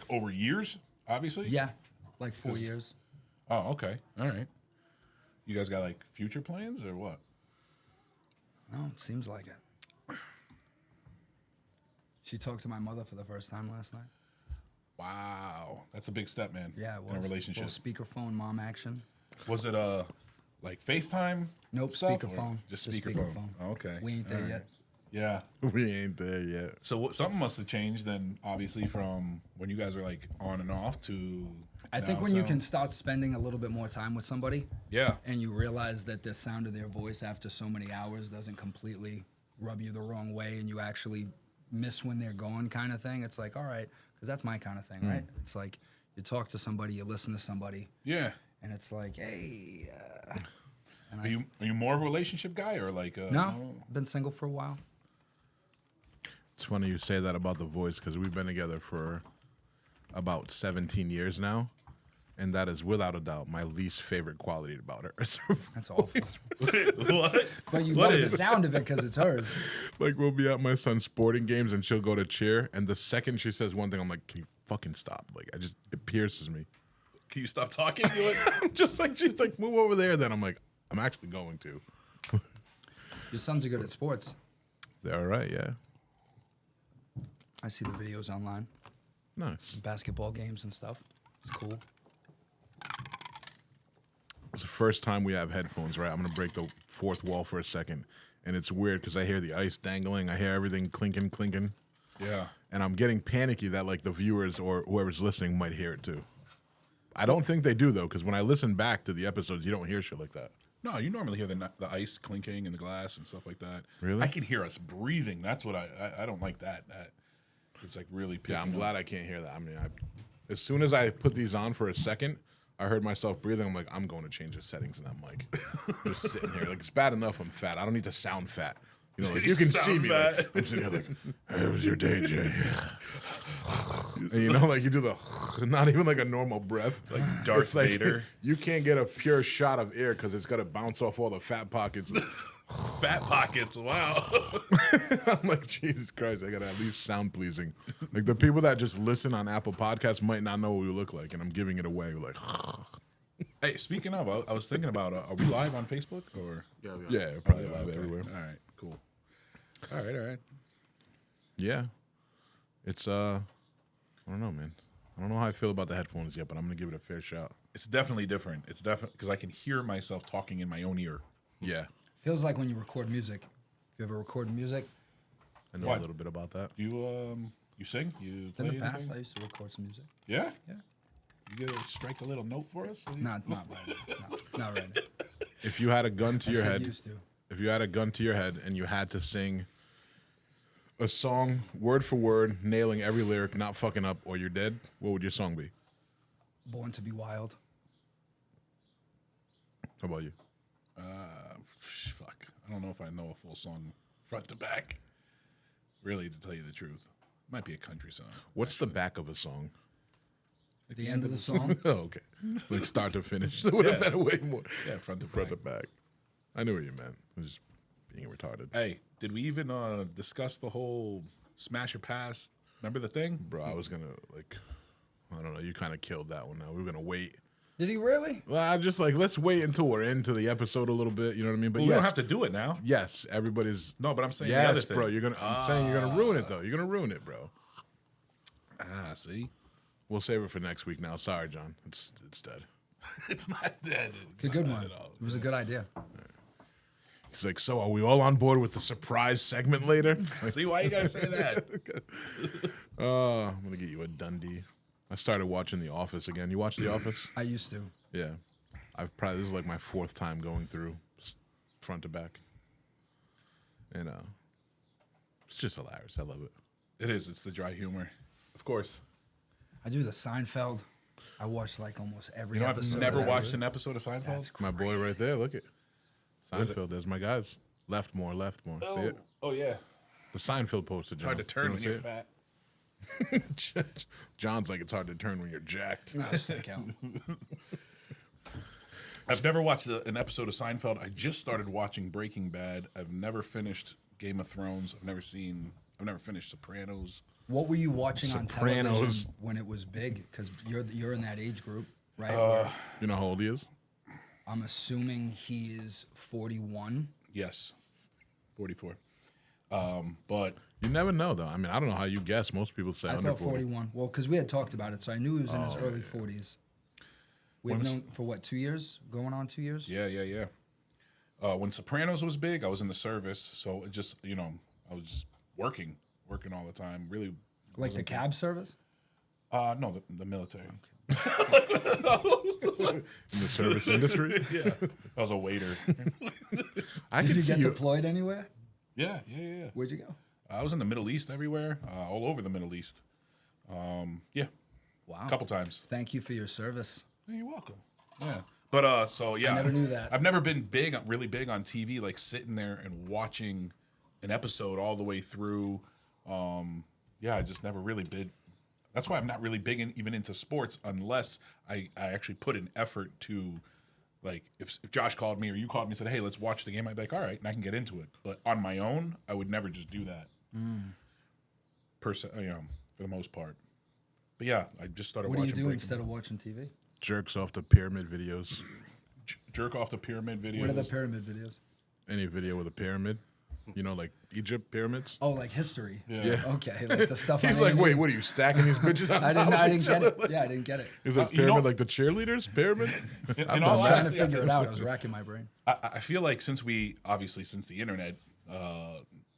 over years, obviously? Yeah, like 4 years. Oh, okay. All right. You guys got like future plans or what? No, it seems like it. She talked to my mother for the first time last night. Wow. That's a big step, man. Yeah, it was. In a relationship. Little speakerphone mom action. Was it like FaceTime? Nope, stuff, speakerphone. Just speakerphone. Oh, okay. We ain't there All yet. right. Yeah. We ain't there yet. So something must have changed then, obviously, from when you guys were like on and off to. I think when you can start spending a little bit more time with somebody, Yeah. and you realize that the sound of their voice after so many hours doesn't completely rub you the wrong way, and you actually miss when they're gone, kind of thing. It's like, all right, because that's my kind of thing, right? It's like you talk to somebody, you listen to somebody, Yeah. and it's like, hey. And Are you more of a relationship guy or like? No, been single for a while. It's funny you say that about the voice because we've been together for about 17 years now, and that is without a doubt my least favorite quality about her. That's awful. What? But you What love the is? sound of it because it's hers. Like we'll be at my son's sporting games and she'll go to cheer, and the second she says one thing, I'm like, can you fucking stop? Like it pierces me. Can you stop talking? You're like, I'm just like, she's like, move over there. Then I'm like, I'm actually going to. Your sons are good at sports. They're all right, yeah. I see the videos online, Nice. basketball games and stuff. It's cool. It's the first time we have headphones, right? I'm gonna break the fourth wall for a second, and it's weird because I hear the ice dangling, I hear everything clinking, yeah. and I'm getting panicky that like the viewers or whoever's listening might hear it too. I don't think they do though, because when I listen back to the episodes, you don't hear shit like that. No, you normally hear the ice clinking and the glass and stuff like that. Really? I can hear us breathing. That's what I don't like that. It's like really picking Yeah, I'm up. glad I can't hear that. I mean, as soon as I put these on for a second, I heard myself breathing. I'm like, I'm going to change the settings in that mic. Just sitting here, like it's bad enough I'm fat. I don't need to sound fat. You know, like you can Sound see me. Like, fat. I'm sitting here like, hey, it was your day, Jay. And you know, like you do the, not even like a normal breath. Like Darth It's like, Vader. You can't get a pure shot of air because it's got to bounce off all the fat pockets. Fat pockets. Wow. I'm like, Jesus Christ, I gotta at least sound pleasing. Like the people that just listen on Apple Podcasts might not know what we look like, and I'm giving it away. Like, Hey, speaking of, I was thinking about, are we live on Facebook or? yeah, probably Yeah, live okay. everywhere. All right, cool. All right. Yeah, it's I don't know, man. I don't know how I feel about the headphones yet, but I'm gonna give it a fair shot. It's definitely different. It's definitely because I can hear myself talking in my own ear. Yeah, Feels like when you record music. You ever record music? I know What? a little bit about that. You sing? You play In the past, anything? I used to record some music. Yeah. Yeah. You gonna strike a little note for us? Not right now. No, not right now. If you had a gun to I your said head, used to. if you had a gun to your head and you had to sing a song word for word, nailing every lyric, not fucking up, or you're dead, what would your song be? Born to be Wild. How about you? Fuck. I don't know if I know a full song front to back. Really, to tell you the truth, might be a country song. What's the back of a song? At the end of the song. Oh, okay. Like start to finish. It would have Yeah. been way more. Yeah, front to Front back. to back. I knew what you meant. It was just being retarded. Hey, did we even discuss the whole smash or pass? Remember the thing? Bro, I was going to, like, I don't know. You kind of killed that one now. We were going to wait. Did he really? Well, I just like, let's wait until we're into the episode a little bit. You know what I mean? But Well, we yes, don't have to do it now. yes, everybody's. No, but I'm saying the other Yes, thing. bro. I'm saying you're going to ruin it, though. You're going to ruin it, bro. See? We'll save it for next week now. Sorry, John. It's dead. It's not dead. It's a good one. It was a good idea. He's like, so are we all on board with the surprise segment later? See, why you gotta say that? I'm going to get you a Dundee. I started watching The Office again. You watch The Office? I used to. Yeah. This is like my fourth time going through front to back. And it's just hilarious. I love it. It is. It's the dry humor. Of course. I do the Seinfeld. I watched like almost every You know, I've episode. never of that. watched an episode of Seinfeld. That's My boy right there, look it. is it? Seinfeld, there's my guys. Left more. See it? Oh, yeah. The Seinfeld poster, John. It's hard to turn when you're fat. fat. John's like, it's hard to turn when you're jacked. No, sick out. I've never watched an episode of Seinfeld. I just started watching Breaking Bad. I've never finished Game of Thrones. I've never finished Sopranos. What were you watching on Sopranos. television when it was big? Because you're in that age group, right? You know how old he is? I'm assuming he is 41. Yes, 44. But You never know, though. I mean, I don't know how you guess. Most people say I under thought 40. 41. Well, because we had talked about it, so I knew he was in his early 40s. We've known for what, 2 years? Going on 2 years? yeah. When Sopranos was big, I was in the service, so it just I was just working all the time. Really, Like the cab service? no, the military. In the service industry? Yeah, I was a waiter. I Did can you see get you. deployed anywhere? Yeah. Where'd you go? I was in the Middle East everywhere, all over the Middle East. Yeah, Wow. a couple times. Thank you for your service. You're welcome. Yeah. But so yeah, I never knew that. I've never been really big on TV, like sitting there and watching an episode all the way through. Yeah, I just never really did. That's why I'm not really big even into sports unless I actually put an effort to, like, if Josh called me or you called me and said, hey, let's watch the game, I'd be like, all right, and I can get into it. But on my own, I would never just do that. For the most part. But yeah, I just started What do watching you do Breaking instead Bad. of watching TV? Jerks off the pyramid videos. Jerk off the pyramid videos. What are the pyramid videos? Any video with a pyramid. You know, like Egypt pyramids. Oh, like history. Yeah. Okay, like the stuff. He's on like, A&E. wait, what are you stacking these bitches on I top didn't. of I didn't each get other? it. Yeah, I didn't get it. He's like You know- pyramid, like the cheerleaders pyramid. In I've all done Trying that. to honesty, figure it out. I was racking my brain. I feel like since the internet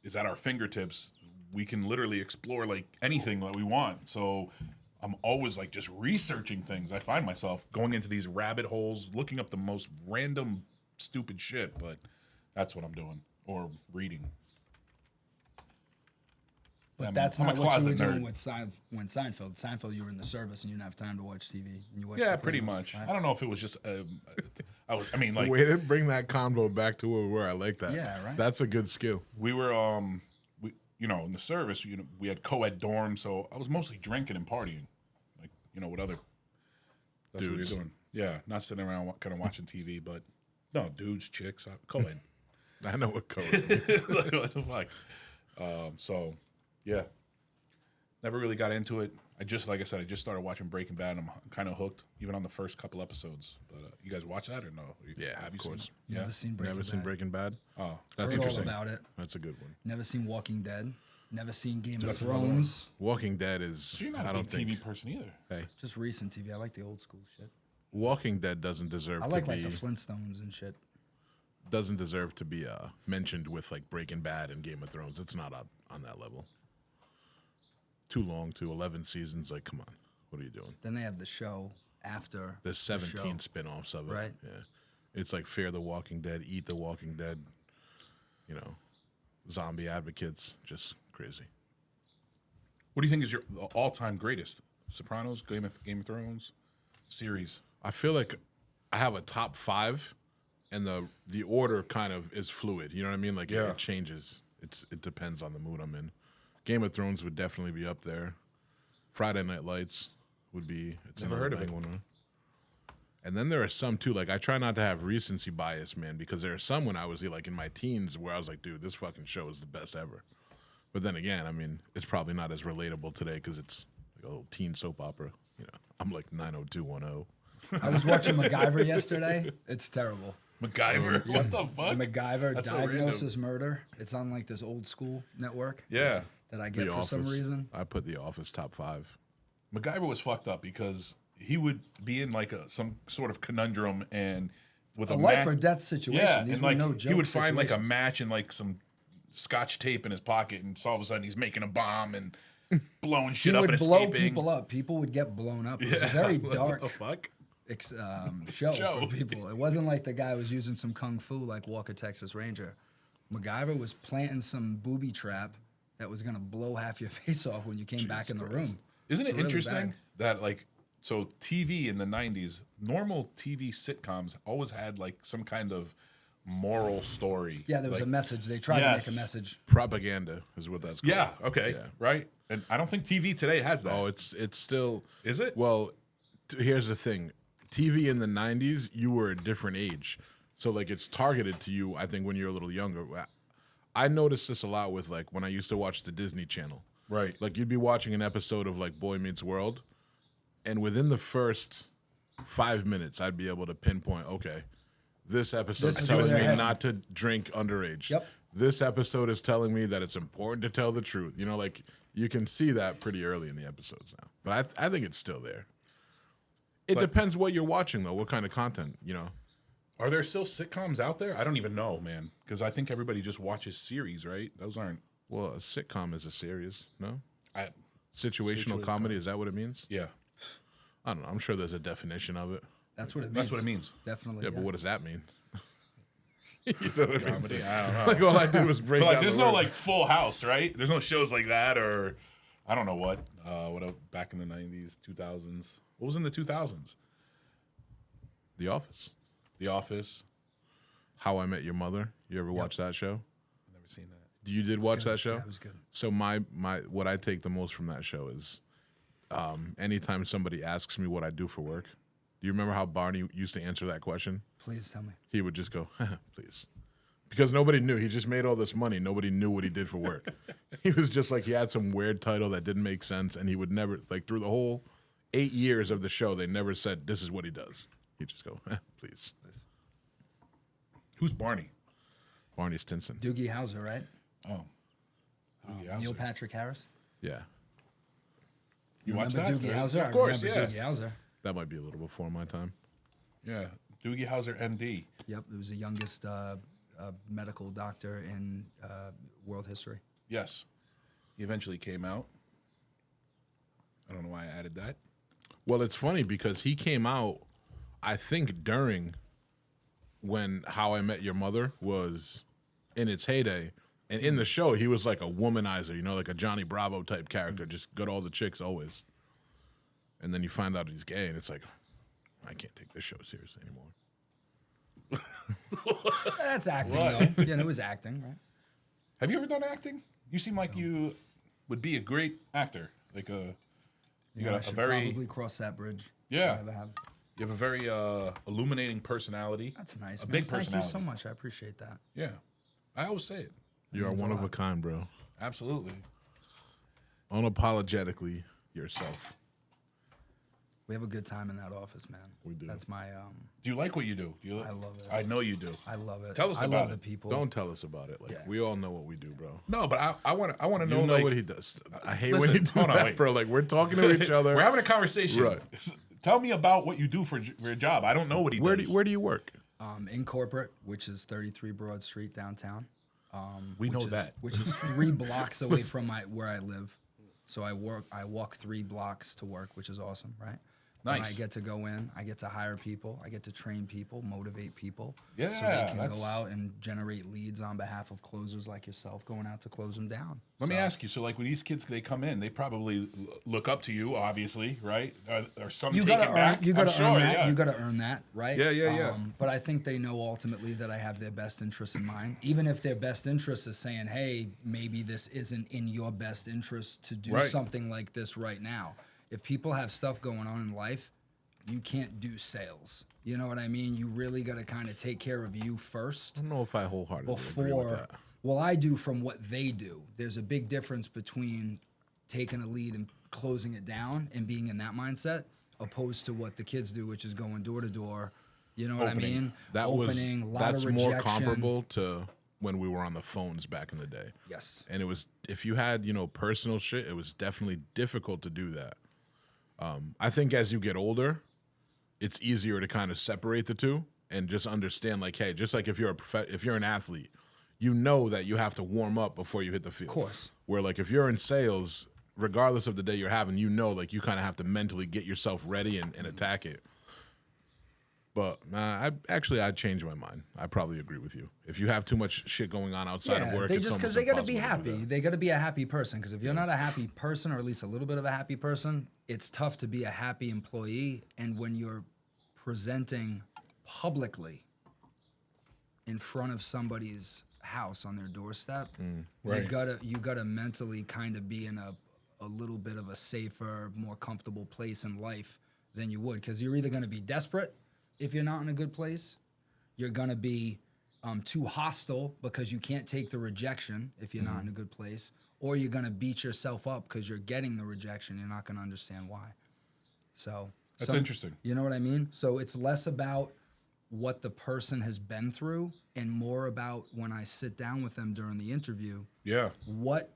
is at our fingertips, we can literally explore like anything that we want. So I'm always like just researching things. I find myself going into these rabbit holes, looking up the most random, stupid shit. But that's what I'm doing, or reading. But that's I'm a not what you were closet doing nerd. with Seinfeld. Seinfeld, you were in the service and you didn't have time to watch TV. And you watched Yeah, Sopranos, pretty much. right? I don't know if it was just. I mean, like Way to bring that convo back to where we were. I like that. Yeah, right. That's a good skill. we were in the service, we had co-ed dorms, so I was mostly drinking and partying, like with other. That's what we were Dudes. doing. Yeah, not sitting around kind of watching TV, but no dudes, chicks, co-ed. I know what code. is. Like, what the fuck? So, yeah, never really got into it. Like I said, I just started watching Breaking Bad, and I'm kind of hooked, even on the first couple episodes. But you guys watch that or no? Yeah, have of you seen course. it? Yeah. Never seen Breaking Never Bad. seen Breaking Bad. Oh, That's Heard all interesting. about it. That's a good one. Never seen Walking Dead. Never seen Game of That's another one. Thrones. Walking Dead is. so you're not I a don't big think. TV person either. Hey, Just recent TV. I like the old school shit. Walking Dead doesn't deserve I to like be. the Flintstones and shit. Doesn't deserve to be mentioned with like Breaking Bad and Game of Thrones. It's not up on that level. Too long, 11 seasons. Like, come on, what are you doing? Then they have the show after. There's the 17 show. spin-offs of it. Right. Yeah. It's like Fear the Walking Dead, Eat the Walking Dead, zombie advocates, just crazy. What do you think is your all-time greatest? Sopranos, Game of Thrones, series. I feel like I have a top 5 and the order kind of is fluid. You know what I mean? Like Yeah. it changes. It depends on the mood I'm in. Game of Thrones would definitely be up there. Friday Night Lights would be. It's Never another heard of big it. one. And then there are some too. Like I try not to have recency bias, man, because there are some when I was like in my teens where I was like, dude, this fucking show is the best ever. But then again, I mean, it's probably not as relatable today because it's like a little teen soap opera. I'm like 90210. I was watching MacGyver yesterday. It's terrible. MacGyver. What the fuck? MacGyver That's so Diagnosis Murder. It's on like this old school network Yeah. that I get The for some Office. reason. I put The Office top 5. MacGyver was fucked up because he would be in like some sort of conundrum and with A a life ma- or death situation. Yeah, These and were like no joke he would find like a situations. match and like some scotch tape in his pocket, and so all of a sudden he's making a bomb and blowing He shit up would and blow escaping. people up. People would get blown up. It was a very dark What the fuck? show Show. for people. It wasn't like the guy was using some kung fu like Walker Texas Ranger. MacGyver was planting some booby trap that was gonna blow half your face off when you came back in the room. Isn't It's it really interesting bad. that like so TV in the 90s, normal TV sitcoms always had like some kind of moral story. Yeah, there was like, a message. They tried Yes. to make a message. Propaganda is what that's called. Yeah, okay. Yeah. Right? And I don't think TV today has that. Oh, it's still. Is it? Well, here's the thing. TV in the 90s, you were a different age. So, like, it's targeted to you, I think, when you're a little younger. I noticed this a lot with, like, when I used to watch the Disney Channel. Right. Like you'd be watching an episode of like Boy Meets World, and within the first 5 minutes, I'd be able to pinpoint, okay, this episode This is is telling where me they're heading. not to drink underage. Yep. This episode is telling me that it's important to tell the truth. You know, like you can see that pretty early in the episodes now. But I think it's still there. It depends what you're watching, though, what kind of content, you know. Are there still sitcoms out there? I don't even know, man. Because I think everybody just watches series, right? Those aren't. Well, a sitcom is a series, no? I, Situational comedy, is that what it means? yeah. I don't know. I'm sure there's a definition of it. That's what it means. That's what it means. Definitely. Yeah, but what does that mean? You know what I mean? Comedy. I don't know. Like all I did was break But like, down there's the no word. like Full House, right? There's no shows like that, or I don't know what. Back in the '90s, 2000s. What was in the 2000s? The Office. The Office. How I Met Your Mother. You ever watch that show? Never seen that. You did watch that show? Yeah, it was good. So my what I take the most from that show is anytime somebody asks me what I do for work. Do you remember how Barney used to answer that question? Please tell me. He would just go, please. Because nobody knew. He just made all this money. Nobody knew what he did for work. He was just like, he had some weird title that didn't make sense, and he would never, like through the whole 8 years of the show, they never said, this is what he does. He'd just go, please. Who's Barney? Barney Stinson. Doogie Howser, right? Oh. Doogie Neil Howser. Patrick Harris. Yeah. You watched Remember that? Doogie Right? Howser? Of course, I yeah. remember Doogie Howser. That might be a little before my time. Yeah. Doogie Howser, MD. Yep, it was the youngest medical doctor in world history. Yes. He eventually came out. I don't know why I added that. Well, it's funny because he came out, I think, during when How I Met Your Mother was in its heyday. And in the show, he was like a womanizer, you know, like a Johnny Bravo type character, just got all the chicks always. And then you find out he's gay, and it's like, I can't take this show seriously anymore. That's acting, What? though. Yeah, it was acting, right? Have you ever done acting? You seem like you would be a great actor. Like you I got a should very probably cross that bridge. Yeah. If I ever have. you have a very illuminating personality. That's nice. A man. big personality. Thank you so much. I appreciate that. Yeah. I always say it. You are one of a kind, bro. Absolutely. Unapologetically yourself. We have a good time in that office, man. We do. That's my Do you like what you do? Do you? I love it. I know you do. I love it. Tell us I about love it. the people. Don't tell us about it. Like Yeah. we all know what we do, bro. No, but I want to You know, know like, what he does. I hate Listen, when you do hold on, that, wait. bro. Like we're talking to each other. We're having a conversation. Right. Tell me about what you do for your job. I don't know what he Where does. do you work? In corporate, which is 33 Broad Street downtown. We know which is- that. which is 3 blocks away from where I live. So I walk 3 blocks to work, which is awesome, right? And Nice. I get to go in, I get to hire people, I get to train people, motivate people. So Yeah, they can that's- go out and generate leads on behalf of closers like yourself, going out to close them down. Let me ask you. So, like, when these kids they come in, they probably look up to you, obviously, right? Or some You take gotta it back. earn. You gotta I'm sure, earn that. yeah. You gotta earn that, right? Yeah. But I think they know ultimately that I have their best interests in mind. Even if their best interest is saying, "Hey, maybe this isn't in your best interest to do Right. something like this right now." If people have stuff going on in life, you can't do sales. You know what I mean? You really gotta kind of take care of you first I don't know if I wholeheartedly agree with before. that. Well, I do from what they do. There's a big difference between taking a lead and closing it down and being in that mindset, opposed to what the kids do, which is going door to door. You know what Opening. I mean? That Opening, lot that's of more rejection. comparable to when we were on the phones back in the day. Yes. And it was, if you had, personal shit, it was definitely difficult to do that. I think as you get older, it's easier to kind of separate the two and just understand, like, hey, just like if you're an athlete, you know that you have to warm up before you hit the field. Of course. Where like if you're in sales, regardless of the day you're having, like you kind of have to mentally get yourself ready and attack it. But I'd change my mind. I probably agree with you. If you have too much shit going on outside of work, they it's just because almost they got to be impossible to do happy. that. They got to be a happy person. Because if you're not a happy person, or at least a little bit of a happy person, it's tough to be a happy employee. And when you're presenting publicly in front of somebody's house on their doorstep, right. you gotta mentally kind of be in a little bit of a safer, more comfortable place in life than you would. Because you're either gonna be desperate if you're not in a good place, you're gonna be too hostile because you can't take the rejection if you're not in a good place, or you're going to beat yourself up because you're getting the rejection. You're not going to understand why. So That's interesting. You know what I mean? So it's less about what the person has been through and more about when I sit down with them during the interview, Yeah. what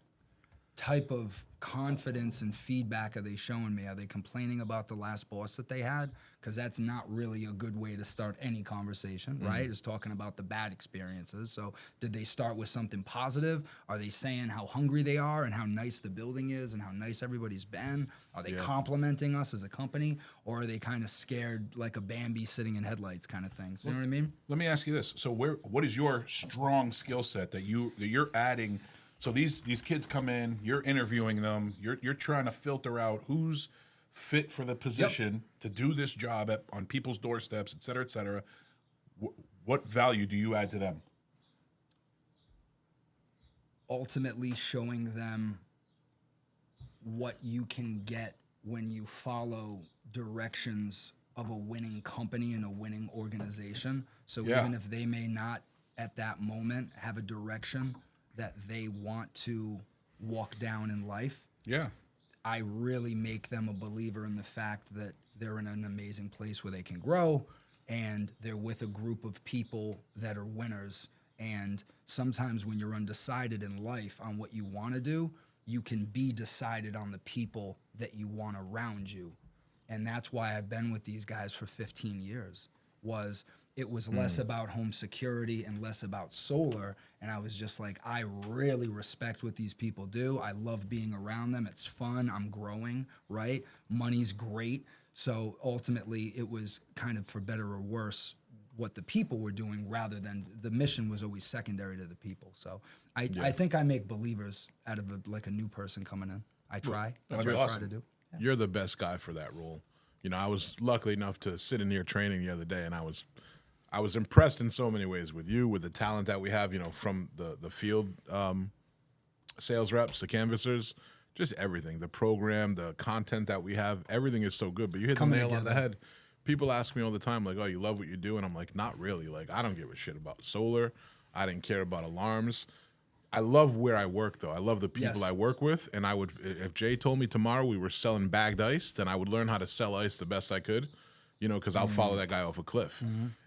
type of confidence and feedback are they showing me? Are they complaining about the last boss that they had? Because that's not really a good way to start any conversation, right? Is talking about the bad experiences. So did they start with something positive? Are they saying how hungry they are and how nice the building is and how nice everybody's been? Are they complimenting us as a company? Or are they kind of scared like a Bambi sitting in headlights kind of thing? So you know what I mean? Let me ask you this. So what is your strong skill set that you're adding? So these kids come in, you're interviewing them, you're trying to filter out who's fit for the position to do this job on people's doorsteps, et cetera, et cetera. What value do you add to them? Ultimately showing them what you can get when you follow directions of a winning company and a winning organization. So even if they may not at that moment have a direction that they want to walk down in life, I really make them a believer in the fact that they're in an amazing place where they can grow and they're with a group of people that are winners. And sometimes when you're undecided in life on what you want to do, you can be decided on the people that you want around you. And that's why I've been with these guys for 15 years. It was less about home security and less about solar. And I was just like, I really respect what these people do. I love being around them. It's fun. I'm growing, right? Money's great. So ultimately, it was kind of for better or worse what the people were doing rather than the mission was always secondary to the people. So I think I make believers out of a new person coming in. I try. That's what I try to do. You're the best guy for that role. You know, I was lucky enough to sit in your training the other day, and I was impressed in so many ways with you, with the talent that we have, you know, from the field sales reps, the canvassers, just everything, the program, the content that we have, everything is so good. But you hit the nail on the head. People ask me all the time, like, oh, you love what you do? And I'm like, not really. Like, I don't give a shit about solar. I didn't care about alarms. I love where I work, though. I love the people I work with. And I would, if Jay told me tomorrow we were selling bagged ice, then I would learn how to sell ice the best I could, you know, because I'll follow that guy off a cliff.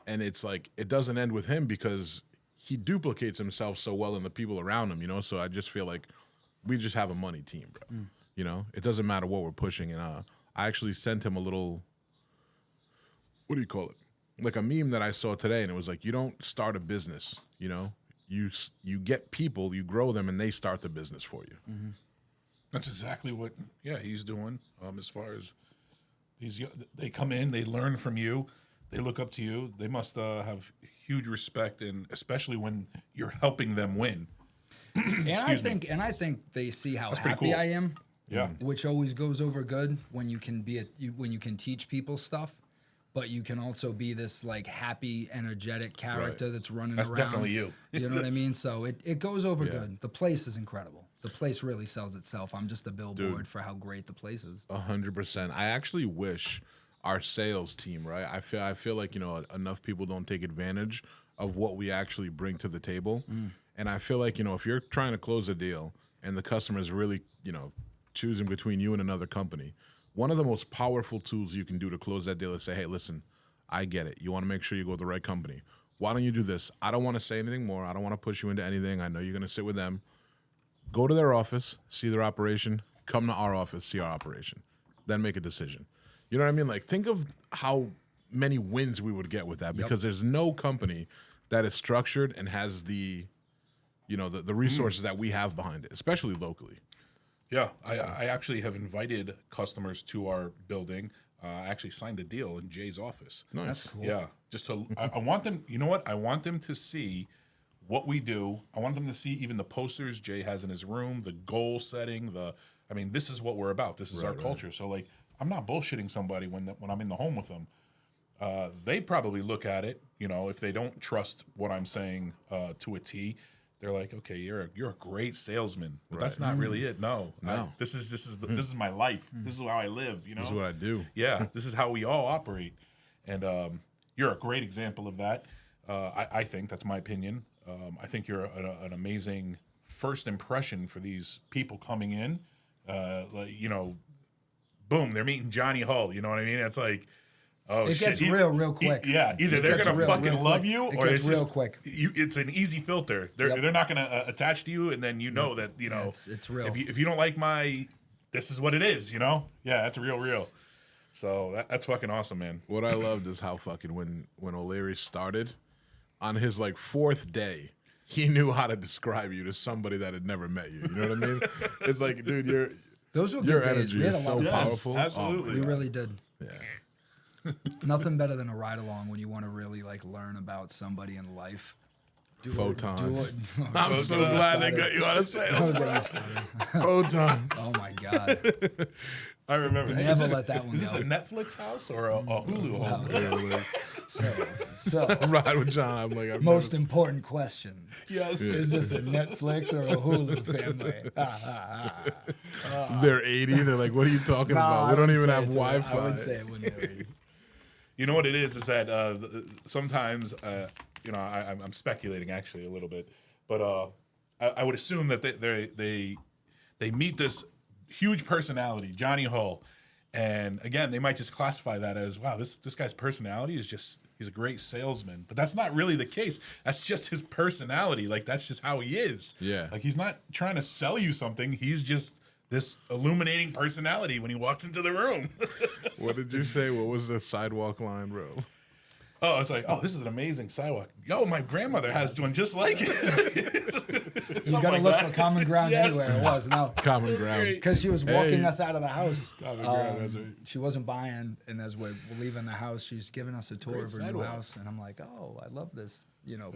And it's like, it doesn't end with him because he duplicates himself so well in the people around him, you know? So I just feel like we just have a money team, bro. You know? It doesn't matter what we're pushing. And I actually sent him a little, what do you call it? Like a meme that I saw today, and it was like, you don't start a business, you know? You get people, you grow them, and they start the business for you. That's exactly what, he's doing. As far as they come in, they learn from you, they look up to you. They must have huge respect, and especially when you're helping them win. I think they see how That's pretty happy cool. I am. Yeah. Which always goes over good when you can when you can teach people stuff. But you can also be this like happy, energetic character that's running That's around. That's definitely you. You know what I mean? So it goes over good. The place is incredible. The place really sells itself. I'm just a billboard for how great the place is. 100%. I actually wish our sales team, right? I feel like, you know, enough people don't take advantage of what we actually bring to the table. And I feel like, you know, if you're trying to close a deal and the customer is really, you know, choosing between you and another company, one of the most powerful tools you can do to close that deal is say, hey, listen, I get it. You want to make sure you go with the right company. Why don't you do this? I don't want to say anything more. I don't want to push you into anything. I know you're going to sit with them. Go to their office, see their operation, come to our office, see our operation, then make a decision. You know what I mean? Like, think of how many wins we would get with that because there's no company that is structured and has the, you know, the resources that we have behind it, especially locally. Yeah, I actually have invited customers to our building. I actually signed a deal in Jay's office. Nice. That's cool. Yeah, just to I want them. You know what? I want them to see what we do. I want them to see even the posters Jay has in his room, the goal setting. I mean, this is what we're about. This is our culture. So like, I'm not bullshitting somebody when I'm in the home with them. They probably look at it. You know, if they don't trust what I'm saying to a T. They're like, okay, you're a great salesman, but that's not really it. No. This is my life. This is how I live. You know, This is what I do. Yeah, this is how we all operate, and you're a great example of that. I think that's my opinion. I think you're an amazing first impression for these people coming in. Like, you know, boom, they're meeting Johnny Hull. You know what I mean? It's like, oh, It shit. gets real quick. Yeah, either they're gonna fucking love you, It or gets it's real just quick. It's an easy filter. They're not gonna attach to you, and then you know that you know it's real. If you don't like this is what it is. You know, yeah, that's real. So that's fucking awesome, man. What I loved is how fucking when O'Leary started, on his like 4th day, he knew how to describe you to somebody that had never met you. You know what I mean? It's like, dude, those were your good days. energy We had is a lot so of fun. powerful. Absolutely. We really did. Yeah. Nothing better than a ride along when you want to really like learn about somebody in life. Photons. Oh, I'm so glad they got you on a sale. don't get me started. Photons. Oh my god. I remember. Hey, Never let that one Is this go. a Netflix house or a Hulu home? So Ride with John. I'm like, most important question. Yes. Is this a Netflix or a Hulu family? they're 80. They're like, what are you talking about? I We don't wouldn't even say have it to Wi-Fi. I would say it when they're 80. You know what it is that sometimes, you know, I'm speculating actually a little bit, but I would assume that they meet this huge personality, Johnny Hull, and again, they might just classify that as, wow, this guy's personality is just, he's a great salesman. But that's not really the case. That's just his personality. Like, that's just how he is. Yeah. Like, he's not trying to sell you something. He's just this illuminating personality when he walks into the room. What did you say? What was the sidewalk line, bro? Oh, it's like, oh, this is an amazing sidewalk. Yo, my grandmother has one just like it. You gotta look for common ground Yes. anywhere. It was no. Common ground. Because she was walking Hey. us out of the house. Common ground, that's right. She wasn't buying, and as we're leaving the house, she's giving us a tour Great of her new sidewalk. house, and I'm like, oh, I love this,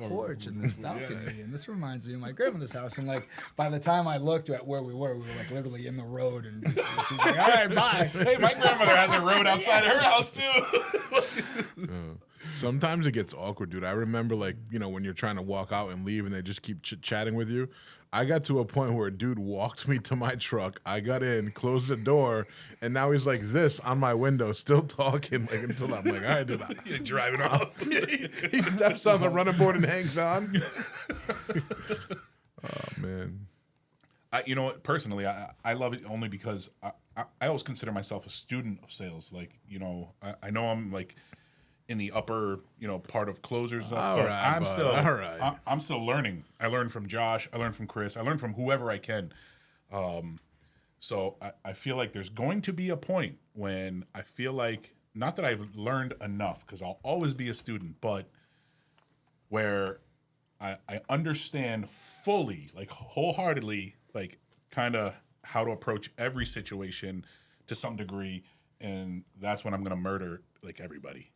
porch and this balcony, and this reminds me of my grandmother's house. And like, by the time I looked at where we were like literally in the road, and she's like, all right, bye. Hey, my grandmother has a road outside her house too. Sometimes it gets awkward, dude. I remember, like, when you're trying to walk out and leave and they just keep chatting with you. I got to a point where a dude walked me to my truck. I got in, closed the door, and now he's like this on my window, still talking, like, until I'm like, all right, dude. You're driving off. He steps on the running board and hangs on. Oh, man. You know what? Personally, I love it only because I always consider myself a student of sales. Like, I know I'm like in the upper, part of closers. But I'm still, I'm still learning. I learn from Josh. I learn from Chris. I learn from whoever I can. So I feel like there's going to be a point when I feel like, not that I've learned enough, because I'll always be a student, but where I understand fully, like wholeheartedly, like kind of how to approach every situation to some degree, and that's when I'm gonna murder like everybody,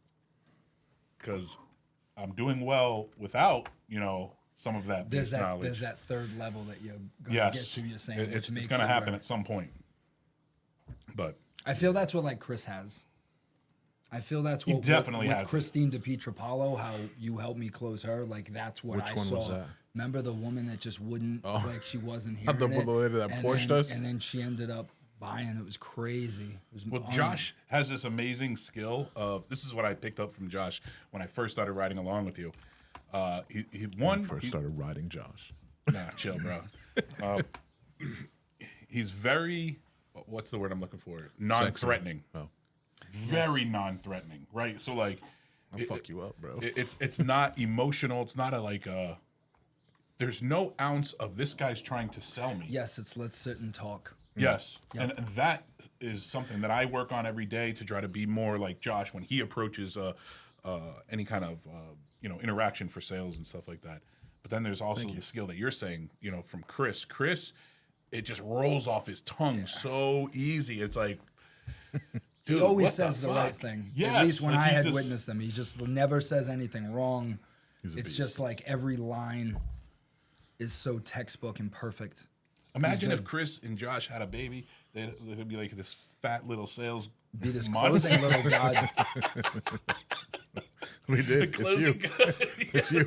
because I'm doing well without some of that base knowledge. There's that third level that you're gonna get to. You're saying it's makes gonna it happen where- at some point, but I feel that's what like Chris has. I feel that's what definitely with has it. Christine DePietropalo, how you helped me close her. Like that's what Which I one saw. was that? Remember the woman that just wouldn't, like she wasn't Not hearing the it, lady that and pushed then, us? and then she ended up buying. It was crazy. It was Well, Josh has this amazing skill of, this is what I picked up from Josh when I first started riding along with you. First started riding Josh. Nah, chill, bro. He's very, what's the word I'm looking for? Non-threatening. Oh, Very non-threatening, right? So like, I'll fuck you up, bro. it's not emotional. It's not there's no ounce of this guy's trying to sell me. yes, it's let's sit and talk. Yes, and that is something that I work on every day to try to be more like Josh when he approaches any kind of interaction for sales and stuff like that. But then there's also the skill that you're saying, from Chris. Chris, it just rolls off his tongue so easy. It's like, dude, He always what says the fuck? right thing. Yes, At least when like I he had just- witnessed him, he just never says anything wrong. a It's beast. just like every line is so textbook and perfect. Imagine He's if Chris and Josh had a baby, they'd be like this fat little sales. Be this monster. closing little god. We did. It's you. Closing guy. It's you.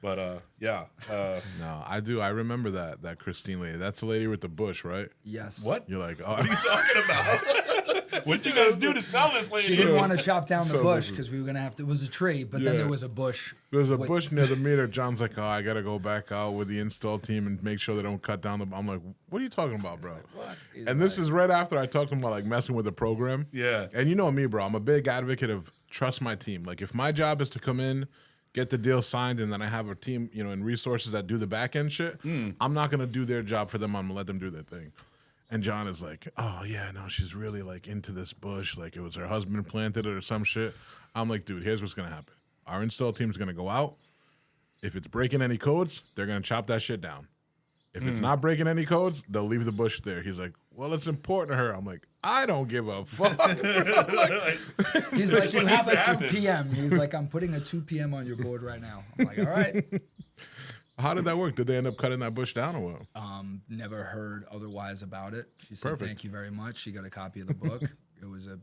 But yeah. No, I do. I remember that Christine lady. That's the lady with the bush, right? Yes. What? You're like, oh, What are you talking about? What'd you guys do to sell this lady? She didn't want to chop down the So bush different. because we were gonna have to. It was a tree, but then Yeah. there was a bush. There's a bush near the meter. John's like, oh, I got to go back out with the install team and make sure they don't cut down the... I'm like, what are you talking about, bro? He's And this is right after I talked to him about like messing with the program. Yeah. And you know me, bro. I'm a big advocate of trust my team. Like if my job is to come in, get the deal signed, and then I have a team, you know, and resources that do the back end shit, I'm not going to do their job for them. I'm going to let them do their thing. And John is like, oh, yeah, no, she's really like into this bush. Like it was her husband planted it or some shit. I'm like, dude, here's what's going to happen. Our install team's going to go out. If it's breaking any codes, they're going to chop that shit down. If it's not breaking any codes, they'll leave the bush there. He's like, well, it's important to her. I'm like, I don't give a fuck. He's like, you have needs to a 2 happen. p.m. He's like, I'm putting a 2 p.m. on your board right now. I'm like, all right. How did that work? Did they end up cutting that bush down or what? Never heard otherwise about it. She said, Perfect. thank you very much. She got a copy of the book.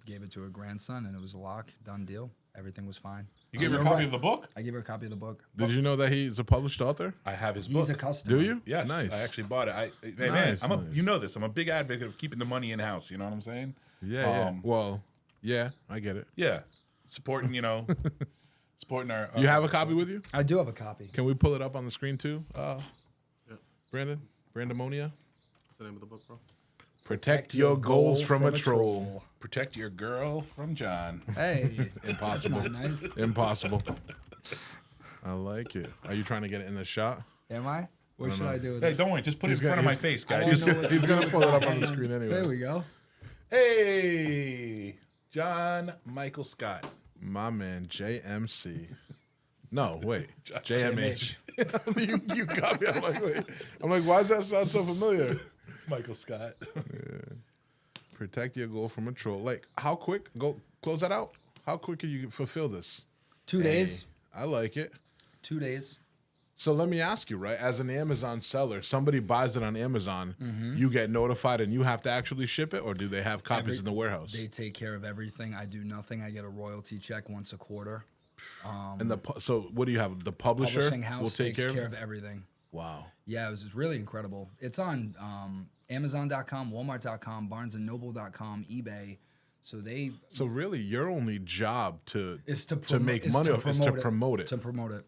Gave it to her grandson, and it was a lock. Done deal. Everything was fine. You gave her a you're copy right. of the book? I gave her a copy of the book. Did you know that he's a published author? I have his book. He's a customer. Do you? Yes, Nice. I actually bought it. Hey man, Nice, nice. you know this. I'm a big advocate of keeping the money in house. You know what I'm saying? Yeah. Well, yeah, I get it. Yeah, supporting. You know, supporting our. You have a copy with you? I do have a copy. Can we pull it up on the screen too? Brandon? Brandamonia? What's the name of the book, bro? Protect your goals from a troll. Protect your girl from John. Hey, Impossible. that's not nice. Impossible. I like it. Are you trying to get it in the shot? Am I? What should know. I do with Hey, it? don't worry. Just put it in gonna- front of my he's- face, I guys. don't know what- He's going to pull it up on the screen anyway. There we go. Hey, John Michael Scott. My man, JMC. No, wait. JMH. you got me. I'm like, wait. I'm like, why does that sound so familiar? Michael Scott. Protect your goal from a troll. Like, how quick? Go close that out. How quick can you fulfill this? 2 days. Hey, I like it. 2 days. So let me ask you, right? As an Amazon seller, somebody buys it on Amazon, you get notified and you have to actually ship it, or do they have copies in the warehouse? They take care of everything. I do nothing. I get a royalty check once a quarter. And so what do you have? The publisher Publishing will house take takes care of it? everything. Wow. Yeah, it was really incredible. It's on Amazon.com, Walmart.com, BarnesandNoble.com, eBay. So really, your only job to is to make is money to off is to promote it. To promote it.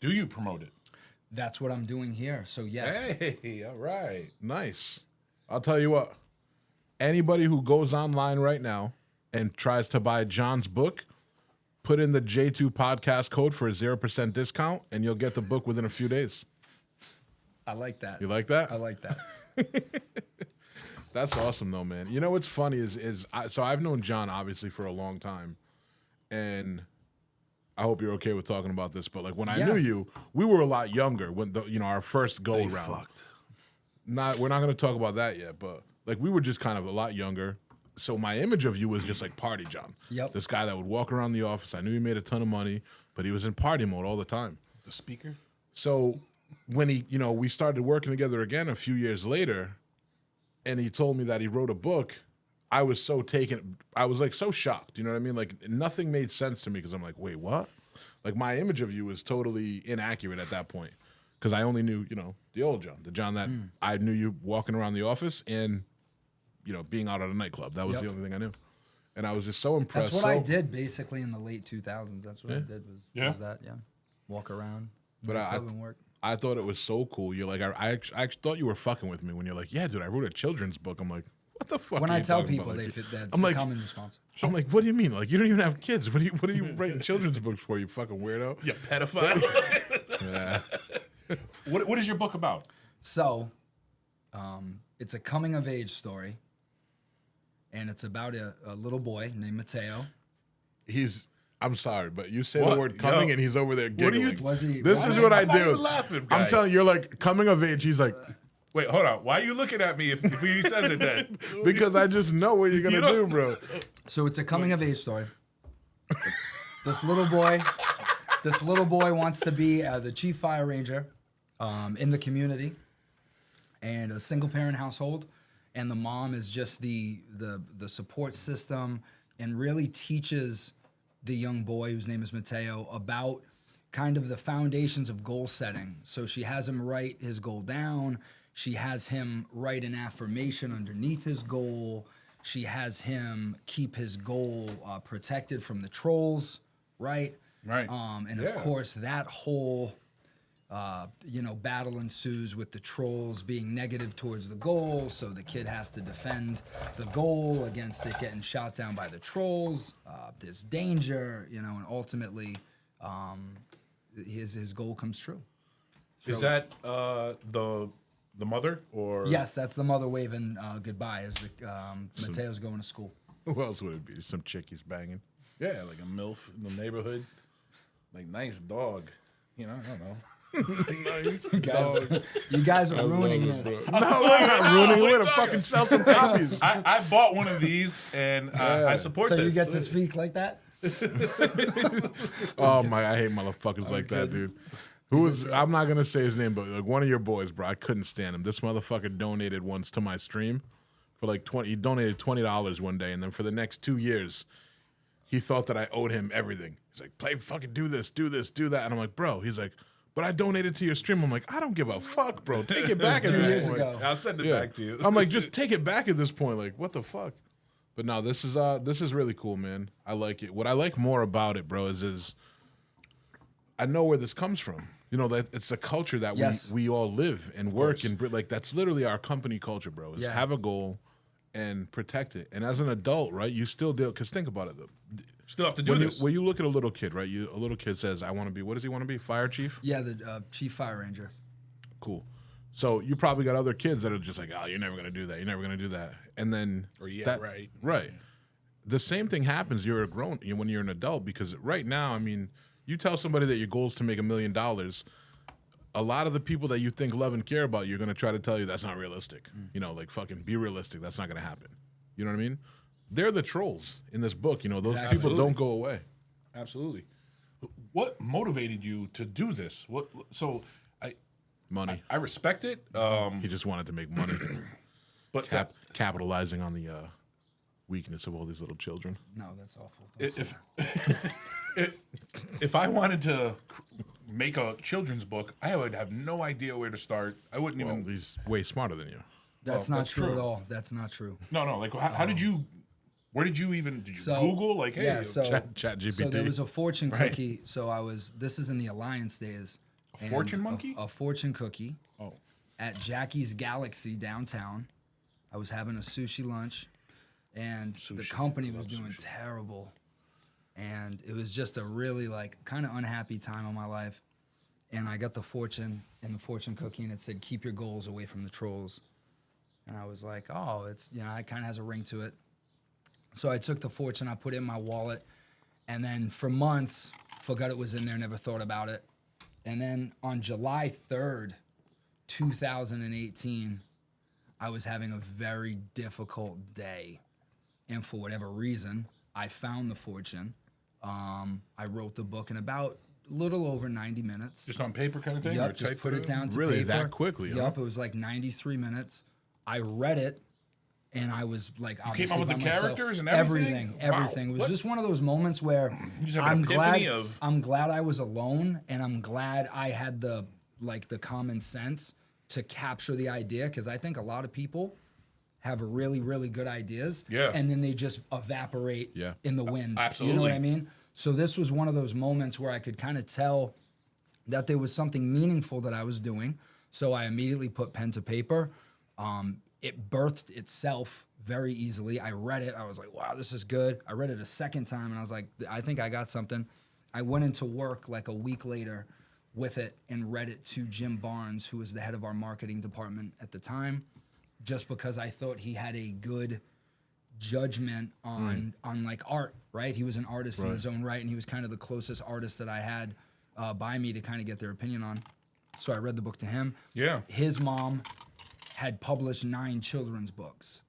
Do you promote it? That's what I'm doing here. So yes. Hey, all right. Nice. I'll tell you what. Anybody who goes online right now and tries to buy John's book, put in the J2 podcast code for a 0% discount, and you'll get the book within a few days. I like that. You like that? I like that. That's awesome, though, man. You know what's funny so I've known John obviously for a long time, and I hope you're okay with talking about this. But like when I Yeah. knew you, we were a lot younger when our first go around. We're not going to talk about that yet, but like we were just kind of a lot younger. So my image of you was just like Party John. Yep. This guy that would walk around the office. I knew he made a ton of money, but he was in party mode all the time. The speaker. So when we started working together again a few years later, and he told me that he wrote a book, I was so taken. I was like so shocked. You know what I mean? Like nothing made sense to me because I'm like, wait, what? Like my image of you was totally inaccurate at that point because I only knew, the old John, the John that I knew you walking around the office and, being out at a nightclub. That was Yep. the only thing I knew. And I was just so impressed. That's what I did basically in the late 2000s. That's what I did Yeah. was that, yeah. Walk around. But nightclub and work. I thought it was so cool. You're like, I actually thought you were fucking with me when you're like, yeah, dude, I wrote a children's book. I'm like, what the fuck? When are I you tell talking people about? they Like, fit that's I'm a like, common response. I'm like, what do you mean? Like, you don't even have kids. What are you writing children's books for? You fucking weirdo. You pedophile. Yeah. What is your book about? So, it's a coming of age story, and it's about a little boy named Mateo. I'm sorry, but you say What? the word coming Yo. and he's over there What are you- giggling. Was he? This why- is what I I'm not do. even laughing, I'm guy. telling you, you're like coming of age. He's like, Wait, hold on. Why are you looking at me if he says it then? because I just know what you're gonna You don't- do, bro. So it's a coming of age story. This little boy wants to be the chief fire ranger in the community, and a single parent household, and the mom is just the support system, and really teaches the young boy, whose name is Mateo, about kind of the foundations of goal setting. So she has him write his goal down. She has him write an affirmation underneath his goal. She has him keep his goal protected from the trolls, right? Right. And of course, that whole battle ensues with the trolls being negative towards the goal, so the kid has to defend the goal against it getting shot down by the trolls. There's danger, and ultimately, his goal comes true. Is that the mother or? Yes, that's the mother waving goodbye as Mateo's going to school. Who else would it be? Some chick he's banging. Yeah, like a MILF in the neighborhood. Like, nice dog. I don't know. You guys are ruining this. No, we're not ruining it. We're gonna fucking sell some copies. I bought one of these and I support So this. you get to speak like that? Oh my, I hate motherfuckers like that, dude. I'm not gonna say his name, but like one of your boys, bro. I couldn't stand him. This motherfucker donated once to my stream for like 20. He donated $20 one day, and then for the next 2 years, he thought that I owed him everything. He's like, "Play, fucking do this, do that," and I'm like, "Bro," he's like, "But I donated to your stream." I'm like, "I don't give a fuck, bro. Take it back at 2 this years point." ago. I'll send it back to you. I'm like, just take it back at this point. Like, what the fuck? But no, this is really cool, man. I like it. What I like more about it, bro, is I know where this comes from. That it's a culture that Yes. we all live and work and like that's literally our company culture, bro. Is have a goal and protect it. And as an adult, right, you still deal. Because think about it, Still have to do this. when you look at a little kid, right? A little kid says, "I want to be." What does he want to be? Fire chief. Yeah, the chief fire ranger. Cool. So you probably got other kids that are just like, "Oh, you're never gonna do that. You're never gonna do that." And then right. Right. The same thing happens. You're when you're an adult, because right now, I mean, you tell somebody that your goal is to make $1 million. A lot of the people that you think love and care about, you're gonna try to tell you that's not realistic. Like fucking be realistic. That's not gonna happen. You know what I mean? They're the trolls in this book. Those people don't go away. Absolutely. What motivated you to do this? Money. I respect it. He just wanted to make money, But capitalizing on the weakness of all these little children. No, that's awful. if I wanted to make a children's book, I would have no idea where to start. I wouldn't even. He's way smarter than you. That's not that's true at true. all. That's not true. No. Like, how did you? Where did you even? Did you So- Google? Like, hey, yeah, so- Chat GPT. So there was a fortune Right. cookie. So this is in the Alliance days. A fortune monkey? A fortune cookie oh, at Jackie's Galaxy downtown. I was having a sushi lunch, and the Sushi. company I was love doing sushi. terrible. And it was just a really kind of unhappy time in my life. And I got the fortune cookie, and it said, "Keep your goals away from the trolls." And I was like, oh, it's, it kind of has a ring to it. So I took the fortune, I put it in my wallet, and then for months, forgot it was in there, never thought about it. And then on July 3rd, 2018, I was having a very difficult day. And for whatever reason, I found the fortune. I wrote the book in about a little over 90 minutes. just on paper kind of thing. or Yep, just typed put it down to Really, paper. that quickly, huh? Yep, it was like 93 minutes. I read it, and I was like, came up with obviously the by myself. characters and everything? Wow. Everything. It was What? just one of those moments where just have an epiphany of- I'm glad I was alone, and I'm glad I had the common sense to capture the idea, because I think a lot of people have really, really good ideas, Yeah. and then they just evaporate Yeah. in the wind. Absolutely. You know what I mean? So this was one of those moments where I could kind of tell that there was something meaningful that I was doing. So I immediately put pen to paper. It birthed itself very easily. I read it. I was like, wow, this is good. I read it a second time, and I was like, I think I got something. I went into work like a week later with it and read it to Jim Barnes, who was the head of our marketing department at the time, just because I thought he had a good judgment on like art, right? He was an artist in his own right, and he was kind of the closest artist that I had by me to kind of get their opinion on. So I read the book to him. Yeah. His mom had published 9 children's books.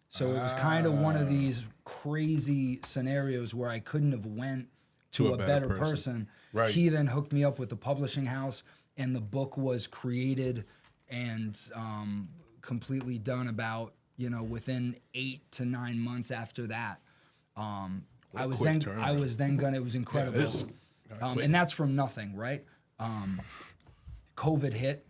So it was kind of one of these crazy scenarios where I couldn't have went to a better person. Right. He then hooked me up with the publishing house, and the book was created and completely done about, within 8 to 9 months after that. I was then gonna, it was incredible. And that's from nothing, right? COVID hit.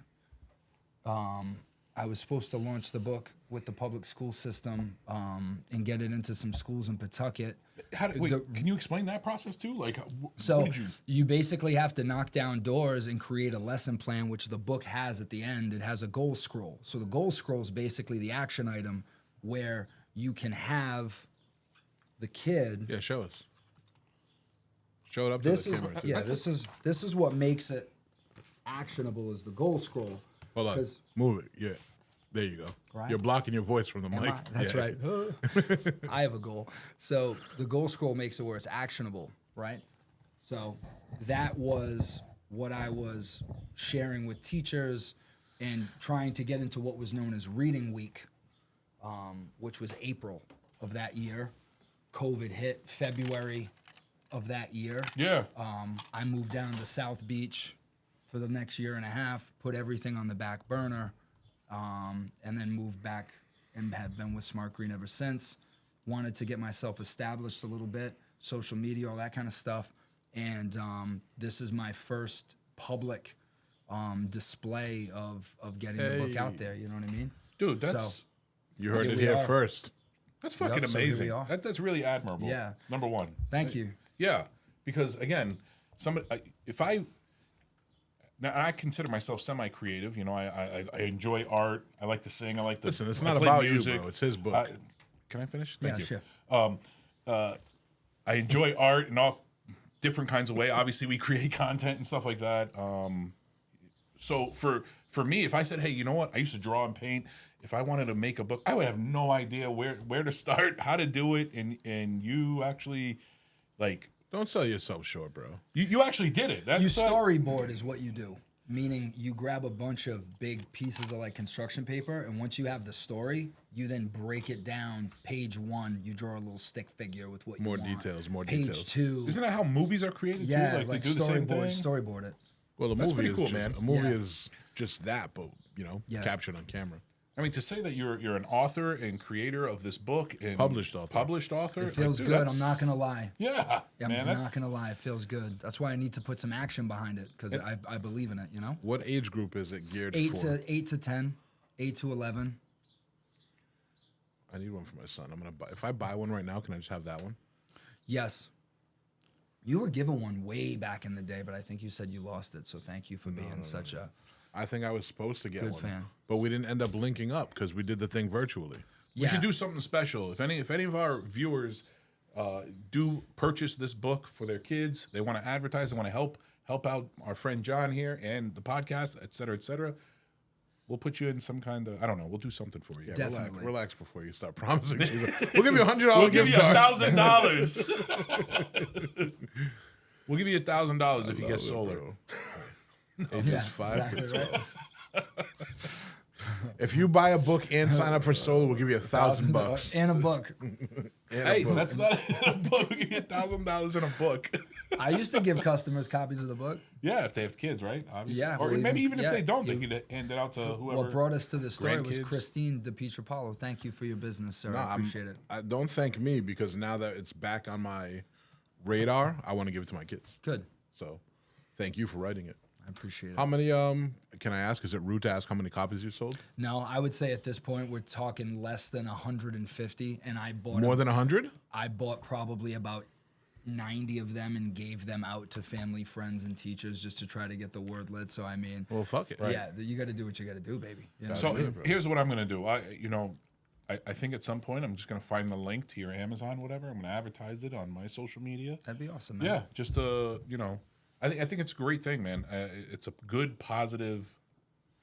I was supposed to launch the book with the public school system and get it into some schools in Pawtucket. Can you explain that process too? Like, So what did you basically have to knock down doors and create a lesson plan, which the book has at the end. It has a goal scroll. So the goal scroll is basically the action item where you can have the kid. Yeah, show us. Show it up to This the is camera. yeah. This is what makes it actionable is the goal scroll. Hold on. 'Cause- Move it. Yeah. There you go. Right. You're blocking your voice from the Am mic. I? That's Yeah. right. I have a goal. So the goal scroll makes it where it's actionable, right? So that was what I was sharing with teachers and trying to get into what was known as Reading Week, which was April of that year. COVID hit February of that year. Yeah. I moved down to South Beach for the next year and a half, put everything on the back burner, and then moved back and have been with Smart Green ever since. Wanted to get myself established a little bit, social media, all that kind of stuff. And this is my first public display of getting the book out there. You know what I mean? Dude, that's So- You heard Here it we here are. first. that's fucking Yep, so here we amazing. are. That's really admirable. Yeah. Number one. Thank you. Yeah, because again, now I consider myself semi-creative. You know, I enjoy art. I like to sing. I like to Listen, it's I not play about music. you, bro. It's his book. Can I finish? Thank Yeah, you. sure. I enjoy art in all different kinds of way. Obviously, we create content and stuff like that. So for me, if I said, hey, you know what? I used to draw and paint. If I wanted to make a book, I would have no idea where to start, how to do it, and you actually like Don't sell yourself short, bro. you actually did it. That's You storyboard is what you do, meaning you grab a bunch of big pieces of like construction paper, and once you have the story, you then break it down. Page 1, you draw a little stick figure with what you More want. details, more Page details. 2, Isn't that how movies are created? yeah, too? like they do the same thing. storyboard it. Well, a That's movie pretty is cool, just, man. a movie Yeah. is just that, but Yeah. captured on camera. I mean, to say that you're an author and creator of this book and Published author. It feels dude, good. that's- I'm not gonna lie. Yeah, I'm man, not gonna lie. It feels good. That's why I need to put some action behind it because I believe in it. You know, What age group is it geared 8 for? to 10, 8 to 11. I need one for my son. I'm gonna buy. If I buy one right now, can I just have that one? Yes. You were given one way back in the day, but I think you said you lost it. So thank you for being such a I think I was supposed to get Good one, fan. but we didn't end up linking up because we did the thing virtually. We should do something special. If any of our viewers do purchase this book for their kids, they want to advertise, they want to help out our friend John here and the podcast, et cetera, we'll put you in some kind of, I don't know, we'll do something for you. Yeah, Definitely. relax before you start promising. We'll give you $100. We'll give you gift card. $1,000. We'll give you $1,000 if you get solar. Ages Yeah, 5 to exactly 12. If you buy a book and sign up for solar, we'll give you $1,000 and a book. Hey, that's not a book. We'll give you $1,000 in a book. I used to give customers copies of the book. Yeah, if they have kids, right? Obviously. Yeah, Or well, maybe even if yeah. they don't, they could hand it out to whoever. What brought us to this story was grandkids. Christine DePietropalo. Thank you for your business, sir. I appreciate it. Don't thank me because now that it's back on my radar, I want to give it to my kids. Good. So, thank you for writing it. I appreciate it. How many? Can I ask? Is it rude to ask how many copies you sold? No, I would say at this point we're talking less than 150, and I bought More than 100? I bought probably about 90 of them and gave them out to family, friends, and teachers just to try to get the word lit. So I mean, Well, fuck it. yeah, you got to do what you got to do, baby. You know? So here's what I'm gonna do. I think at some point I'm just gonna find the link to your Amazon, whatever. I'm gonna advertise it on my social media. That'd be awesome, man. Yeah, just I think it's a great thing, man. It's a good, positive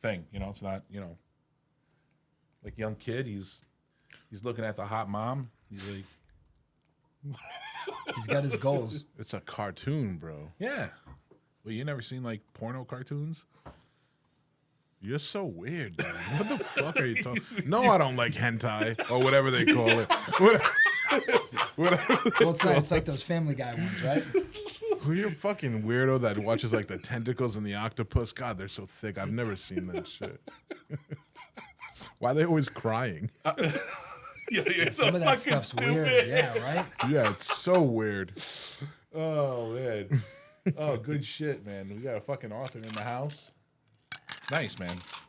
thing. You know, it's not like young kid. He's looking at the hot mom. He's like, He's got his goals. It's a cartoon, bro. yeah. Well, you never seen like porno cartoons? You're so weird, man. What the fuck are you talking? No, I don't like hentai or whatever they call it. Whatever. Well, it's like those Family Guy ones, right? Who you're a fucking weirdo that watches like the tentacles and the octopus? God, they're so thick. I've never seen that shit. Why are they always crying? Yeah, Some of that stuff's weird. Yeah, right? Yeah, it's so weird. Oh man. Oh, good shit, man. We got a fucking author in the house. Nice, man.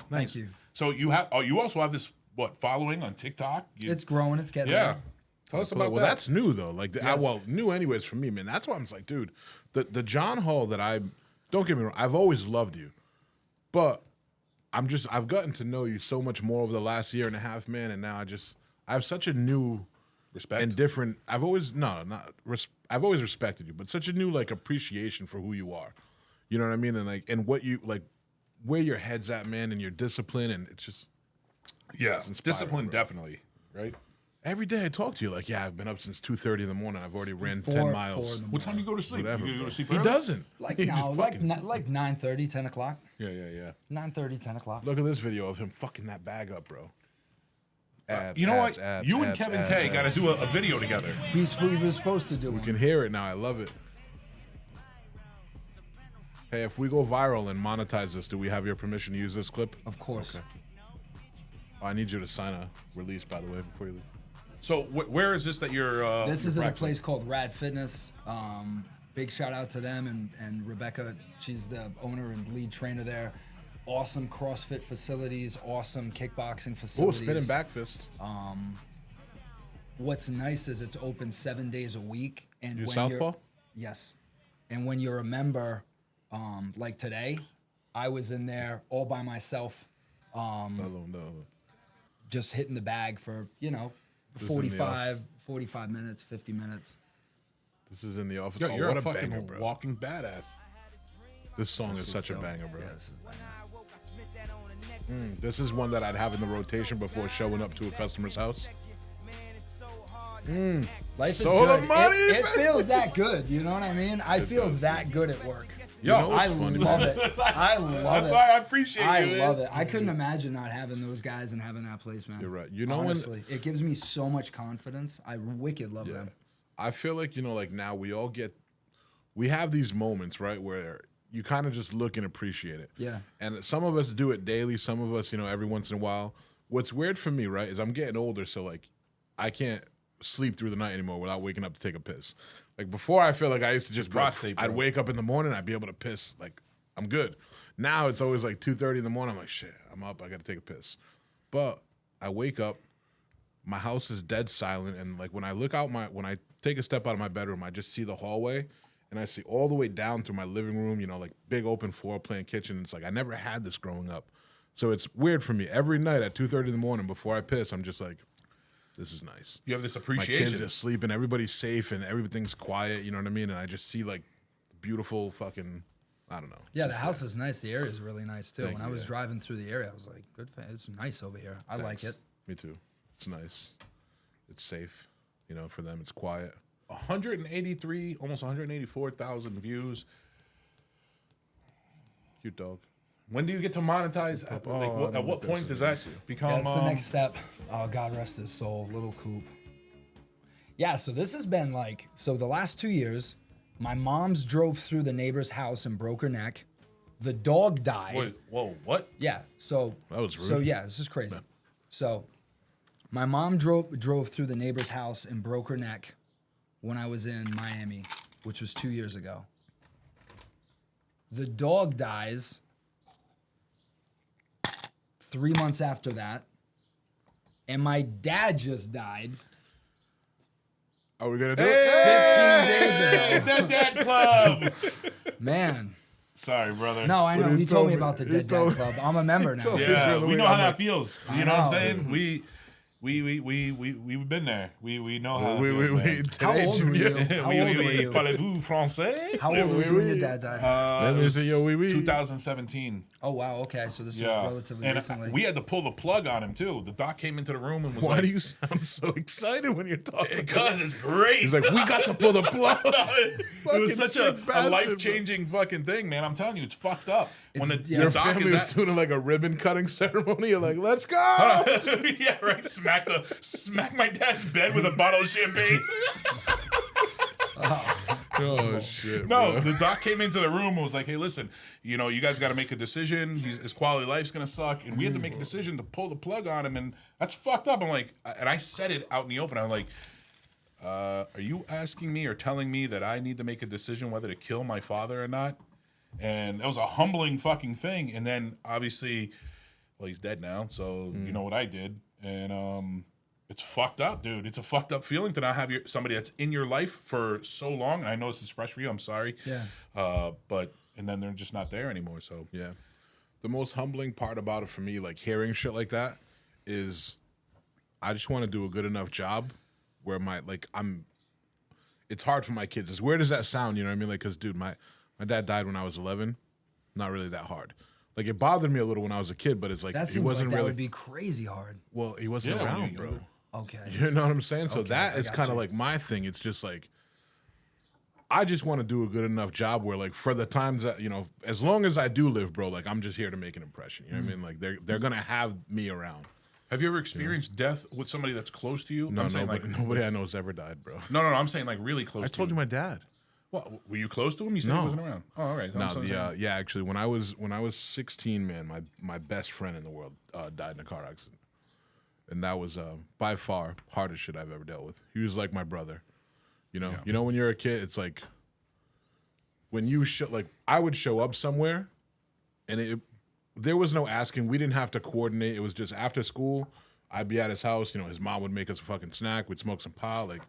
Thank you. So you also have this following on TikTok? It's growing. It's getting yeah. there. Tell us about well, that. that's new though. Like, Yes. new anyways for me, man. That's why I'm just like, dude, the John Hall that don't get me wrong, I've always loved you, but I've gotten to know you so much more over the last year and a half, man. And now I have such a new Respect and different. I've always respected you, but such a new like appreciation for who you are. You know what I mean? And like, and what you like, where your head's at, man, and your discipline, and it's just It's discipline, bro. definitely, right? every day I talk to you like, yeah, I've been up since 2:30 in the morning. I've already ran 10 4 miles. in the What time do you go to sleep? Whatever, You go bro. to sleep He early? doesn't. Like He no, just like fucking- like 9:30, 10 o'clock. yeah. 9:30, 10 o'clock. Look at this video of him fucking that bag up, bro. Abs, You know abs, what? abs, You and abs, Kevin abs, Tay abs. got to do a video together. We were supposed to do You one. can hear it now. I love it. Hey, if we go viral and monetize this, do we have your permission to use this clip? Of course. Okay. Oh, I need you to sign a release, by the way, before you leave. So where is this that you're? This you're is in a practicing? place called Rad Fitness. Big shout out to them and Rebecca. She's the owner and lead trainer there. Awesome CrossFit facilities, awesome kickboxing Oh, facilities. spinning back fist. What's nice is it's open 7 days a week. And You when southpaw? yes, and when you're a member, like today, I was in there all by myself, No. just hitting the bag for This is in the 45 minutes, 50 minutes. This is in the office. Yo, Oh, you're what a a fucking banger, bro. walking badass. This song is such a So, banger, bro. yeah, this is a banger. This is one that I'd have in the rotation before showing up to a customer's house. Life is So the good. money, It man. feels that good. You know what I mean? I feel does. that good at work. Yo, know what's I funny? love it. I love That's it. why I appreciate I you. love it. I couldn't imagine not having those guys and having that place, man. You're right. You know when- honestly, it gives me so much confidence. I wicked love them. I feel like, like now we have these moments, right, where you kind of just look and appreciate it. Yeah. And some of us do it daily. Some of us, every once in a while. What's weird for me, right, is I'm getting older, so like I can't sleep through the night anymore without waking up to take a piss. Like before, I feel like I used to just prostate, I'd bro. wake up in the morning, I'd be able to piss. Like I'm good. Now it's always like 2:30 in the morning. I'm like, shit, I'm up. I got to take a piss. But I wake up. My house is dead silent, and like when I take a step out of my bedroom, I just see the hallway, and I see all the way down through my living room. Like big open floor plan kitchen. It's like I never had this growing up, so it's weird for me. Every night at 2:30 in the morning before I piss, I'm just like, this is nice. You have this My appreciation. kids are sleeping, everybody's safe, and everything's quiet. You know what I mean? And I just see like beautiful fucking, I don't know. Yeah, the house is nice. The area is really nice too. Thank When I you, was yeah. driving through the area, I was like, it's nice over here. I like it. Me too. It's nice. It's safe. For them, it's quiet. 183, almost 184,000 views. Cute dog. When do you get to monetize? At what point does that become? That's the next step. Oh, God rest his soul, little Coop. Yeah, so this has been the last 2 years, my mom's drove through the neighbor's house and broke her neck. The dog died. Wait, whoa, what? Yeah, so That was rude. So yeah, this is crazy. So my mom drove through the neighbor's house and broke her neck when I was in Miami, which was 2 years ago. The dog dies 3 months after that, and my dad just died Are we gonna do 15 it? days ago. Dead Dad Club. Man, Sorry, brother. no, I know. he He told told me me- about the he Dead told Dad Club. I'm a member now. told me. Yeah, I'm we know how like- that feels. You know what I'm know. saying? We've been there. We know how. We, it feels, man. How today, old were Junior. you? How old were you? Parlez-vous français? How old were you when your dad died? Let It me was see your wee-wee. 2017. Oh, wow. Okay. So this Yeah, is relatively and recently. we had to pull the plug on him too. The doc came into the room and was Why like, do you sound so excited when you're talking? "Because it's great." He's like, we got to pull the plug. it was Fucking such a sick bastard, life-changing fucking thing, man. I'm telling you, it's fucked up. When the, It's- yeah. the Your doc family is was at, doing like a ribbon cutting ceremony. You're like, let's go. yeah, right. Smack my dad's bed with a bottle of champagne. Oh shit. No, bro. the doc came into the room and was like, "Hey, listen, you guys got to make a decision. His quality of life's gonna suck, and we had to make a decision to pull the plug on him, and that's fucked up." I'm like, and I said it out in the open. I'm like, "Are you asking me or telling me that I need to make a decision whether to kill my father or not?" And that was a humbling fucking thing. And then obviously, well, he's dead now. So you know what I did, and it's fucked up, dude. It's a fucked up feeling to not have somebody that's in your life for so long. And I know this is fresh for you. I'm sorry. Yeah. And then they're just not there anymore. So Yeah. The most humbling part about it for me, like hearing shit like that, is I just want to do a good enough job where it's hard for my kids. As weird as that sound, you know what I mean? Like, because, dude, my dad died when I was 11. Not really that hard. Like, it bothered me a little when I was a kid, but it's like, That he seems wasn't like that really. would be crazy hard. Well, he wasn't Yeah, when around, you're bro. younger. Okay. You know what I'm saying? So Okay, that I is got kind of you. like my thing. It's just like, I just want to do a good enough job where, like, for the times that, you know, as long as I do live, bro, like, I'm just here to make an impression. You know what I mean? Like, they're going to have me around. have you ever experienced death with somebody that's close to you? No, I'm saying nobody I know has ever died, bro. no. I'm saying like really close. I told you my dad. Well, were you close to him? You said No. he wasn't around. Oh, all right. No, yeah, actually, when I was 16, man, my best friend in the world died in a car accident, and that was by far hardest shit I've ever dealt with. He was like my brother, you know. Yeah. You know, when you're a kid, it's like when you I would show up somewhere, and there was no asking. We didn't have to coordinate. It was just after school, I'd be at his house. You know, his mom would make us a fucking snack. We'd smoke some pot, like.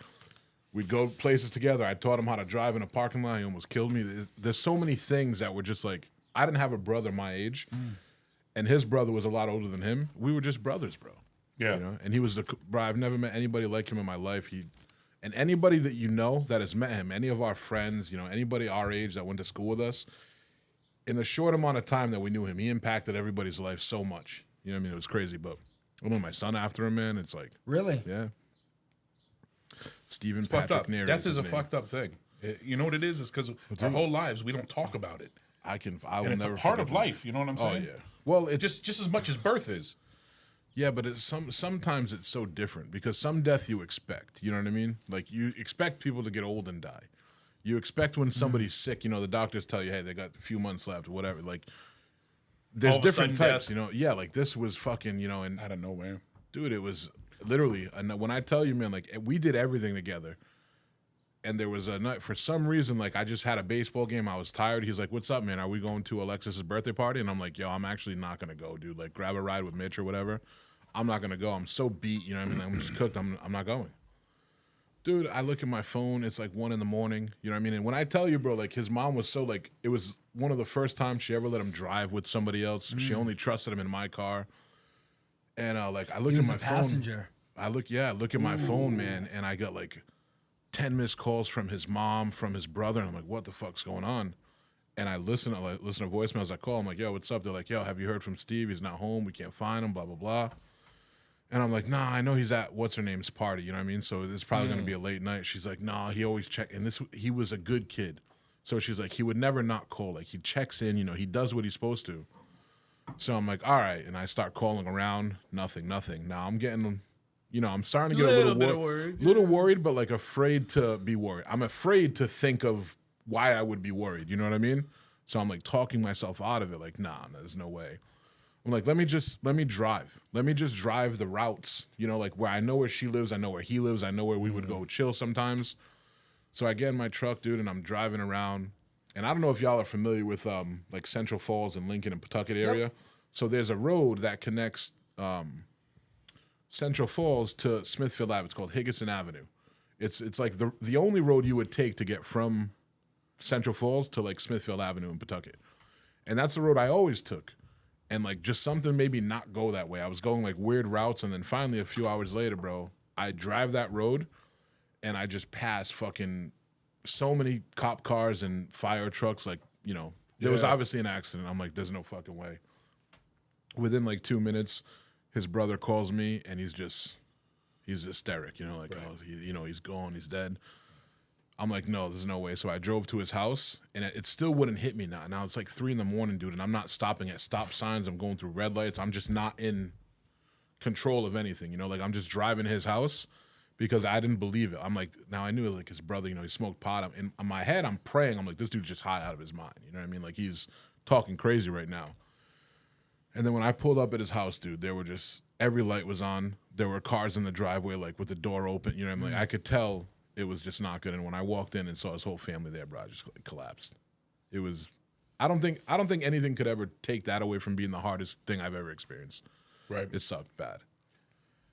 We'd go places together. I taught him how to drive in a parking lot. He almost killed me. There's so many things that were just like, I didn't have a brother my age, and his brother was a lot older than him. We were just brothers, bro. Yeah. You know? And he was bro, I've never met anybody like him in my life. And anybody that you know that has met him, any of our friends, you know, anybody our age that went to school with us, in the short amount of time that we knew him, he impacted everybody's life so much. You know what I mean? It was crazy, but I know my son after him, man. It's like, Really? yeah. Stephen Fucked Patrick up. Nair. Death is his a name. fucked up thing. You know what it is? It's because our whole lives we don't talk about it, I will and it's never a part forget of that. life. You know what I'm Oh saying? yeah. Well, it's Just as much as birth is. yeah, but it's sometimes it's so different because some death you expect. You know what I mean? Like you expect people to get old and die. You expect when somebody's sick, you know, the doctors tell you, hey, they got a few months left or whatever. Like there's All of a different sudden types, death. you know. Yeah, like this was fucking, you know, and Out of nowhere. dude, it was literally. And when I tell you, man, like we did everything together. And there was a night, for some reason, like I just had a baseball game. I was tired. He's like, "What's up, man? Are we going to Alexis's birthday party?" And I'm like, "Yo, I'm actually not gonna go, dude. Like, grab a ride with Mitch or whatever. I'm not gonna go. I'm so beat. You know what I mean? I'm just cooked. I'm not going." Dude, I look at my phone. It's like 1 a.m. You know what I mean? And when I tell you, bro, like his mom was so like, it was one of the first times she ever let him drive with somebody else. She only trusted him in my car. And like I look He at was my a phone. passenger. I look at my phone, man, and I got like 10 missed calls from his mom, from his brother, and I'm like, what the fuck's going on? And I listen to voicemails. I call. I'm like, yo, what's up? They're like, yo, have you heard from Steve? He's not home. We can't find him. Blah blah blah. And I'm like, nah, I know he's at what's her name's party. You know what I mean? So it's probably gonna be a late night. She's like, nah, he always check. And he was a good kid. So she's like, he would never not call. Like he checks in. You know, he does what he's supposed to. So I'm like, all right. And I start calling around. Nothing. Now I'm getting. You know, I'm starting to get a little bit worried. little worried, but like afraid to be worried. I'm afraid to think of why I would be worried. You know what I mean? So I'm like talking myself out of it. Like, nah, there's no way. I'm like, let me drive. Let me just drive the routes. You know, like where I know where she lives, I know where he lives, I know where we would go chill sometimes. So I get in my truck, dude, and I'm driving around. And I don't know if y'all are familiar with like Central Falls and Lincoln and Pawtucket area. So there's a road that connects Central Falls to Smithfield Ave. It's called Higginson Avenue. It's like the only road you would take to get from Central Falls to like Smithfield Avenue in Pawtucket. And that's the road I always took. And like just something made me not go that way. I was going like weird routes, and then finally a few hours later, bro, I drive that road and I just pass fucking so many cop cars and fire trucks. Like, you know, there was obviously an accident. I'm like, there's no fucking way. Within like 2 minutes, his brother calls me and he's hysteric, you know, like, oh, he's gone, he's dead. I'm like, no, there's no way. So I drove to his house, and it still wouldn't hit me now. Now it's like 3 a.m, dude, and I'm not stopping at stop signs. I'm going through red lights. I'm just not in control of anything, you know? Like, I'm just driving to his house because I didn't believe it. I'm like, now I knew, like, his brother, you know, he smoked pot. In my head, I'm praying. I'm like, this dude's just high out of his mind. You know what I mean? Like, he's talking crazy right now. And then when I pulled up at his house, dude, there were just, every light was on. There were cars in the driveway, like, with the door open. You know what I mean? Like, I could tell it was just not good. And when I walked in and saw his whole family there, bro, I just like collapsed. It was I don't think anything could ever take that away from being the hardest thing I've ever experienced. Right. It sucked bad.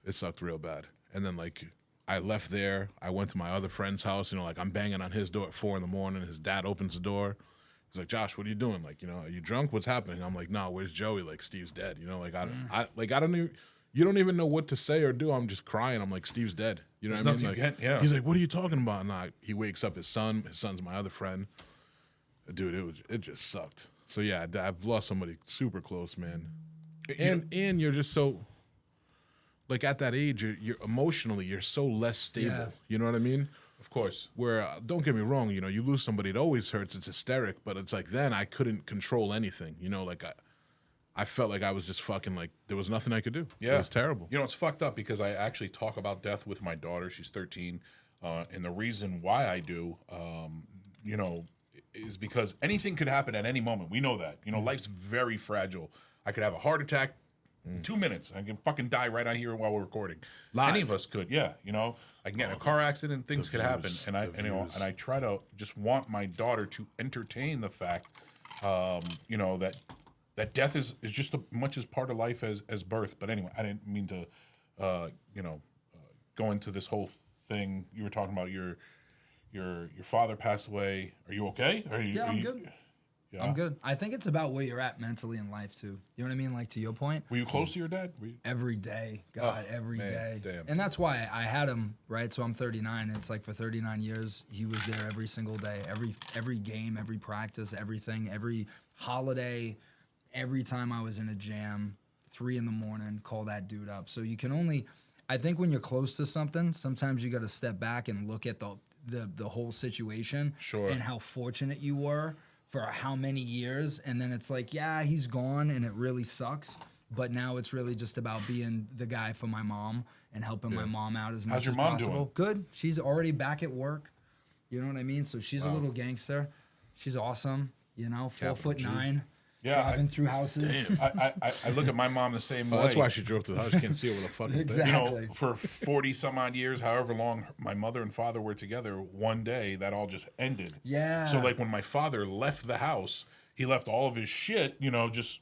It sucked real bad. And then like I left there. I went to my other friend's house. You know, like I'm banging on his door at 4 a.m. His dad opens the door. He's like, Josh, what are you doing? Like, you know, are you drunk? What's happening? I'm like, no, where's Joey? Like, Steve's dead. You know, like I don't even. You don't even know what to say or do. I'm just crying. I'm like, Steve's dead. You know what I mean? Like, yeah. He's like, what are you talking about? And he wakes up his son. His son's my other friend. Dude, it just sucked. So yeah, I've lost somebody super close, man. And you're just so, like at that age, you're emotionally, you're so less stable. Yeah. You know what I mean? Of course. Where, don't get me wrong, you know, you lose somebody, it always hurts, it's hysteric, but it's like then I couldn't control anything. You know, like I felt like I was just fucking like, there was nothing I could do. Yeah. It was terrible. You know, it's fucked up because I actually talk about death with my daughter. She's 13. And the reason why I do, you know, is because anything could happen at any moment. We know that. You know, life's very fragile. I could have a heart attack in 2 minutes. I can fucking die right out here while we're recording. Live. Any of us could. Yeah. You know, I can get in a car accident. Things could happen. And I try to just want my daughter to entertain the fact, you know, that death is just as much as part of life as birth. But anyway, I didn't mean to, you know, go into this whole thing. You were talking about your father passed away. Are you okay? I'm good. Yeah. I'm good. I think it's about where you're at mentally in life too. You know what I mean? Like to your point. Were you close to your dad? Every day, God, every day. Damn. And that's why I had him, right? So I'm 39. And it's like for 39 years, he was there every single day, every game, every practice, everything, every holiday, every time I was in a jam, 3 a.m, call that dude up. So you can only, I think when you're close to something, sometimes you got to step back and look at the whole situation. Sure. And how fortunate you were for how many years. And then it's like, yeah, he's gone and it really sucks. But now it's really just about being the guy for my mom and helping my mom out as much How's your as mom possible. doing? Good. She's already back at work. You know what I mean? So she's a little gangster. She's awesome. You know, 4'9". Yeah, driving through houses. I look at my mom the same way. That's why she drove to the house. She can't see over the fucking Exactly. thing. You know, for 40 some odd years, however long my mother and father were together, one day that all just ended. Yeah. So like when my father left the house, he left all of his shit, you know, just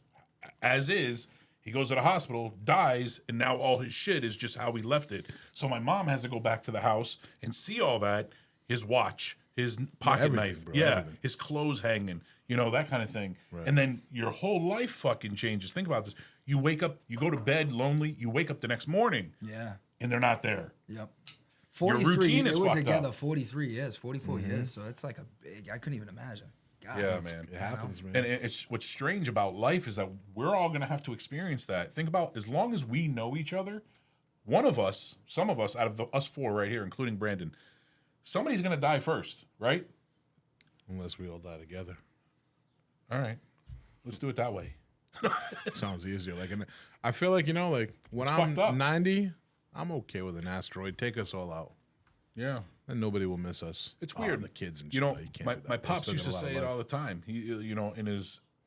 as is. He goes to the hospital, dies, and now all his shit is just how he left it. So my mom has to go back to the house and see all that, his watch, his pocket knife, bro, everything. his clothes hanging, you know, that kind of thing. Right. And then your whole life fucking changes. Think about this. You wake up, you go to bed lonely, you wake up the next morning. Yeah. And they're not there. Yep. Your 43. routine is they were fucked together up. 43 years, 44 years. So it's like a big, I couldn't even imagine. God, Yeah, it's- man. It happens, man. And it's what's strange about life is that we're all going to have to experience that. Think about as long as we know each other, one of us, some of us out of us 4 right here, including Brandon, somebody's going to die first, right? Unless we all die together. All right. Let's do it that way. Sounds easier. Like, and I feel like, you know, like when It's I'm fucked up. 90, I'm okay with an asteroid. Take us all out. Yeah. And nobody will miss us. It's Oh, weird. the kids and You shit. know, Like, you can't my do that. my They pops still used got to a lot say of it all life. the time. He, you know,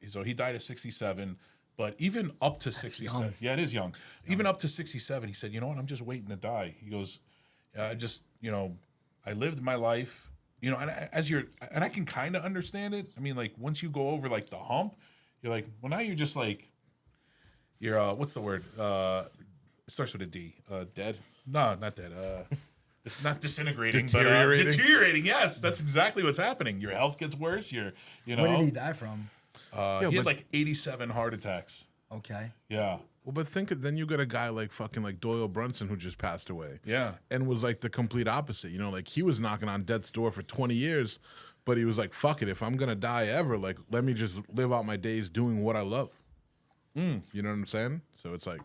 so he died at 67, but even up to 67, young. yeah, it is young. Even up to 67, he said, you know what, I'm just waiting to die. He goes, I just, you know, I lived my life, you know, and I can kind of understand it. I mean, like once you go over like the hump, you're like, well, now you're just like, you're, what's the word? It starts with a D. Dead? No, not dead. It's not disintegrating, Deteriorating. but deteriorating. Yes, that's exactly what's happening. Your health gets worse. You know. What did he die from? He had like 87 heart attacks. Okay. Yeah, Well, but then you got a guy like fucking like Doyle Brunson who just passed away. yeah, And was like the complete opposite. You know, like he was knocking on death's door for 20 years, but he was like, fuck it. If I'm going to die ever, like, let me just live out my days doing what I love. You know what I'm saying? So it's like,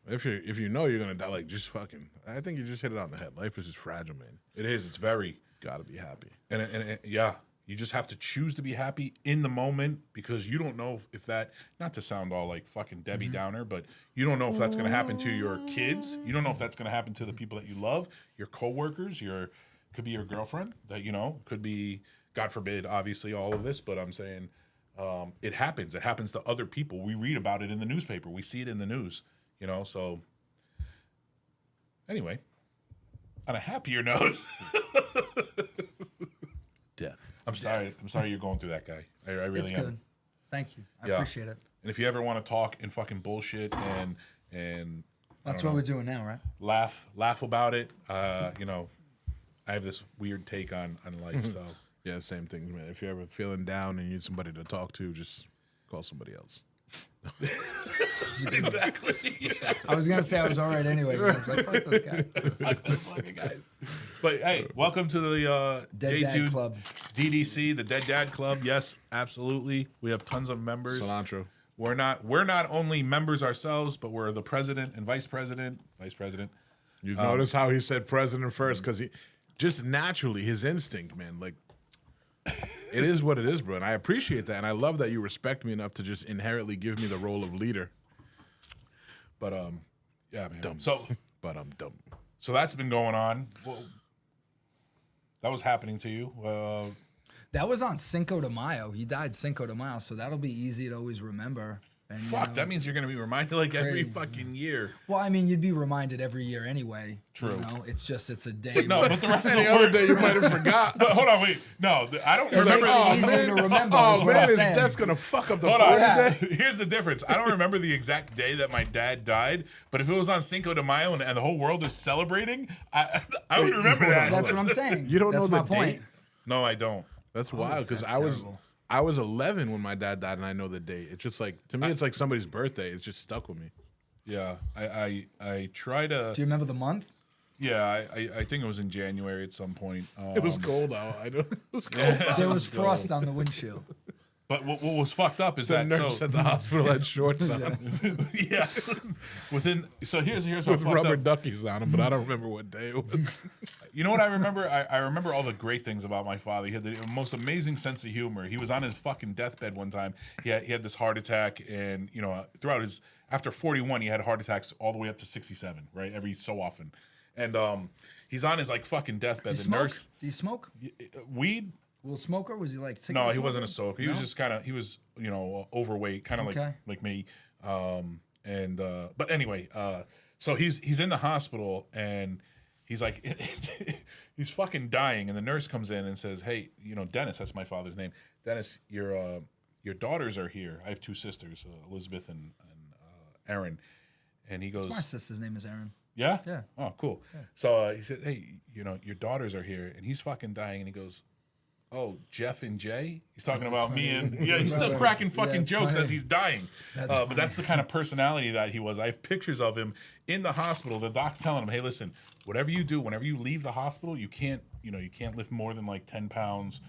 if you know you're going to die, like, just fucking, I think you just hit it on the head. Life is just fragile, man. it is. It's very, Got to be happy. and yeah, you just have to choose to be happy in the moment because you don't know if that. Not to sound all like fucking Debbie Downer, but you don't know if that's going to happen to your kids. You don't know if that's going to happen to the people that you love, your coworkers, could be your girlfriend. That you know could be, God forbid, obviously all of this. But I'm saying. It happens. It happens to other people. We read about it in the newspaper. We see it in the news, you know, so anyway, on a happier note, Death. I'm sorry you're going through that, guy. I really It's am. good. Thank you. I Yeah. appreciate it. And if you ever want to talk and fucking bullshit and That's what we're doing now, right? laugh about it, you know, I have this weird take on life. So Yeah, same thing, man. If you're ever feeling down and you need somebody to talk to, just call somebody else. exactly. Yeah. I was gonna say I was all right anyway. But I was like, fuck this guy. Fuck those fucking guys. But hey, welcome to the Dead J2 Dad Club. DDC, the Dead Dad Club. Yes, absolutely. We have tons of members. Cilantro. We're not only members ourselves, but we're the president and vice president. You notice how he said president first because he just naturally his instinct, man. Like it is what it is, bro. And I appreciate that, and I love that you respect me enough to just inherently give me the role of leader. But yeah, man. Dumb. But I'm dumb. So that's been going on. Well, that was happening to you. That was on Cinco de Mayo. He died Cinco de Mayo, so that'll be easy to always remember. And, Fuck, that means you're gonna be reminded like every Crazy. fucking year. Well, I mean, you'd be reminded every year anyway. True. You know, it's just it's a day. But no, but the rest of the Any other world. day you might have forgot. But hold on, wait. No, I don't It remember. makes it easier to remember. Oh is what man, I'm his saying. death's gonna fuck up the Hold party on. day. Here's the difference. I don't remember the exact day that my dad died, but if it was on Cinco de Mayo and the whole world is celebrating, I would remember that. That's what I'm saying. You don't That's know my the point. date? No, I don't. That's wild because that's terrible. I was 11 when my dad died, and I know the date. It's just like to me, it's like somebody's birthday. It's just stuck with me. Yeah, I try to. Do you remember the month? Yeah, I think it was in January at some point. It was cold out. I know it was cold. out. There was frost on the windshield. But what was fucked up is The that nurse at the hospital had shorts on yeah, here's how with fucked rubber up. duckies on them, but I don't remember what day it was. You know what I remember? I remember all the great things about my father. He had the most amazing sense of humor. He was on his fucking deathbed one time. He had this heart attack, and you know, throughout his after 41, he had heart attacks all the way up to 67, right? Every so often, and he's on his like fucking deathbed. Do you The smoke? nurse, Do you smoke? weed. Will smoker? Was he like? No, he smoker? wasn't a soak. He was No? just kind of you know overweight, kind of Okay. like me. But anyway, so he's in the hospital and he's like he's fucking dying, and the nurse comes in and says, "Hey, you know, Dennis, that's my father's name. Dennis, your daughters are here. I have two sisters, Elizabeth and Erin." And he goes, My sister's name is Erin. "Yeah, Yeah. Oh, cool." So he said, "Hey, you know, your daughters are here," and he's fucking dying, and he goes, "Oh, Jeff and Jay." He's talking about me and he's still cracking fucking it's jokes funny. as he's dying. That's But that's the kind of personality that he was. I have pictures of him in the hospital. The doc's telling him, "Hey, listen, whatever you do, whenever you leave the hospital, you can't lift more than like 10 pounds.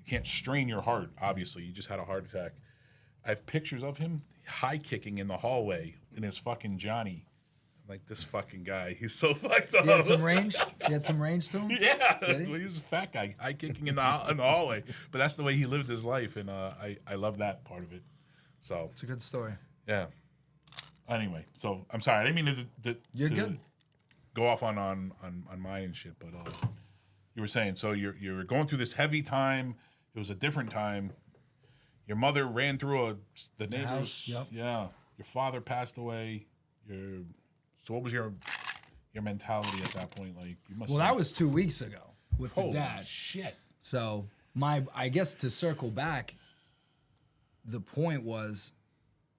You can't strain your heart. Obviously, you just had a heart attack." I have pictures of him high kicking in the hallway in his fucking Johnny. Like, this fucking guy, he's so fucked up. He had some range. He had some range to him. Yeah, Did he? well, he's a fat guy, high kicking in the hallway. But that's the way he lived his life, and I love that part of it. So It's a good story. yeah. Anyway, so I'm sorry, I didn't mean to You're to good. go off on mine and shit. But you were saying, so you're going through this heavy time. It was a different time. Your mother ran through the neighbors. house, yep. Yeah. Your father passed away. So what was your mentality at that point? Like, you must. Well, that was 2 weeks ago with the holy dad. shit. So I guess to circle back, the point was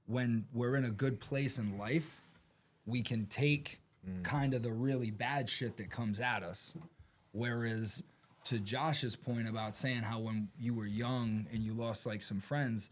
when we're in a good place in life, we can take kind of the really bad shit that comes at us. Whereas to Josh's point about saying how when you were young and you lost like some friends,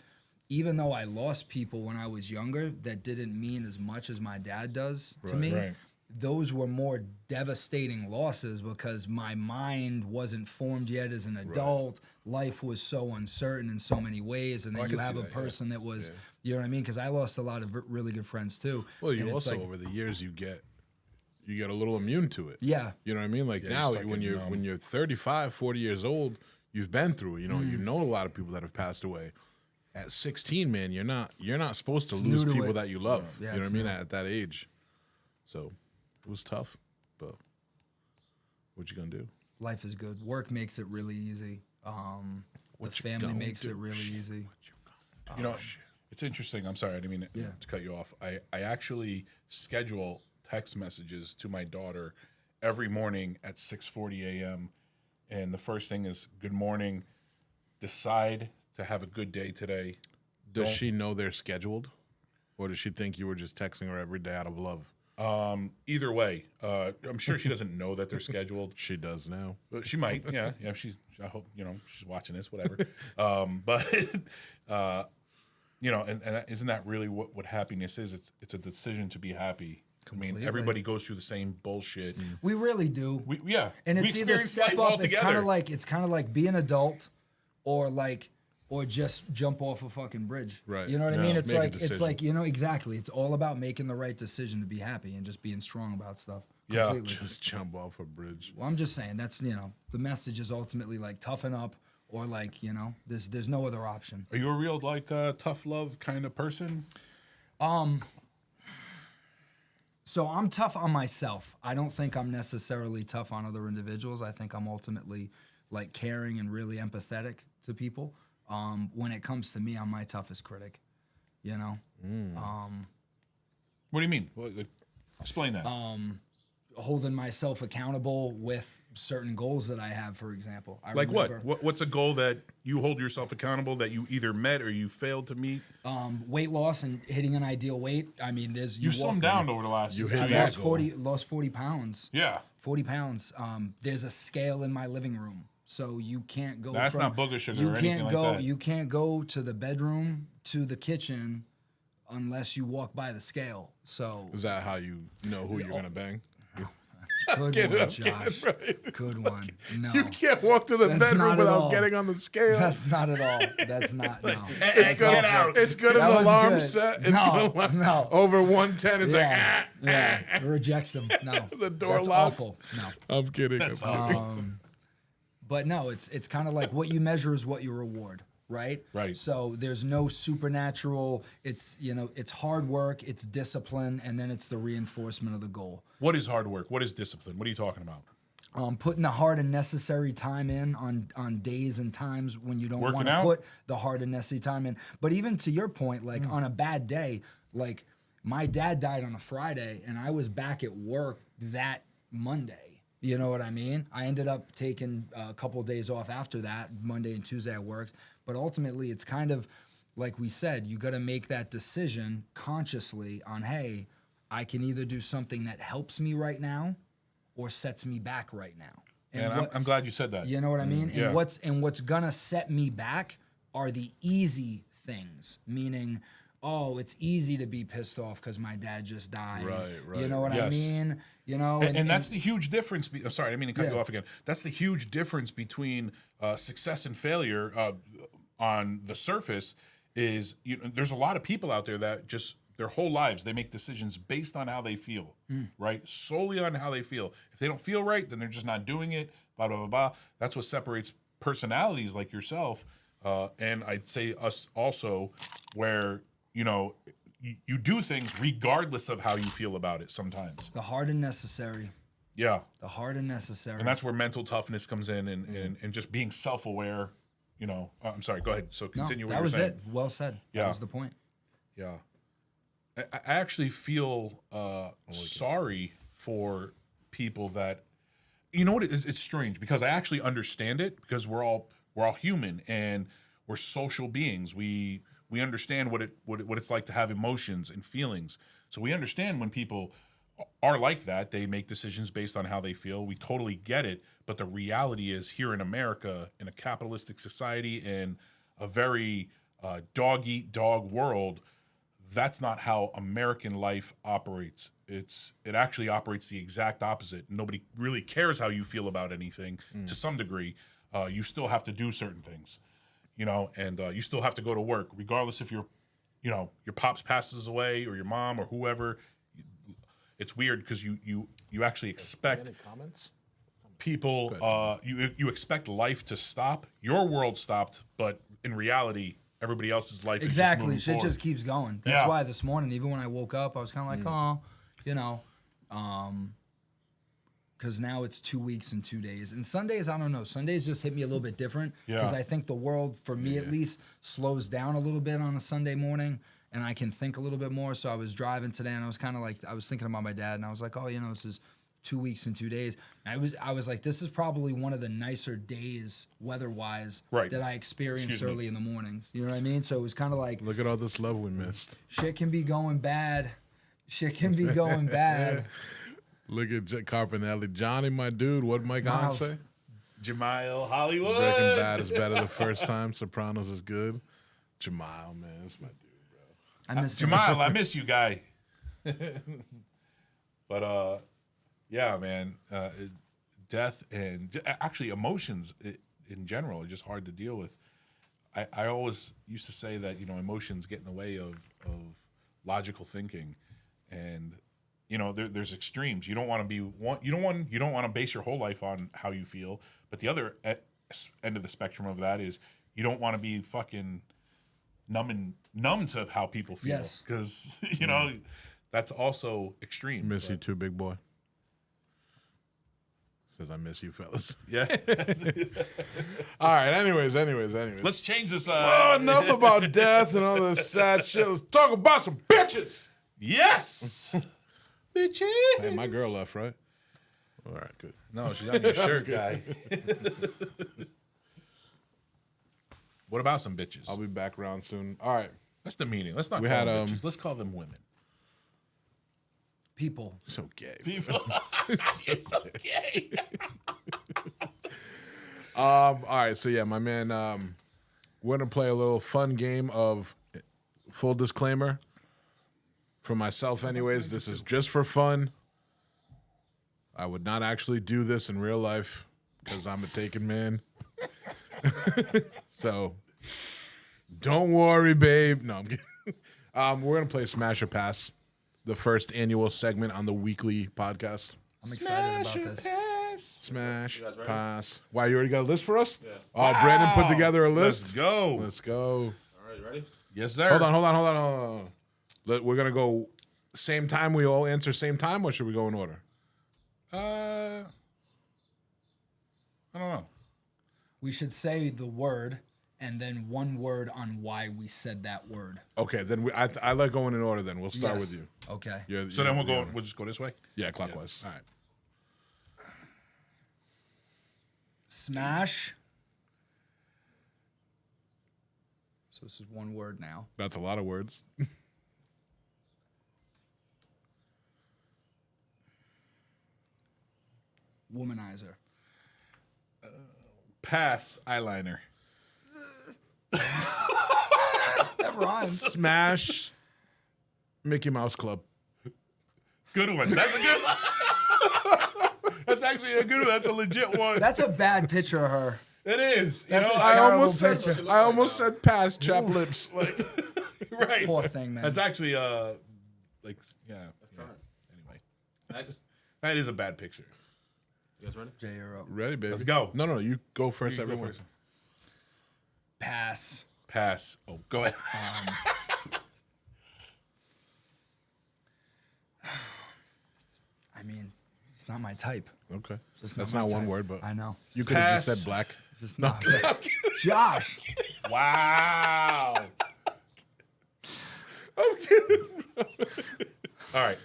even though I lost people when I was younger, that didn't mean as much as my dad does to me. right. Those were more devastating losses because my mind wasn't formed yet as an adult. Life was so uncertain in so many ways. And then I you can have see a that, person that was, you know what I mean? Because I lost a lot of really good friends too. Well, you And it's also like, over the years you get a little immune to it. yeah. You know what I mean? Like now, start when getting you're numb. when you're 35, 40 years old, you've been through it. You know a lot of people that have passed away. At 16, man, you're not supposed to lose new to people it. that you love. Yeah, you know what I it's mean? new. At that age, so it was tough. But what you gonna do? Life is good. Work makes it really easy. The What you family gonna makes do? it really Shit. easy. You know, it's interesting. I'm sorry, I didn't mean to cut you off. I actually schedule text messages to my daughter every morning at 6:40 a.m. And the first thing is, "Good morning. decide to have a good day today, Does she know they're scheduled, or does she think you were just texting her every day out of love? either way, I'm sure she doesn't know that they're scheduled. She does now. She might, yeah. I hope she's watching this, whatever. But and isn't that really what happiness is? It's a decision to be happy. Completely. I mean, everybody goes through the same bullshit. We really do. we And it's either experience step life up. altogether. It's kind of like be an adult, or just jump off a fucking bridge. Right. You know what I Yeah. mean? Make a decision. Exactly. It's all about making the right decision to be happy and just being strong about stuff. Yeah. Completely. Just jump off a bridge. Well, I'm just saying that's the message is ultimately like toughen up, or there's no other option. Are you a real tough love kind of person? So I'm tough on myself. I don't think I'm necessarily tough on other individuals. I think I'm ultimately like caring and really empathetic to people. When it comes to me, I'm my toughest critic. You know. What do you mean? Explain that. Holding myself accountable with certain goals that I have, for example. I like remember, what? What's a goal that you hold yourself accountable that you either met or you failed to meet? Weight loss and hitting an ideal weight. I mean, You slimmed down over the last 2 hit years. that lost 40 pounds. Yeah. 40 pounds. There's a scale in my living room, so you can't go. That's not booger sugar You or can't anything like go. that. You can't go to the bedroom to the kitchen unless you walk by the scale. So Is that how you know who you're gonna bang? good Kidding, one, I'm kidding, Josh. right? Good one. No, You can't walk to the That's bedroom not at without all. getting on the scale. that's not at all. That's not. No. It's good. Get out. It's good That an was alarm good. set. It's No, good alarm. no. Over 110, it's Yeah, like yeah. It rejects them. No, The door that's locks. awful. No. I'm kidding. That's I'm kidding. But no, it's kind of like what you measure is what you reward, right? Right. So there's no supernatural. It's it's hard work, it's discipline, and then it's the reinforcement of the goal. What is hard work? What is discipline? What are you talking about? Putting the hard and necessary time in on days and times when you don't Working want to out? put the hard and necessary time in. But even to your point, like on a bad day, like my dad died on a Friday and I was back at work that Monday. You know what I mean? I ended up taking a couple of days off after that. Monday and Tuesday I worked. But ultimately, it's kind of like we said, you got to make that decision consciously on, hey, I can either do something that helps me right now or sets me back right now. And I'm glad you said that. You know what I mean? yeah. And what's gonna set me back are the easy things, meaning, oh, it's easy to be pissed off because my dad just died. Right. You know what I Yes. mean? You know, And that's the huge difference. I'm sorry, I didn't mean to cut Yeah. you off again. That's the huge difference between success and failure on the surface. Is there's a lot of people out there that just their whole lives they make decisions based on how they feel, right? Solely on how they feel. If they don't feel right, then they're just not doing it. Blah blah blah blah. That's what separates personalities like yourself, and I'd say us also, where you do things regardless of how you feel about it. Sometimes, the hard and necessary. yeah. The hard and necessary. And that's where mental toughness comes in, and just being self-aware. I'm sorry. Go ahead. So continue. What that you were was saying. it. Well said. Yeah. That was the point. Yeah, I actually feel sorry for people that, what it's strange because I actually understand it because we're all human and we're social beings. We understand what it's like to have emotions and feelings. So we understand when people are like that, they make decisions based on how they feel. We totally get it. But the reality is here in America, in a capitalistic society, in a very dog-eat-dog world, that's not how American life operates. It actually operates the exact opposite. Nobody really cares how you feel about anything to some degree. You still have to do certain things, and you still have to go to work, regardless if your pops passes away or your mom or whoever. It's weird because you actually expect Any comments? people, you expect life to stop. Your world stopped, but in reality, everybody else's life Exactly. is just Shit moving just forward. keeps going. That's Yeah. why this morning, even when I woke up, I was kind of like, because now it's 2 weeks and 2 days. And Sundays, I don't know. Sundays just hit me a little bit different because Yeah. I think the world, for me at least, slows down a little bit on a Sunday morning and I can think a little bit more. So I was driving today and I was kind of like, I was thinking about my dad and I was like, this is 2 weeks and 2 days. I was like, this is probably one of the nicer days weather-wise Right. that I experienced Excuse me. early in the mornings. You know what I mean? So it was kind of like, Look at all this love we missed. shit can be going bad. Shit can be going bad. Look at Carpinelli. Johnny, my dude. What Mike on Miles. say? Jamal Hollywood. Breaking Bad is better the first time. Sopranos is good. Jamal, man, that's my dude, bro. I miss him. Jamal, I miss you, guy. But yeah, man, death and actually emotions in general are just hard to deal with. I always used to say that emotions get in the way of logical thinking, and there's extremes. You don't want to be one. You don't want to base your whole life on how you feel. But the other end of the spectrum of that is you don't want to be fucking numb to how people feel. Yes. Because that's also extreme. Miss you too, big boy. Says I miss you, fellas. Yeah. All right. Anyways. Let's change this. Oh, enough about death and all this sad shit. Let's talk about some bitches. Yes. Bitches. Hey, my girl left, right? All right, good. No, she's on your shirt, guy. What about some bitches? I'll be back around soon. All right. That's the meaning. Let's not We call had, them bitches. Let's call them women. People. So gay. People. It's okay. All right, so yeah, my man, we're gonna play a little fun game of full disclaimer. For myself, anyways, this is just for fun. I would not actually do this in real life because I'm a taken man. So don't worry, babe. No, I'm kidding. We're gonna play Smash or Pass, the first annual segment on the weekly podcast. I'm excited about this. Smash, pass. Why, you already got a list for us? Yeah. Oh, Brandon put together a list. Let's go. Let's go. All right, you ready? Yes, sir. Hold on. We're going to go same time. We all answer same time, or should we go in order? I don't know. We should say the word and then one word on why we said that word. Okay, then I like going in order then. We'll start Yes. with you. Okay. So then we'll just go this way? Yeah, clockwise. All right. Smash. So this is one word now. That's a lot of words. Womanizer. Pass eyeliner. That rhymes. Smash Mickey Mouse Club. Good one. That's a good one. That's actually a good one. That's a legit one. That's a bad picture of her. It is. That's a I terrible almost picture. said pass, chap lips. Right. Poor thing, man. That's actually yeah. That's correct. Anyway, Next. that is a bad picture. You guys ready? Jay, you're up. Ready, baby? Let's go. No, you go first. You go everyone. first. Pass. Pass. Oh, go ahead. I mean, it's not my type. Okay. Just That's my not one type. word, but I know. you could have just Pass. said black. Just not. Josh. Wow. I'm kidding. All right.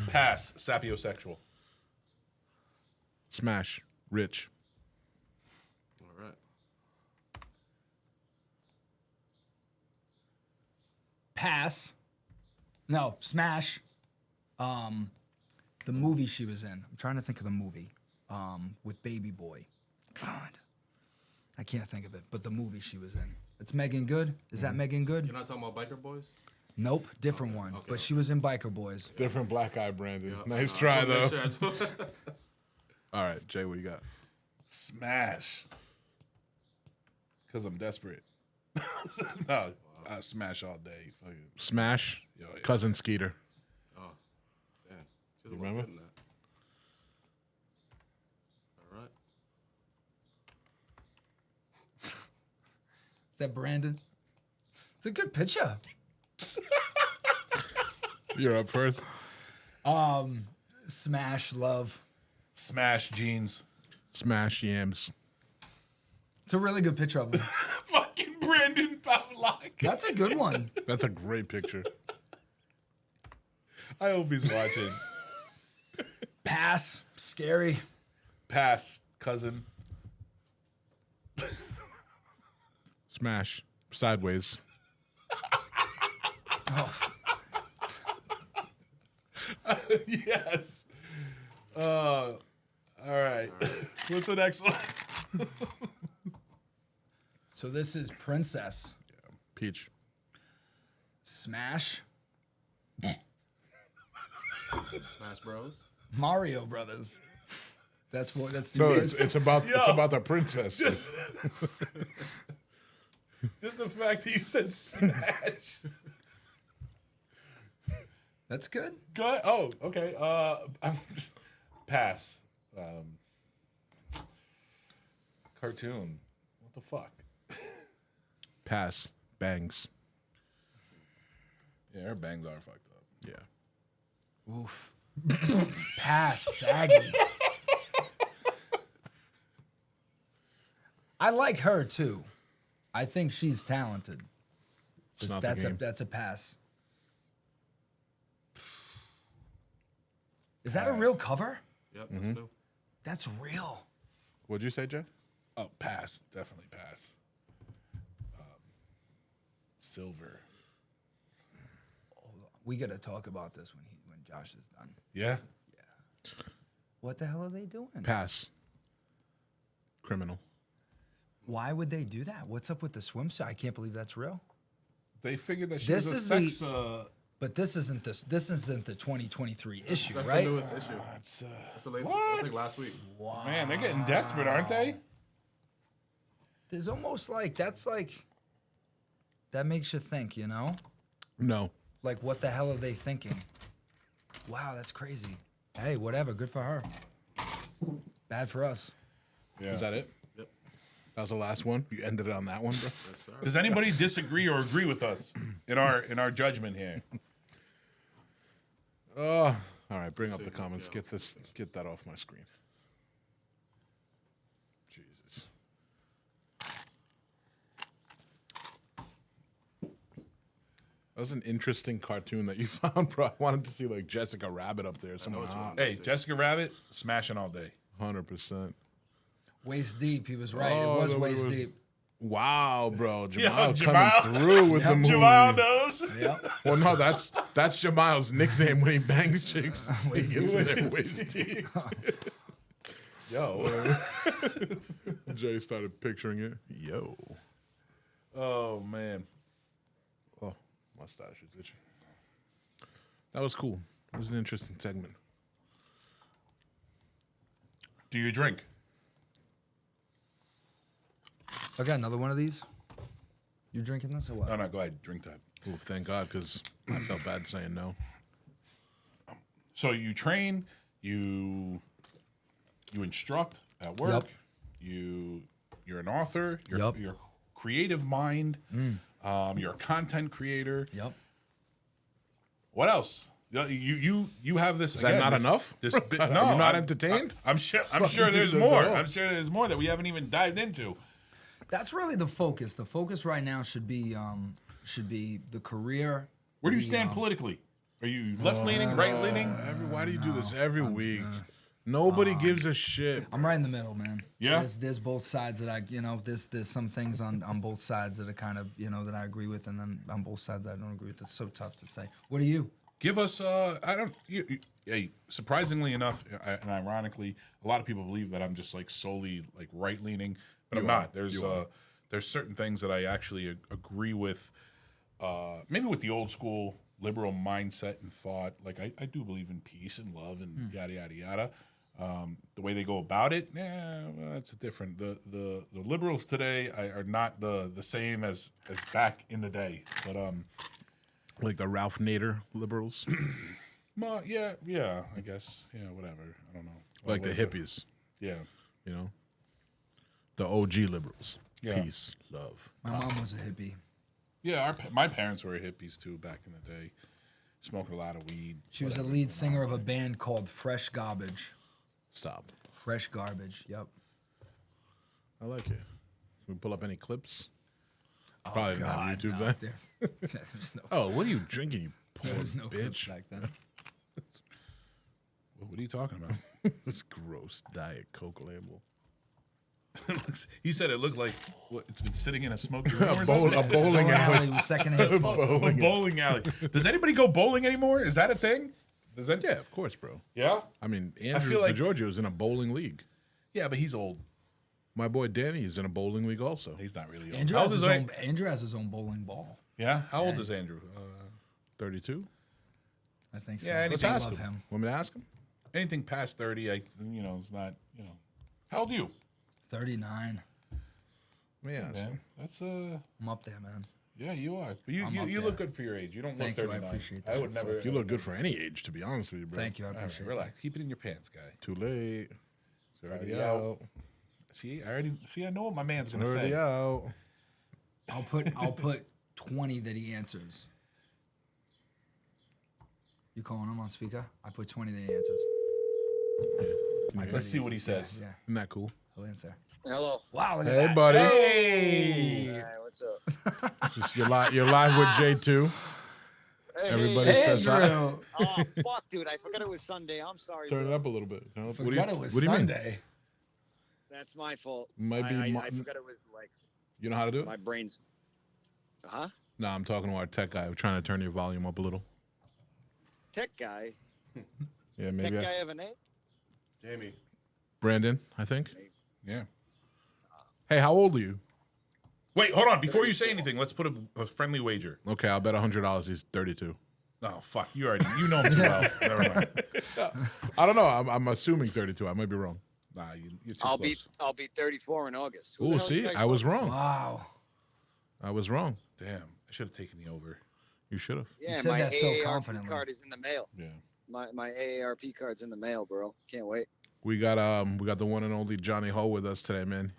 Pass. Sapiosexual. Smash. Rich. All right. Pass. No, smash. The movie she was in. I'm trying to think of the movie. With Baby Boy. God. I can't think of it, but the movie she was in. It's Megan Good. Is that Megan Good? You're not talking about Biker Boys? Nope, different one. But she was in Biker Boys. Different black eye, Brandon. Nice try, though. Sure. All right, Jay, what you got? Smash. Because I'm desperate. No, I smash all day. Fucking. Smash. Yo, yeah. Cousin Skeeter. Yeah. You remember? All right. Is that Brandon? It's a good picture. You're up first. Smash love. Smash jeans. Smash yams. It's a really good picture of him. Fucking Brandon Pavlak. That's a good one. That's a great picture. I hope he's watching. Pass. Scary. Pass. Cousin. Smash. Sideways. Yes. All right. What's the next one? So this is Princess. Peach. Smash. Smash Bros. Mario Brothers. That's what. That's the No, kids. it's about the princess. Just the fact that you said smash. That's good. Good. Oh, okay. Pass. Cartoon. What the fuck? Pass. Bangs. Yeah, her bangs are fucked up. Yeah. Oof. Pass. Saggy. I like her too. I think she's talented. It's not the game. That's a pass. Is that a real cover? Yep, that's new. That's real. What'd you say, Jay? Oh, pass. Definitely pass. Silver. We gotta talk about this when Josh is done. Yeah. What the hell are they doing? Pass. Criminal. Why would they do that? What's up with the swimsuit? I can't believe that's real. They figured that she This was is a sex. But this isn't the 2023 issue, That's right? the newest issue. That's That's the latest. what? That's like last week. Man, they're getting desperate, aren't they? There's almost like that makes you think, you know? No. Like what the hell are they thinking? Wow, that's crazy. Hey, whatever, good for her. Bad for us. Yeah. Is that it? Yep. That was the last one? You ended it on that one, bro? Yes, sir. Does anybody disagree or agree with us in our judgment here? All right, bring up the Save it, comments. yeah. Get that off my screen. Jesus. That was an interesting cartoon that you found, bro. I wanted to see like Jessica Rabbit up there. Someone what you hot. want. Hey, Jessica Rabbit, smashing all day. 100%. Waist deep, he was right. Oh, it was no, waist it was- deep. Wow, bro. Yo, Jamal Jamal. coming through with the movie. Jamal knows. Yep. Well, no, that's Jamal's nickname when he bangs chicks. He gets in their Waist waist deep. Yo. Jay started picturing it. Yo. Oh man. Oh, mustache is itchy. That was cool. It was an interesting segment. Do you drink? I got another one of these. You drinking this or what? No, go ahead. Drink that. Ooh, thank God, because I felt bad saying no. So you train, you instruct at work. Yep. You're an author. You're a creative mind. You're a content creator. Yep. What else? You have this. Is that not enough? This Are no, you not I'm- entertained? I'm sure. I'm Fucking sure there's do more. that. I'm sure there's more that we haven't even dived into. That's really the focus. The focus right now should be the career. Where do you the, stand politically? Are you left leaning, right leaning? Why do you do this every week? Nobody gives a shit. I'm right in the middle, man. Yeah? There's both sides that there's some things on both sides that are kind of, that I agree with, and then on both sides I don't agree with. It's so tough to say. What are you? Give us. I don't. Hey, surprisingly enough, and ironically, a lot of people believe that I'm just like solely like right leaning, but I'm not. There's certain things that I actually agree with. Maybe with the old school liberal mindset and thought. Like I do believe in peace and love and yada yada yada. The way they go about it, that's different. The liberals today are not the same as back in the day. But Like the Ralph Nader liberals. yeah, I guess, whatever. I don't know. Like the What is it? hippies. Yeah, You know? The OG liberals. Yeah. Peace, love. My mom was a hippie. yeah. My parents were hippies too back in the day, smoking a lot of weed. She was a whatever. lead singer of a band called Fresh Garbage. Stop. Fresh Garbage. Yep. I like it. Can we pull up any clips? Probably didn't have YouTube no, then. There's no, Oh, what are you drinking, you poor there's no clips bitch? back then. What are you talking about? This gross Diet Coke label. He said it looked like it's been sitting in a smoky room or A something. bowling alley. with secondhand smoke. A bowling alley. Does anybody go bowling anymore? Is that a thing? Does that? Yeah, of course, bro. Yeah. I mean, Andrew feel like- DeGiorgio's in a bowling league. Yeah, but he's old. My boy Danny is in a bowling league also. He's not really old. Andrew How has, old his is own, Andrew has his own bowling ball. Yeah. How old is Andrew? 32. I think so. Yeah, Let's anything. ask love him. him. Want me to ask him? Anything past 30, it's not. How old are you? 39. Let me ask Man, him. that's I'm up there, man. Yeah, you are. But I'm up you there. look good for your age. You don't Thank look you, I 39. appreciate I that. would never. You look good for any age, to be honest with you, bro. Thank you, I All right, appreciate relax. Keep it in your pants, guy. Too late. It's already Already out. See, I know what my man's gonna Already say. out. I'll put 20 that he answers. You calling him on speaker? I put 20 that he answers. Let's see what he says. Yeah, Isn't that cool? he'll answer. Hello. Wow, look at Hey, that. buddy. Hey. Hi, what's up? Just you're live with J2. Everybody Hey, says hi. Andrew. Oh, fuck, dude. I forgot it was Sunday. I'm sorry. Turn it bro. up a little bit. What do Forgot it was what do you mean? Sunday. That's my fault. Might be I my- forgot it was like You know how to do it? my brain's. Huh? No, I'm talking to our tech guy. We're trying to turn your volume up a little. Tech guy. Yeah, Tech maybe. guy have a name? Jamie. Brandon, I think. Yeah. Hey, how old are you? Wait, hold on. Before you say anything, let's put a friendly wager. Okay, I'll bet $100 he's 32. Oh fuck, you know him too well. Never mind. I don't know. I'm assuming 32. I might be wrong. Nah, you're too I'll be close. 34 in August. Who the Oh, hell you see, guys I was talking wrong. Wow. I was wrong. Damn, I should have taken the over. You should have. about? Yeah, said my that so AARP confidently. card is in the mail. Yeah. My AARP card's in the mail, bro. Can't wait. We got the one and only Johnny Ho with us today, man.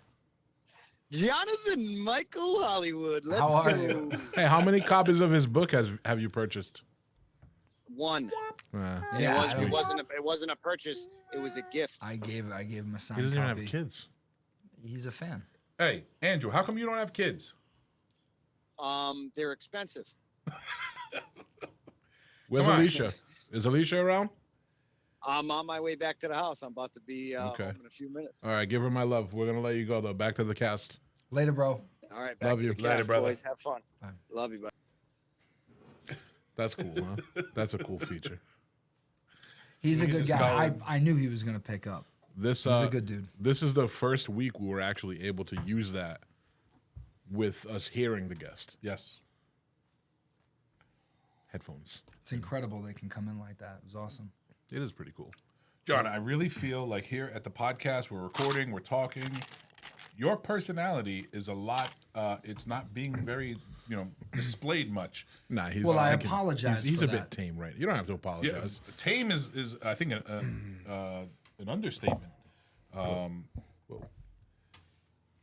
Jonathan Michael Hollywood. Let's How are go. you? Hey, how many copies of his book have you purchased? One. Yeah, it wasn't a purchase. It was a gift. I gave him a signed He doesn't even copy. have kids. He's a fan. Hey, Andrew, how come you don't have kids? They're expensive. Where's Come on. Alicia? Is Alicia around? I'm on my way back to the house. I'm about to be Okay. home in a few minutes. All right, give her my love. We're gonna let you go though. Back to the cast. Later, bro. All right, back Love to you. the Later, cast, brother. boys. Have fun. Bye. Love you, bud. That's cool, huh? That's a cool feature. He's a We good just call guy. him- I knew he was gonna pick up. This He's a good dude. This is the first week we were actually able to use that with us hearing the guest. Yes. Headphones. It's incredible they can come in like that. It was awesome. It is pretty cool. John, I really feel like here at the podcast, we're recording, we're talking. Your personality is a lot. It's not being very, displayed much. Nah, he's. Well, I can- apologize He's for a bit that. tame, right? You don't have to Yeah, apologize. tame is I think an understatement.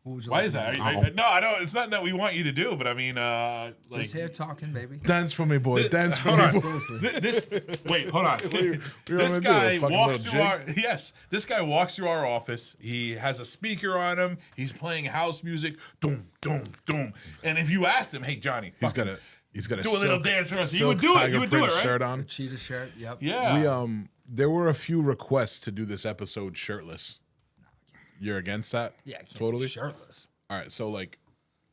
What would you Why like is to that? do? No, I don't. It's not that we want you to do, but I mean, like Just hair talking, baby. Dance for me, boy. Dance for hold me. on. boy. Seriously. This wait, hold on. you This wanna do, guy a fucking walks little through our jig? This guy walks through our office. He has a speaker on him. He's playing house music. Doom, doom, doom. And if you asked him, hey Johnny, He's fucking got a. He's got a. do a little silk- dance for us. You silk would do it. tiger You would do it, print right? Shirt on. Cheetah shirt. Yep. Yeah. We There were a few requests to do this episode shirtless. You're against that? Yeah. I can't be Totally. shirtless. All right. So like,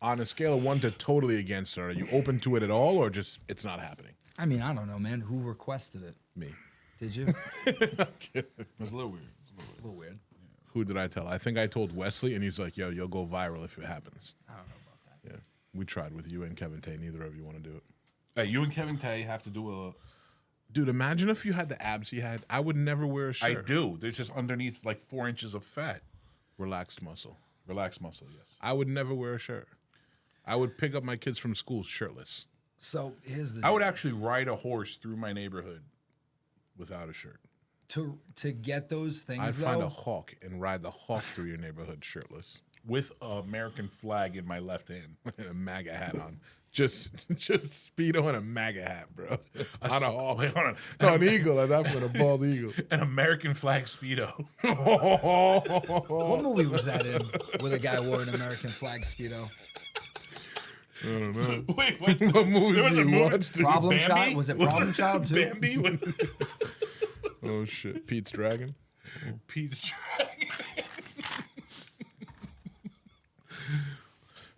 on a scale of 1 to totally against it, are you open to it at all, or just it's not happening? I mean, I don't know, man. Who requested it? Me. Did you? It was a little weird. A little weird. Who did I tell? I think I told Wesley, and he's like, "Yo, you'll go viral if it happens." I don't know about that. Yeah. We tried with you and Kevin Tay. Neither of you want to do it. Hey, you and Kevin Tay have to do a. Dude, imagine if you had the abs he had. I would never wear a I shirt. do. There's just underneath like 4 inches of fat. Relaxed muscle. Relaxed muscle. Yes. I would never wear a shirt. I would pick up my kids from school shirtless. So here's the. I would deal. actually ride a horse through my neighborhood without a shirt. to get those things. I'd though, find a hawk and ride the hawk through your neighborhood shirtless. With an American flag in my left hand. And a MAGA hat on. Just Speedo and a MAGA hat, bro. On a hawk. Wait, hold on. No, an eagle. At that point, a bald eagle. An American flag Speedo. What movie was that in? Where the guy wore an American flag speedo. I don't know. Wait, what? What movies There was did a you movie- watch? dude? Problem Bambi? Child? Was it Problem Child too? Bambi? Oh shit, Pete's Dragon. Pete's Dragon.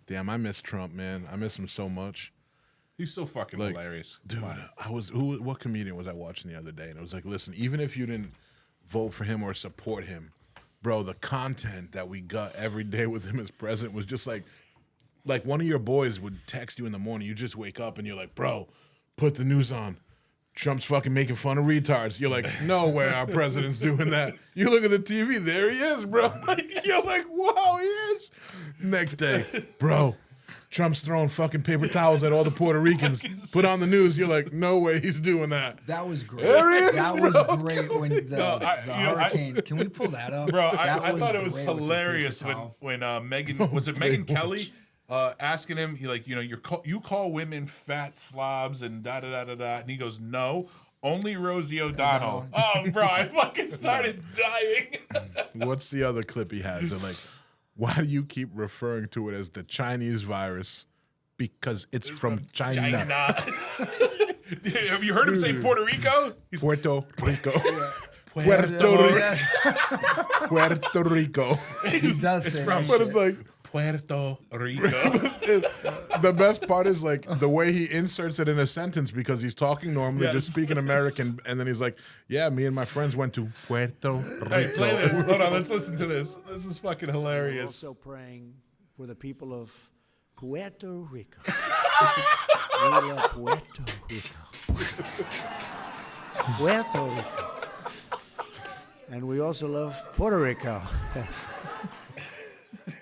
Damn, I miss Trump, man. I miss him so much. He's so fucking Like, hilarious. Dude, Wow. what comedian was I watching the other day? And it was like, listen, even if you didn't vote for him or support him, bro, the content that we got every day with him as president was just like one of your boys would text you in the morning. You just wake up and you're like, bro, put the news on. Trump's fucking making fun of retards. You're like, no way our president's doing that. You look at the TV, there he is, bro. You're like, wow, he is. Next day, bro, Trump's throwing fucking paper towels at all the Puerto Ricans. Put on the news. You're like, no way he's doing that. That was great. There he is, that bro. was great when the hurricane. Can we pull that up? Bro, That I thought it was great with the hilarious paper towel. when Megan, was it Megan Kelly, asking him, you call women fat slobs and da da da da da, and he goes, no, only Rosie O'Donnell. Oh, bro, I fucking started dying. What's the other clip he has? They're like, why do you keep referring to it as the Chinese virus? Because it's from China. Have you heard him say Puerto Rico? He's Puerto Rico. Puerto Rico. He does say from- that But shit. it's like, Puerto Rico. the best part is like the way he inserts it in a sentence because he's talking normally, Yes. just speaking American, and then he's like, "Yeah, me and my friends went to Puerto Hey, Rico." play this. Hold on, let's listen to this. This is fucking We're hilarious. also praying for the people of Puerto Rico. We love Puerto Rico. Puerto Rico. And we also love Puerto Rico.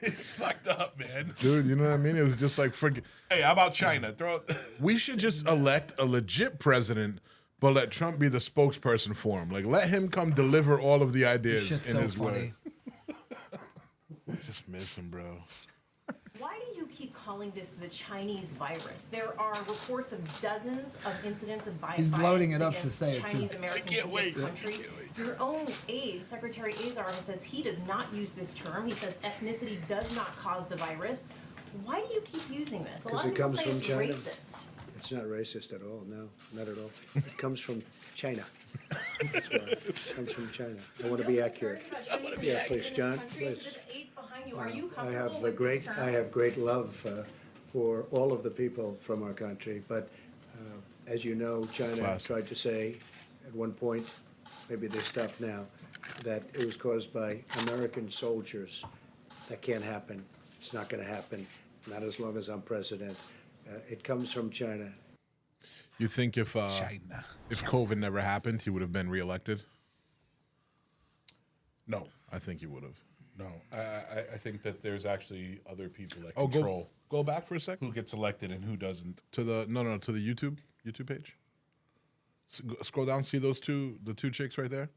It's fucked up, man. Dude, you know what I mean? It was just like, forget. Hey, how about China? We should just elect a legit president, but let Trump be the spokesperson for him. Like, let him come deliver all of the ideas Shit's in so his funny. way. Just miss him, bro. Why do you keep calling this the Chinese virus? There are reports of dozens of incidents of He's loading it up to against say it, too. Chinese Americans can't in wait. this country. Your own aide, Secretary Azar, says he does not use this term. He says ethnicity does not cause the virus. Why do you keep using this? A lot of it people comes say from it's China. racist. It's not racist at all. No, not at all. It comes from China. That's why. It comes from China. I want to be accurate. Yeah, please, John, please. Are you I comfortable have with this term? I have great love for all of the people from our country, but as you know, China Classic. tried to say at one point, maybe they stopped now, that it was caused by American soldiers. That can't happen. It's not going to happen. Not as long as I'm president. It comes from China. You think if China. COVID never happened, he would have been reelected? No, I think he would have. no. I think that there's actually other people that Oh, control go back for a second who gets elected and who doesn't. to the to the YouTube page. Scroll down, see the two chicks right there.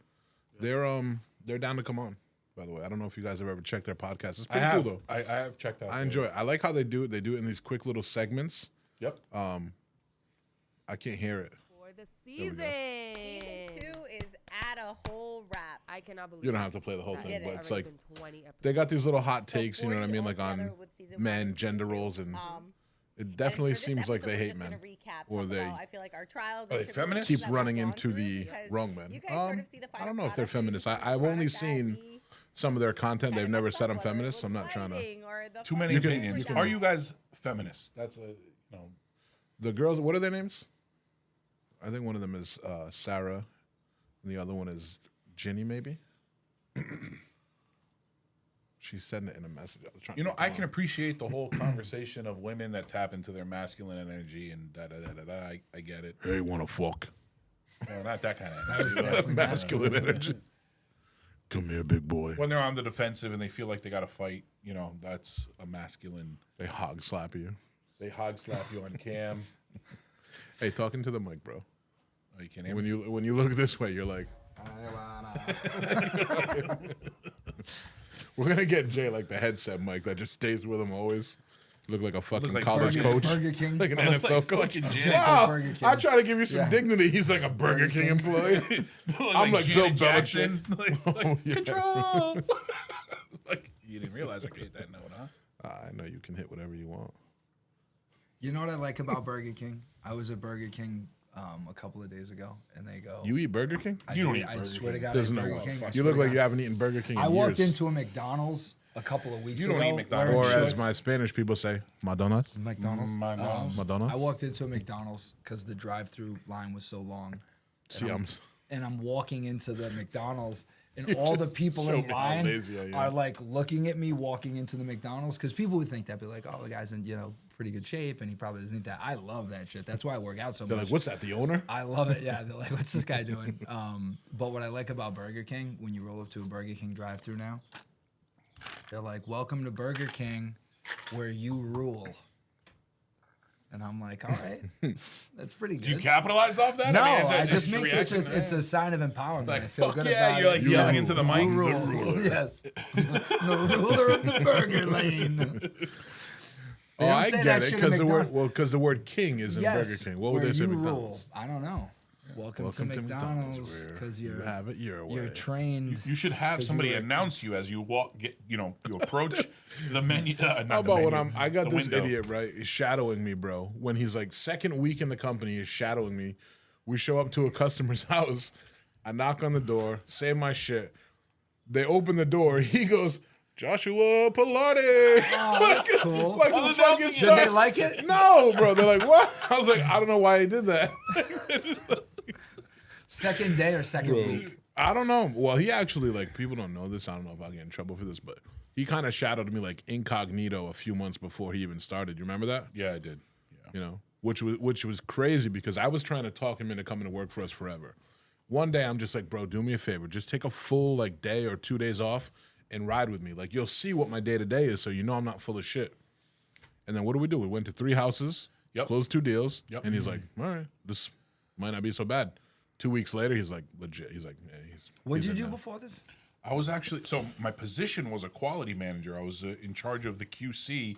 They're down to come on. By the way, I don't know if you guys have ever checked their podcast. It's I pretty have. cool though. I have checked out. I enjoy it. I like how they do it. They do it in these quick little segments. Yep. I can't hear it. For the we season. go. Season 2 is at a whole wrap. I cannot believe You don't have to play the whole thing, It but has it's already like been 20 episodes. they got these little hot So takes. You know what I 40 mean? Like on altogether with season 1 men, and gender season 2. roles, and it And definitely for this seems like episode, they we're hate just men. gonna recap, Or talk they about, I feel like our trials Are and they feminists? keep tribulations that running we've gone into through the because wrong men. You guys sort of see the I final don't know if they're product, feminists. you see the I've only product seen as the some of their content. They've kind of never messed said up, I'm whether it feminist. was So I'm not trying to. lighting or the Too many fucking opinions. production. Are you guys feminists? That's a The girls, what are their names? I think one of them is Sarah, and the other one is Ginny, maybe. She said it in a message. I was trying. I can appreciate the whole conversation of women that tap into their masculine energy and da da da da da. I get it. Hey, wanna fuck? No, not that kind of energy. Definitely Masculine energy. Come here, big boy. When they're on the defensive and they feel like they got to fight, that's a masculine. They hog slap you. They hog slap you on cam. Hey, talking to the mic, bro. Oh, you can't hear me. When you look this way, you're like, we're gonna get Jay like the headset mic that just stays with him always. Look like a fucking like college Burger- coach, Burger King. like an I look NFL like coach. fucking I was Janet. gonna say Wow, Burger King. I try to give you some Yeah. dignity. He's like a Burger King employee. I'm like Bill Janet Jackson. Oh, yeah. Control. You didn't realize I could hit that note, huh? I know you can hit whatever you want. You know what I like about Burger King? I was at Burger King a couple of days ago, and they go, You eat Burger King? You don't eat I Burger swear to King. God, There's I eat no Burger way. King. I You swear look to like God. you haven't eaten Burger King in I walked years. into a McDonald's a couple of weeks You ago. don't eat McDonald's. wearing Or as shorts. my Spanish people say, Madonna's. McDonald's. Madonna. I walked into a McDonald's because the drive-through line was so long. See, And I'm walking into the McDonald's, and all the people showed in me how line lazy I am. are like looking at me walking into the McDonald's, because people would think that, be like, oh, the guy's in pretty good shape, and he probably doesn't eat that. I love that shit. That's why I work out so They're much. like, what's that, the owner? I love it. Yeah, they're like, what's this guy doing? But what I like about Burger King, when you roll up to a Burger King drive-through now, they're like, welcome to Burger King, where you rule. And I'm like, all right, that's pretty good. Do you capitalize off that? No, is I that just a makes it's a sign of empowerment. Like, I feel fuck good yeah, about you're it. like yelling into the mic. You rule. The ruler. Yes, the ruler of the burger lane. Oh, don't I say get that it, shit because at the word McDonald's. because the word king is in Yes, Burger King. What would where they say you McDonald's? rule. I don't know. Welcome to McDonald's, where because you you're have it your way. you're trained. You should have 'Cause somebody you were- announce you as you walk. You approach the menu. Not How the about menu, when I got the this window. idiot, right? He's shadowing me, bro. When he's like second week in the company, he's shadowing me. We show up to a customer's house. I knock on the door, say my shit. They open the door. He goes, Joshua Pilardi. Oh, that's cool. Like Oh, the fucking did Did they stuff. like it? No, bro. They're like, what? I was like, I don't know why he did that. Second day or second week? I don't know. Well, he actually, like, people don't know this. I don't know if I'll get in trouble for this, but he kind of shadowed me like incognito a few months before he even started. You remember that? Yeah, I did. Yeah. You know, which was crazy because I was trying to talk him into coming to work for us forever. One day I'm just like, bro, do me a favor. Just take a full like day or 2 days off and ride with me. Like, you'll see what my day-to-day is, so you know I'm not full of shit. And then what do? We went to 3 houses, closed 2 deals, and he's like, all right, this might not be so bad. 2 weeks later, he's like, legit. He's like, yeah, What'd he's you in do there. before this? I was actually my position was a quality manager. I was in charge of the QC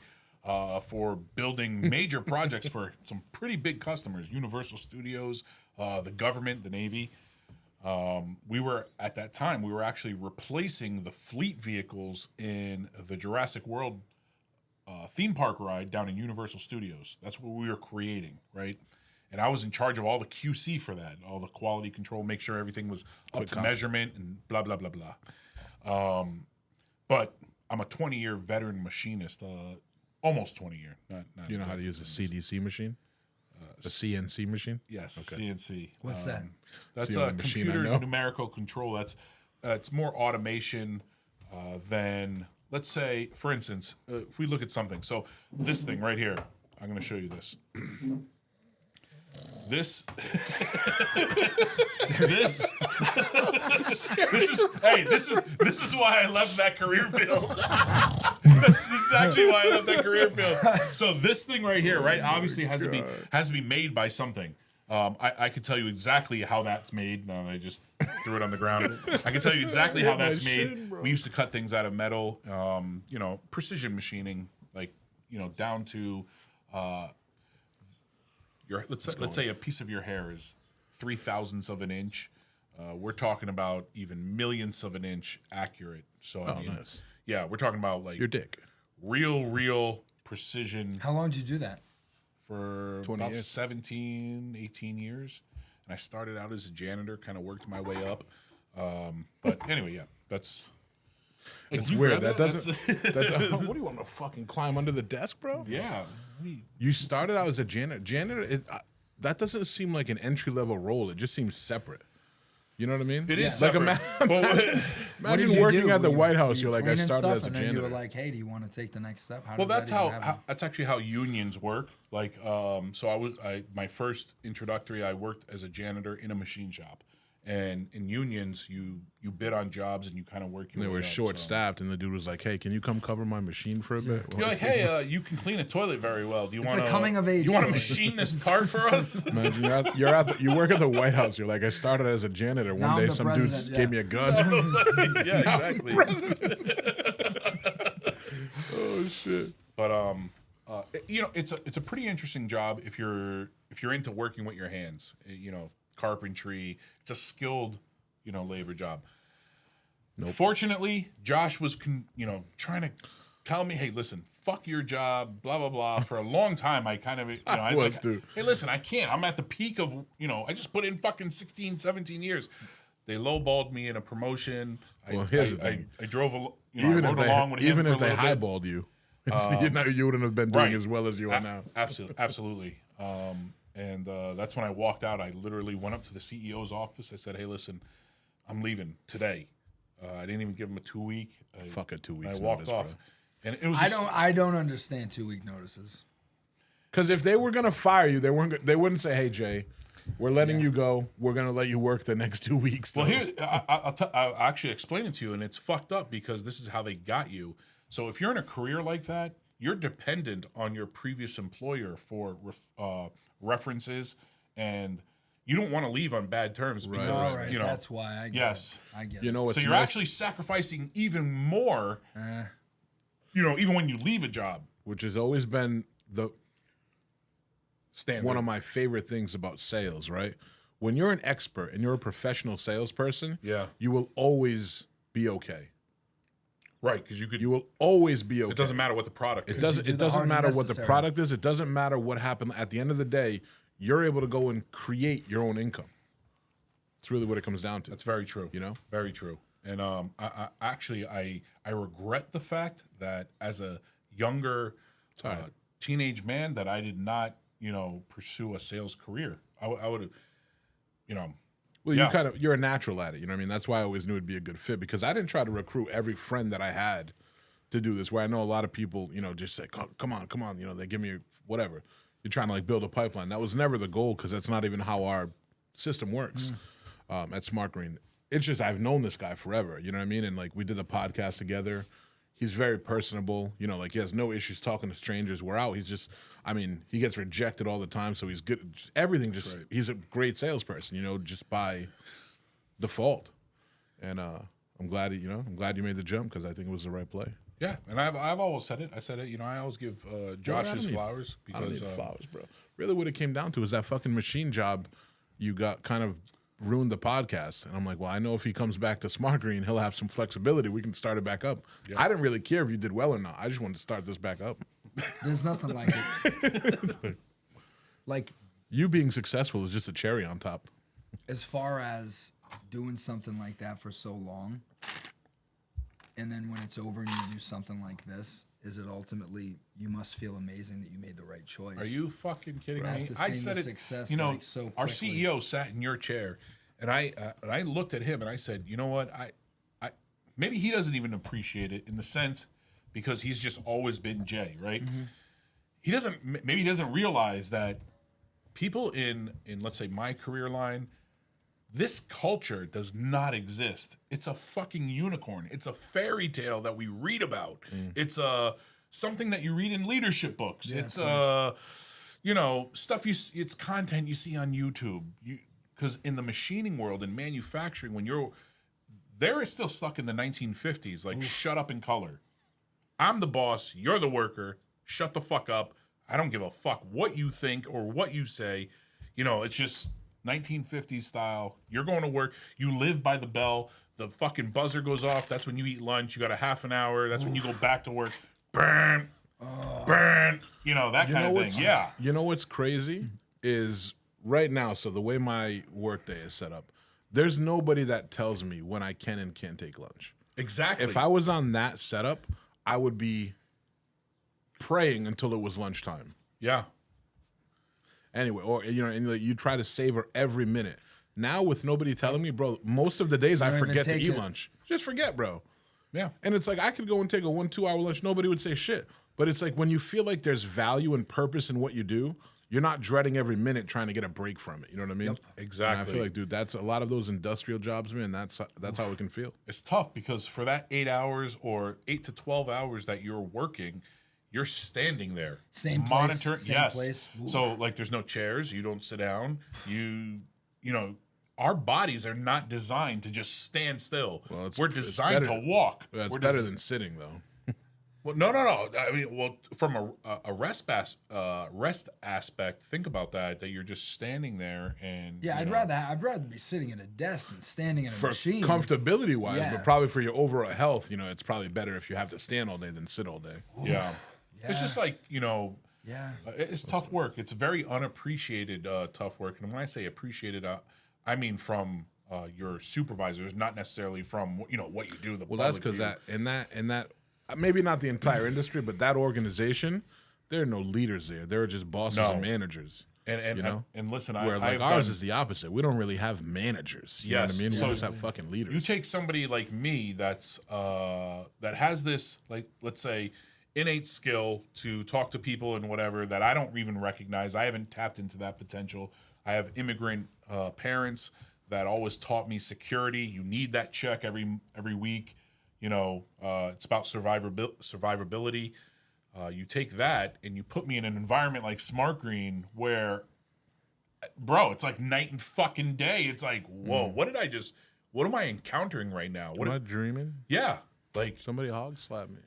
for building major projects for some pretty big customers: Universal Studios, the government, the Navy. We were at that time actually replacing the fleet vehicles in the Jurassic World theme park ride down in Universal Studios. That's what we were creating, right? And I was in charge of all the QC for that, all the quality control, make sure everything was up to measurement and blah, blah, blah, blah. But I'm a 20-year veteran machinist, almost 20-year. Not You know how to use a CDC machine? A CNC machine? Yes, CNC. What's that? That's the a only machine I computer know. numerical control. That's it's more automation than, let's say, for instance, if we look at something. So this thing right here, I'm going to show you this. This is why I left that career field. This is actually why I left that career field. So this thing right here, right, obviously has to be made by something. I could tell you exactly how that's made. No, I just threw it on the ground. I can tell you exactly how that's made. We used to cut things out of metal, precision machining, like, down to let's say a piece of your hair is 0.003 of an inch. We're talking about even millionths of an inch accurate. So I mean, nice. yeah, we're talking about like Your dick. real precision How long did you do that? for 20 about years. 17, 18 years. And I started out as a janitor, kind of worked my way up. But anyway, yeah, that's. It's you weird. read That doesn't. What do you want to fucking climb under the desk, bro? Yeah. You started out as a janitor. Janitor, that doesn't seem like an entry level role. It just seems separate. You know what I mean? It is like separate. What imagine did you working do? at the Were you- White House. were you You're like, I cleaning started stuff, as a and then janitor. you were like, hey, do you want to take the next step? How Well, does that's that even happen? that's actually how unions work. Like, so my first introductory, I worked as a janitor in a machine shop, and in unions, you bid on jobs and you kind of work your They way were up, short so. staffed, and the dude was like, "Hey, can you come cover my machine for a bit?" You're like, hey, you can clean a toilet very well. Do you want a coming of age You want to story. machine this part for us? Imagine you work at the White House. You're like, I started as a janitor. Now One I'm day, the some dude president, gave yeah. me a gun. Yeah, exactly. Oh shit! But it's a pretty interesting job if you're into working with your hands. Carpentry. It's a skilled, labor job. Fortunately, Josh was trying to tell me, hey, listen, fuck your job, blah, blah, blah. For a long time, I kind of, I was like, dude. hey, listen, I can't. I'm at the peak of, I just put in fucking 16, 17 years. They lowballed me in a promotion. Well, here's the thing. I drove, I Even rode if along with him even for a if they little bit. highballed you, you wouldn't have been doing Right. as well as you are now. Absolutely. And that's when I walked out. I literally went up to the CEO's office. I said, hey, listen, I'm leaving today. I didn't even give him a 2-week. Fuck a 2 weeks. I walked notice, off. bro. And it was I don't understand 2-week notices. Because if they were gonna fire you, they wouldn't say, "Hey Jay, we're letting you go. We're gonna let you work the next 2 weeks." Well, though." here I'll actually explain it to you, and it's fucked up because this is how they got you. So if you're in a career like that, you're dependent on your previous employer for references, and you don't want to leave on bad terms because All right, that's why I get it. I get You it. know what's so you're nice? actually sacrificing even more. Even when you leave a job. Which has always been Standard. one of my favorite things about sales, right? When you're an expert and you're a professional salesperson, Yeah. you will always be okay. Right, because You will always be okay. It doesn't matter what the product is. It doesn't. do It the doesn't hard matter what the necessary. product is. It doesn't matter what happened. At the end of the day, you're able to go and create your own income. It's really what it comes down to. That's very true. Very true. And I actually regret the fact that as a younger teenage man that I did not pursue a sales career. I would have Well, Yeah. you're a natural at it. You know what I mean? That's why I always knew it'd be a good fit because I didn't try to recruit every friend that I had to do this. Where I know a lot of people, just say, come on. They give me whatever. You're trying to build a pipeline. That was never the goal because that's not even how our system works at Smart Green. It's just I've known this guy forever. You know what I mean? And we did the podcast together. He's very personable. He has no issues talking to strangers. We're out. He's just, he gets rejected all the time. So he's good. Just everything. He's a great salesperson. Just by default. And I'm glad you made the jump because I think it was the right play. Yeah, and I've always said it. I said it. I always give Josh his flowers I don't because need flowers, bro. Really, what it came down to is that fucking machine job. You got kind of ruined the podcast, and I'm like, well, I know if he comes back to Smart Green, he'll have some flexibility. We can start it back up. Yeah. I didn't really care if you did well or not. I just wanted to start this back up. There's nothing like it. You being successful is just a cherry on top. As far as doing something like that for so long, and then when it's over and you do something like this, is it ultimately you must feel amazing that you made the right choice? Are you fucking kidding Right. me? To I see said the it. success, so Our quickly. CEO sat in your chair, and I looked at him and I said, you know what? I maybe he doesn't even appreciate it in the sense because he's just always been Jay, right? Mm-hmm. He doesn't realize that people in let's say my career line. This culture does not exist. It's a fucking unicorn. It's a fairy tale that we read about. It's something that you read in leadership books. Yeah, it's stuff it's content you see on YouTube. Because in the machining world, in manufacturing, they're still stuck in the 1950s. Shut up and color. I'm the boss. You're the worker. Shut the fuck up. I don't give a fuck what you think or what you say. It's just 1950s style. You're going to work. You live by the bell. The fucking buzzer goes off. That's when you eat lunch. You got a half an hour. That's when you go back to work. Burn. Burn. That kind of thing. Yeah. You know what's crazy is right now, so the way my workday is set up, there's nobody that tells me when I can and can't take lunch. Exactly. If I was on that setup, I would be praying until it was lunchtime. Yeah. Anyway, or you try to savor every minute. Now with nobody telling me, bro, most of the days I don't even forget to take eat it. lunch. Just forget, bro. Yeah. And it's I could go and take a 1-2 hour lunch. Nobody would say shit. But it's when you feel like there's value and purpose in what you do, you're not dreading every minute trying to get a break from it. You know what I mean? Yep, exactly. And I feel like, dude, that's a lot of those industrial jobs, man. That's how it can feel. It's tough because for that 8 hours or 8 to 12 hours that you're working, you're standing there. Same place, monitoring. same Yes. place. Oof. So there's no chairs. You don't sit down. Our bodies are not designed to just stand still. Well, We're designed to walk. That's We're better than sitting, though. Well, no. I mean, well, from a rest aspect, think about that. That you're just standing there and Yeah, you I'd know, rather be sitting at a desk than standing in a For machine. comfortability wise, Yeah. but probably for your overall health, it's probably better if you have to stand all day than sit all day. Yeah. It's just like Yeah. it's tough work. It's very unappreciated tough work, and when I say appreciated, I mean from your supervisors, not necessarily from what you do. The Well, that's because in that maybe not the entire industry, but that organization, there are no leaders there. There are just bosses No. and managers. and listen, Where I've ours done- is the opposite. We don't really have managers. You know what Yes, I mean? so We just have fucking leaders. You take somebody like me that has this, like, let's say, innate skill to talk to people and whatever that I don't even recognize. I haven't tapped into that potential. I have immigrant parents that always taught me security. You need that check every week. It's about survivability. You take that and you put me in an environment like Smart Green where, bro, it's like night and fucking day. It's like, whoa, what am I encountering right now? Am I dreaming? Yeah, like Somebody hog slap me.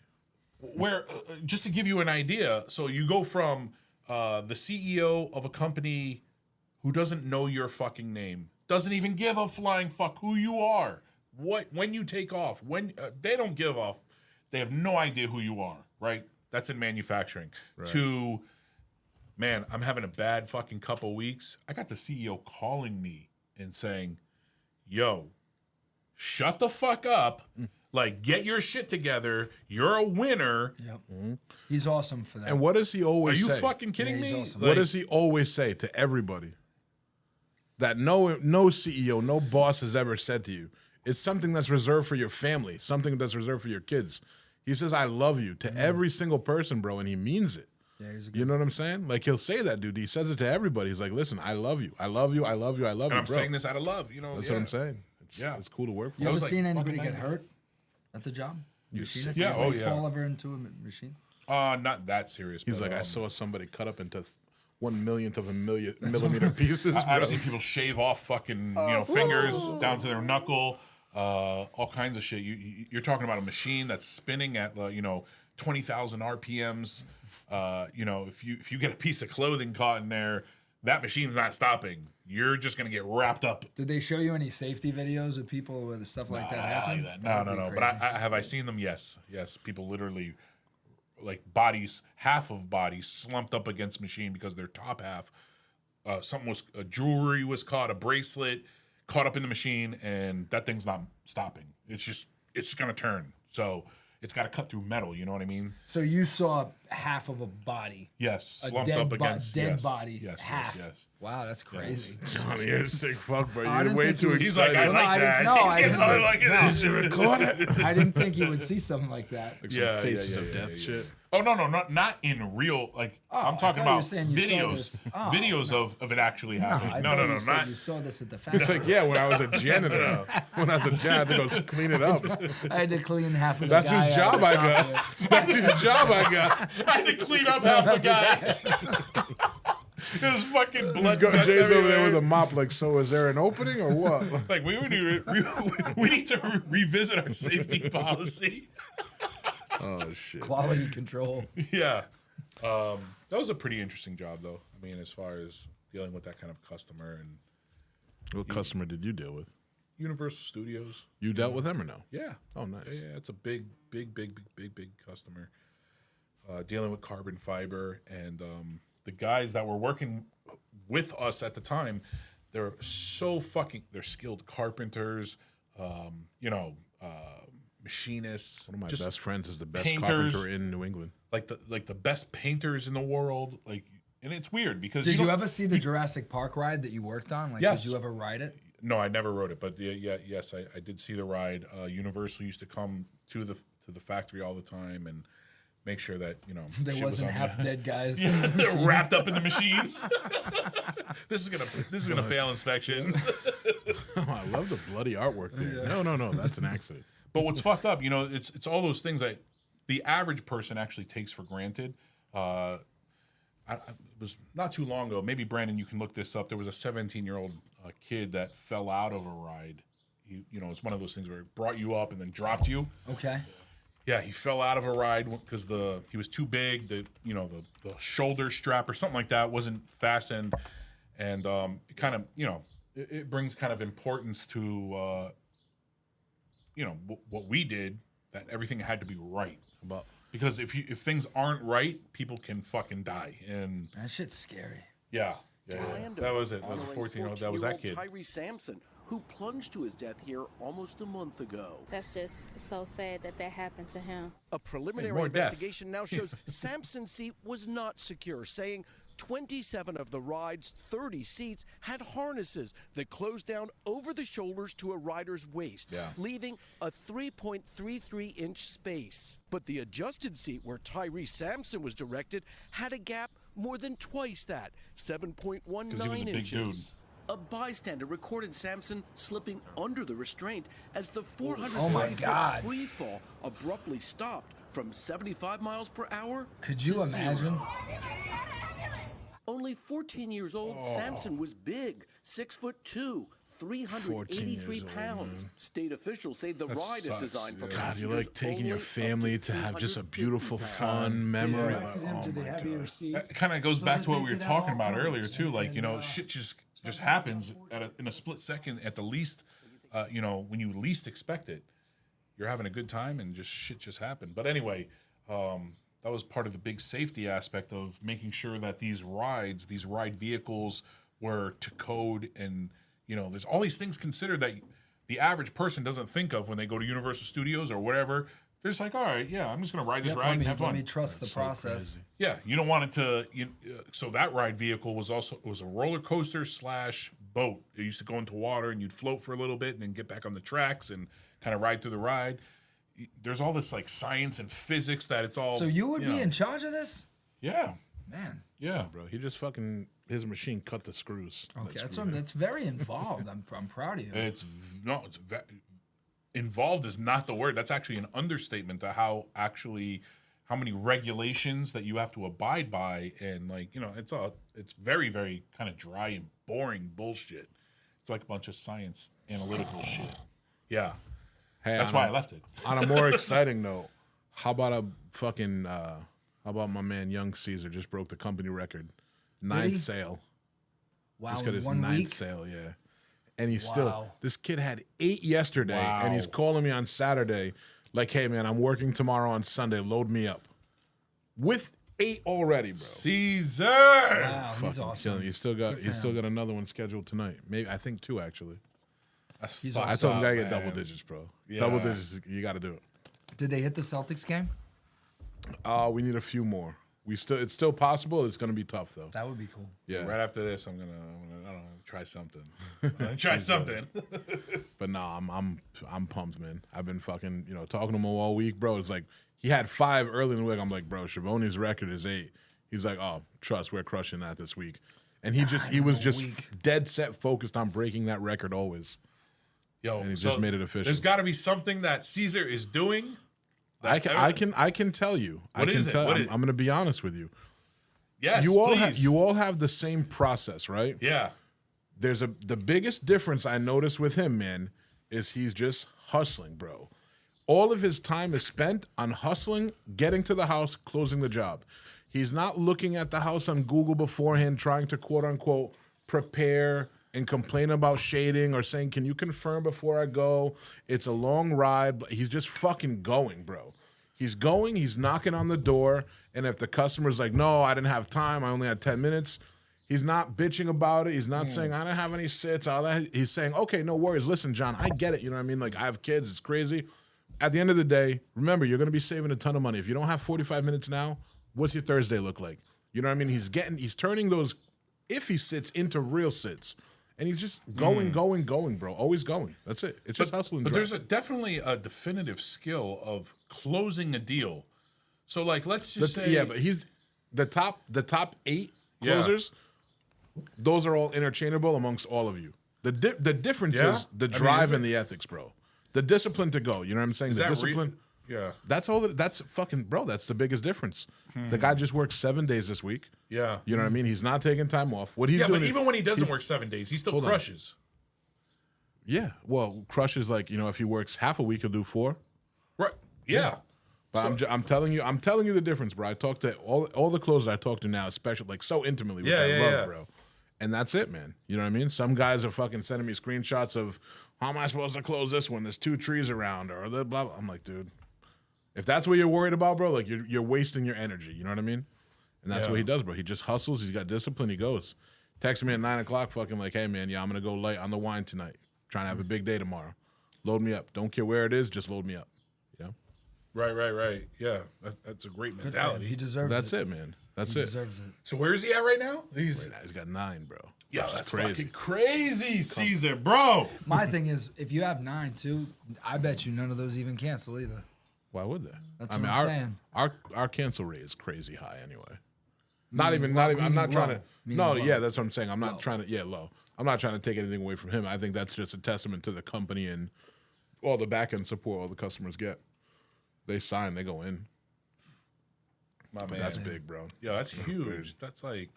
where, just to give you an idea, so you go from the CEO of a company who doesn't know your fucking name, doesn't even give a flying fuck who you are, when you take off, when they don't give off, they have no idea who you are, right? That's in manufacturing. Right. To, man, I'm having a bad fucking couple weeks. I got the CEO calling me and saying, yo, shut the fuck up. Like, get your shit together. You're a winner. Yep. He's awesome for that. And what does he Are always you say? fucking kidding he's me? awesome. What does he always say to everybody? That no CEO, no boss has ever said to you. It's something that's reserved for your family, something that's reserved for your kids. He says, I love you to every single person, bro, and he means it. Yeah, he's a good You know what I'm saying? Like, he'll say that, dude. He says it to everybody. He's like, listen, I love you. I love you. I love you. I love And you, I'm bro. saying this out of love, That's what I'm saying. It's cool to work for. You ever was like seen anybody fucking get hurt at the job? Machinist? Yeah, Anybody oh, yeah. fall over into a machine? Not that serious. He's but, like, I saw somebody cut up into 1/1,000,000th of a millimeter pieces, bro. I've seen people shave off fucking fingers down to their knuckle, all kinds of shit. You're talking about a machine that's spinning at 20,000 RPMs. If you get a piece of clothing caught in there, that machine's not stopping. You're just gonna get wrapped up. Did they show you any safety videos of people with stuff like that happening? No. But have I seen them? Yes. People literally, like, bodies, half of bodies slumped up against machine because their top half, jewelry was caught, a bracelet caught up in the machine, and that thing's not stopping. It's gonna turn. So it's got to cut through metal. You know what I mean? So you saw half of a body. Yes, A slumped dead up bo- against dead yes, body, Yes, half. yes. Wow, that's crazy. Johnny, you're a sick fuck, bro. I You're didn't way think too he was- He's like, I excited. Well, like that. no, I He's didn't- getting all like it Did is. you record it? I didn't think you would see something like that. Like some Yeah, faces yeah, of death yeah. shit. Oh no, not in real. Like, I'm I talking thought you were about saying you saw videos, this. Oh, videos of it actually happening. I No, thought no, you no, said not. You saw this at the It's factory. like, yeah, when I was a janitor. When I was a janitor, I had to go clean it up. I had to clean half of the That's guy whose out job of the I top got. here. That's whose job I got. I had to clean up half the guy. There's fucking blood. guts Jay's over there everywhere. with a mop, like, so is there an opening or what? Like, we need to revisit our safety policy. Oh, shit. Quality control. Yeah. That was a pretty interesting job, though. I mean, as far as dealing with that kind of customer and What customer did you deal with? Universal Studios. You dealt with them or no? Yeah. Oh, nice. Yeah, it's a big customer. Dealing with carbon fiber, and the guys that were working with us at the time, they're skilled carpenters, machinists. One of my just best friends is the best painters. carpenter in New England. like the best painters in the world. Like, and it's weird because Did you don't- ever see the Jurassic Park ride that you worked on? Like, Yes. did you ever ride it? No, I never rode it, but yes, I did see the ride. Universal used to come to the factory all the time and make sure that There shit was wasn't on half dead guys. they're wrapped up in the machines. This is gonna fail inspection. I love the bloody artwork there. No, that's an accident. But what's fucked up, it's all those things that the average person actually takes for granted. It was not too long ago. Maybe Brandon, you can look this up. There was a 17-year-old kid that fell out of a ride. It's one of those things where it brought you up and then dropped you. Okay. Yeah, he fell out of a ride because he was too big. The shoulder strap or something like that wasn't fastened, and it kind of it brings kind of importance to what we did, that everything had to be right. Because if things aren't right, people can fucking die. And That shit's scary. yeah. That was it. That was a 14-year-old. That was that kid. Tyree Sampson, who plunged to his death here almost a month ago. That's just so sad that happened to him. A preliminary more death. investigation now shows Sampson's seat was not secure, saying 27 of the ride's 30 seats had harnesses that closed down over the shoulders to a rider's waist, leaving a 3.33-inch space. But the adjusted seat where Tyree Sampson was directed had a gap more than twice that, 7.19 inches. A bystander recorded Sampson slipping under the restraint as the 400-foot free fall abruptly stopped from 75 miles per hour. Could you imagine? Only 14 years old, Sampson was big, 6'2", 383 pounds. State officials say the ride is designed for God, you passengers like taking your only family up to have just a 250 beautiful, pounds. fun memory. Yeah, Oh do my they have God. your seat? It kind of goes back to what we were talking about earlier too. Like shit just happens in a split second at the least. When you least expect it, you're having a good time and shit just happened. But anyway, that was part of the big safety aspect of making sure that these ride vehicles were to code, and there's all these things considered that the average person doesn't think of when they go to Universal Studios or whatever. They're just like, all right, yeah, I'm just gonna ride this ride and have fun. Let me trust the process. Yeah, you don't want it to. So that ride vehicle was a roller coaster / boat. It used to go into water and you'd float for a little bit and then get back on the tracks and kind of ride through the ride. There's all this like science and physics that it's all. So you would be in charge of this? Yeah, Man. yeah, Bro, he just fucking his machine cut the screws. Okay, that's very involved. I'm proud of you. Involved is not the word. That's actually an understatement to how many regulations that you have to abide by, and it's very, very kind of dry and boring bullshit. It's like a bunch of science analytical shit. Yeah. Hey, That's why I left it. On a more exciting note, how about my man Young Caesar just broke the company record, 9th sale. Wow, Just got his in 1 9th week? sale, yeah. And he's Wow. still, this kid had 8 yesterday, and he's Wow. calling me on Saturday, like, hey man, I'm working tomorrow on Sunday, load me up. With 8 already, bro. Caesar. Wow, he's Fucking awesome. killing. He's still got another one scheduled tonight. Maybe I think 2 actually. That's He's fucked I told him up, gotta get man. double digits, bro. Yeah. Double digits, you got to do it. Did they hit the Celtics game? We need a few more. It's still possible. It's gonna be tough though. That would be cool. Yeah. Right after this, I'm gonna I don't know, try something. I'm gonna try something. But no, I'm pumped, man. I've been fucking, talking to him all week, bro. It's like he had 5 early in the week. I'm like, bro, Schiavone's record is 8. He's like, oh, trust, we're crushing that this week. And he was just dead set focused on breaking that record always. Yo, And he just made it official. There's got to be something that Caesar is doing. I can tell you. What is it? What is- I'm going to be honest with you. Yes, You please. all have the same process, right? Yeah. The biggest difference I noticed with him, man, is he's just hustling, bro. All of his time is spent on hustling, getting to the house, closing the job. He's not looking at the house on Google beforehand, trying to quote unquote prepare and complain about shading or saying, can you confirm before I go? It's a long ride, but he's just fucking going, bro. He's going, he's knocking on the door, and if the customer's like, no, I didn't have time, I only had 10 minutes, he's not bitching about it. He's not saying, I don't have any sits, all that. He's saying, okay, no worries. Listen, John, I get it. You know what I mean? Like, I have kids. It's crazy. At the end of the day, remember, you're going to be saving a ton of money. If you don't have 45 minutes now, what's your Thursday look like? You know what I mean? He's turning those iffy sits into real sits. And he's just going, bro. Always going. That's it. It's just hustling. But there's definitely a definitive skill of closing a deal. So, like, let's just say... Yeah, but he's the top 8 closers. Those are all interchangeable amongst all of you. The difference is the drive and the ethics, bro. The discipline to go. You know what I'm saying? Is the that discipline. Yeah. That's all. That's fucking, bro. That's the biggest difference. The guy just worked 7 days this week. Yeah. You know what I mean? He's not taking time off. What he's Yeah, doing. but even when he doesn't work 7 days, he still Hold on. crushes. Yeah. Well, crushes like, if he works half a week, he'll do 4. Right. Yeah. But I'm telling you the difference, bro. I talk to all the closers I talk to now, especially like so intimately, which I love, bro. And that's it, man. You know what I mean? Some guys are fucking sending me screenshots of how am I supposed to close this one? There's 2 trees around, or the blah, blah. I'm like, dude, if that's what you're worried about, bro, like you're wasting your energy. You know what I mean? And that's what he does, bro. He just hustles. He's got discipline. He goes. Text me at 9 o'clock, fucking like, hey man, I'm gonna go light on the wine tonight. Trying to have a big day tomorrow. Load me up. Don't care where it is, just load me up. You know? Right. Yeah, that's a great mentality. He deserves That's it, man. That's He it. deserves it. So where is he at right now? He's got 9, bro. Yeah, that's crazy. fucking crazy, Caesar, bro. My thing is, if you have 9 too, I bet you none of those even cancel either. Why would they? That's what I'm saying. Our cancel rate is crazy high anyway. Not even. I'm not trying to. No, yeah, that's what I'm saying. I'm not trying to. Yeah, low. I'm not trying to take anything away from him. I think that's just a testament to the company and all the back end support all the customers get. They sign, they go in. My man, That's big, bro. Yeah, that's huge. That's like,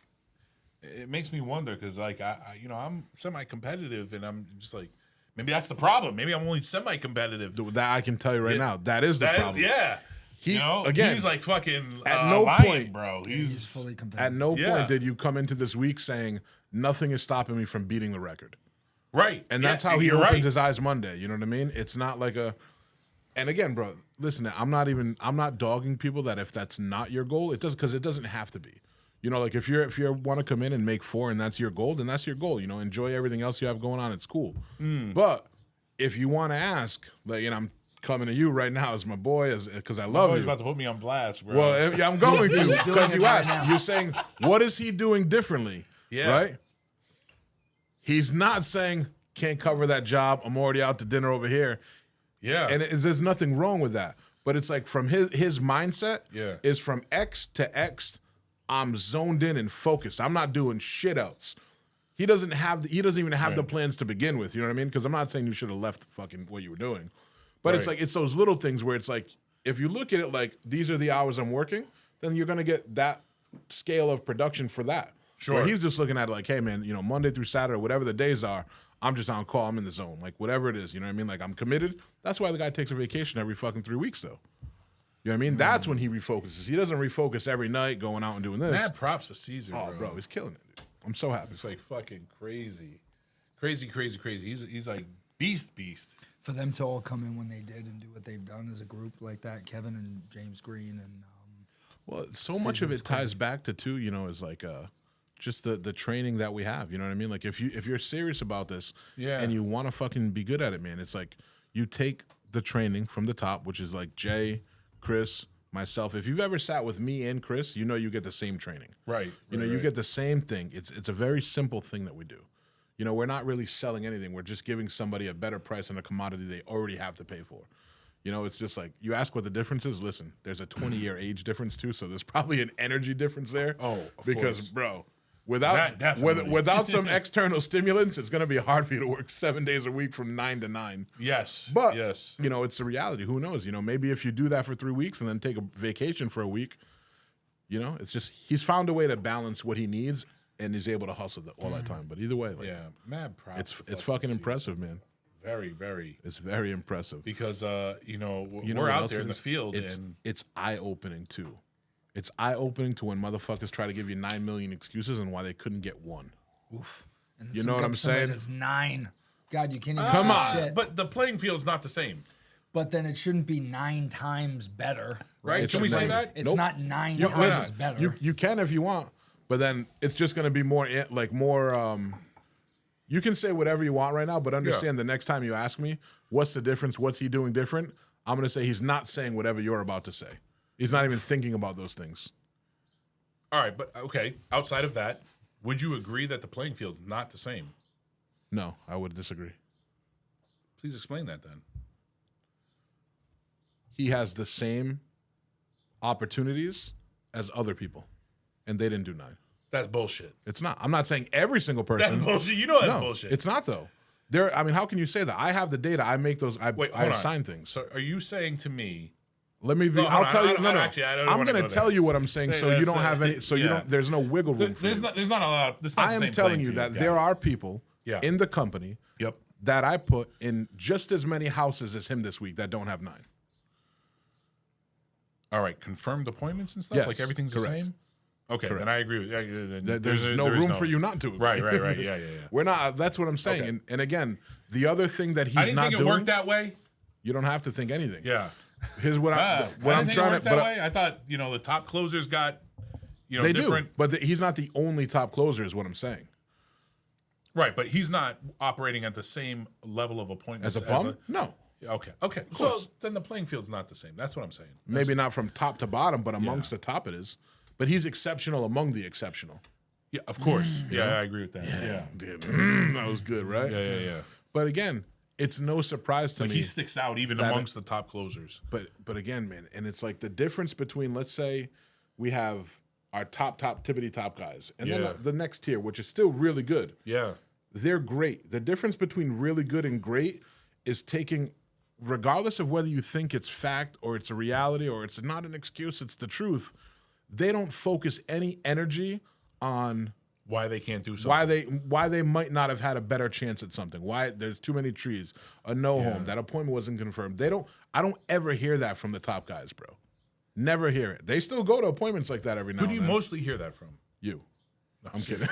it makes me wonder because like I'm semi-competitive and I'm just like, maybe that's the problem. Maybe I'm only semi-competitive. That I can tell you right now. That is the problem. Yeah. Again, he's like fucking at no lying, point, bro. He's fully competitive. At no point did you come into this week saying nothing is stopping me from beating the record. Right. And that's how he opens his eyes Monday. You know what I mean? It's not like a. And again, bro, listen. I'm not dogging people that if that's not your goal, it does because it doesn't have to be. You know, like if you want to come in and make 4 and that's your goal, then that's your goal. You know, enjoy everything else you have going on. It's cool. But if you want to ask, like, I'm coming to you right now as my boy, because I love you. He's about to put me on blast, bro. Well, yeah, I'm going to because you asked. You're saying, what is he doing differently? Yeah. Right? He's not saying, can't cover that job. I'm already out to dinner over here. Yeah. And there's nothing wrong with that. But it's like from his mindset is from X to X, I'm zoned in and focused. I'm not doing shit else. He doesn't even have the plans to begin with. You know what I mean? Because I'm not saying you should have left fucking what you were doing. But it's like, it's those little things where it's like, if you look at it like, these are the hours I'm working, then you're going to get that scale of production for that. Sure. Where he's just looking at it like, hey, man, Monday through Saturday, whatever the days are, I'm just on call. I'm in the zone. Like, whatever it is, you know what I mean? Like, I'm committed. That's why the guy takes a vacation every fucking 3 weeks, though. You know what I mean? That's when he refocuses. He doesn't refocus every night going out and doing this. Mad props to Caesar, bro. He's killing it, dude. I'm so happy. It's like fucking crazy. Crazy. He's like beast. For them to all come in when they did and do what they've done as a group like that, Kevin and James Green and well, so much of it ties back to too, is like just the training that we have. You know what I mean? Like if you're serious about this and you want to fucking be good at it, man, it's like you take the training from the top, which is like Jay, Chris, myself. If you've ever sat with me and Chris, you get the same training. Right. You get the same thing. It's a very simple thing that we do. We're not really selling anything. We're just giving somebody a better price on a commodity they already have to pay for. It's just like, you ask what the difference is. Listen, there's a 20-year age difference too, so there's probably an energy difference there. Oh, of because, course. Bro, without some external stimulants, it's going to be hard for you to work 7 days a week from 9 to 9. Yes. But, yes. It's the reality. Who knows? Maybe if you do that for 3 weeks and then take a vacation for a week, it's just, he's found a way to balance what he needs and is able to hustle all that time. But either way, like, mad props. It's fucking impressive, man. Very, very. It's very impressive because we're what out else there it in the is? field, It's eye opening too. It's eye opening to when motherfuckers try to give you 9 million excuses and why they couldn't get one. oof. And You know what I'm saying? It's 9. God, you can't even Come say on. shit. but the playing field's not the same, But then it shouldn't be 9 times better. right? Can we say that? It's Nope. not 9 You- times listen, better. You can if you want, but then it's just going to be more. You can say whatever you want right now, but understand the next time you ask me, what's the difference? What's he doing different? I'm going to say he's not saying whatever you're about to say. He's not even thinking about those things. All right, but okay. Outside of that, would you agree that the playing field's not the same? No, I would disagree. Please explain that then. He has the same opportunities as other people, and they didn't do 9. That's bullshit. It's not. I'm not saying every single person. That's bullshit. You know that's No, bullshit. it's not though. How can you say that? I have the data. I make those. I assign things. So are you saying to me? Let me. No, I'll hold tell on. you. I No. don't I'm wanna going go to tell there. you what I'm saying, so you don't have any. So you don't. There's no wiggle room. For There's you. not a lot. It's not I the am same telling playing you field. that there are people Yeah. in the company Yep. that I put in just as many houses as him this week that don't have 9. All right, confirmed appointments and stuff. Yes, Like everything's correct. the same. Okay, Correct. then I agree with There's no room for you not to agree. Right. Yeah. We're not. That's what I'm saying. Okay. And again, the other thing that he's I didn't not think it doing. worked that way. You don't have to think anything. Yeah. Here's what I I'm didn't think it trying worked to. that But way. I thought the top closers got they different. do, but he's not the only top closer. Is what I'm saying. Right, but he's not operating at the same level of appointments As a bum, no. Okay. So then the playing field's not the same. That's what I'm saying. Maybe not from top to bottom, but amongst the top it is. But he's exceptional among the exceptional. Yeah, of course. Yeah, I agree with that. Yeah. Dude, that was good, right? Yeah. But again, it's no surprise to Like me. he sticks out even amongst the top closers. But again, man, and it's like the difference between, let's say, we have our top tippity top guys, and then the next tier, which is still really good. Yeah. They're great. The difference between really good and great is taking, regardless of whether you think it's fact or it's a reality or it's not an excuse, it's the truth. They don't focus any energy on why they can't do something. why they might not have had a better chance at something. Why there's too many trees, a no home, that appointment wasn't confirmed. I don't ever hear that from the top guys, bro. Never hear it. They still go to appointments like that every now Who and do you then. mostly hear that from? You. I'm kidding.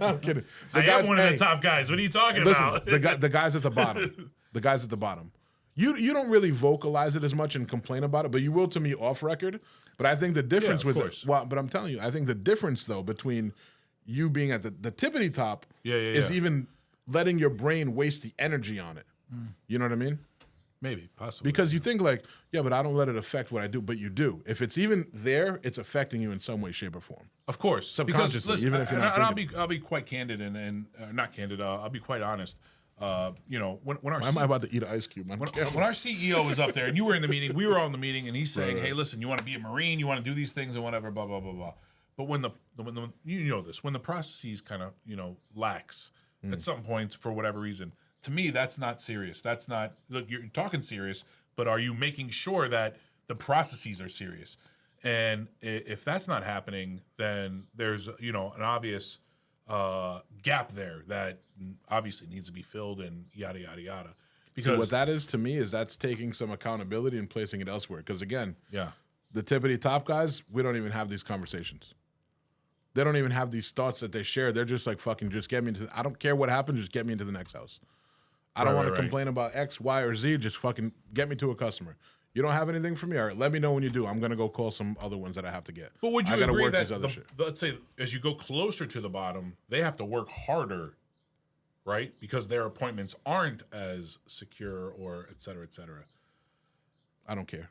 I'm kidding. I am one of the top guys. What are you talking about? The guys at the bottom. The guys at the bottom. You don't really vocalize it as much and complain about it, but you will to me off record. But I think the difference but I'm telling you, I think the difference though between you being at the tippity top is even letting your brain waste the energy on it. You know what I mean? Maybe, possibly. Because you think like, yeah, but I don't let it affect what I do. But you do. If it's even there, it's affecting you in some way, shape, or form. Of course, subconsciously, because, listen, even if you're not thinking. I'll be quite candid and not candid. I'll be quite honest. When our Why am I about to eat an ice cube? when our CEO was up there and you were in the meeting, we were all in the meeting, and he's saying, "Hey, listen, you want to be a Marine, you want to do these things and whatever, blah blah blah blah." But when the you know this, when the processes kind of lax at some point for whatever reason, to me that's not serious. That's not look. You're talking serious, but are you making sure that the processes are serious? And if that's not happening, then there's an obvious gap there that obviously needs to be filled, and yada yada yada. Because what that is to me is that's taking some accountability and placing it elsewhere. Because again, the tippity top guys, we don't even have these conversations. They don't even have these thoughts that they share. They're just like, fucking just get me into I don't care what happens, just get me into the next house. I don't want to complain about X, Y, or Z. Just fucking get me to a customer. You don't have anything for me? All right, let me know when you do. I'm going to go call some other ones that I have to get. But would you I gotta agree work that, these other shit. let's say, as you go closer to the bottom, they have to work harder, right? Because their appointments aren't as secure or et cetera, et cetera. I don't care.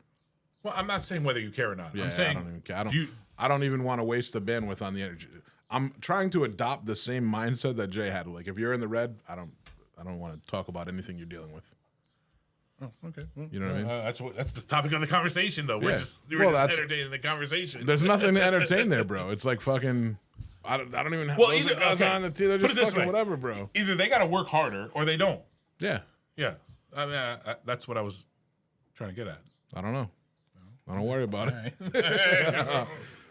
Well, I'm not saying whether you care or not. Yeah, I'm saying, I don't even care. I don't even want to waste the bandwidth on the energy. I'm trying to adopt the same mindset that Jay had. Like, if you're in the red, I don't want to talk about anything you're dealing with. Oh, okay. Well, you know what I mean? That's the topic of the conversation, though. We're Yeah. just entertaining the conversation. There's nothing to entertain there, bro. It's like fucking. I don't even have those guys on the team. They're Put just it this fucking way. whatever, bro. Either they got to work harder or they don't. Yeah. Yeah. I mean, that's what I was trying to get at. I don't know. I don't worry about it.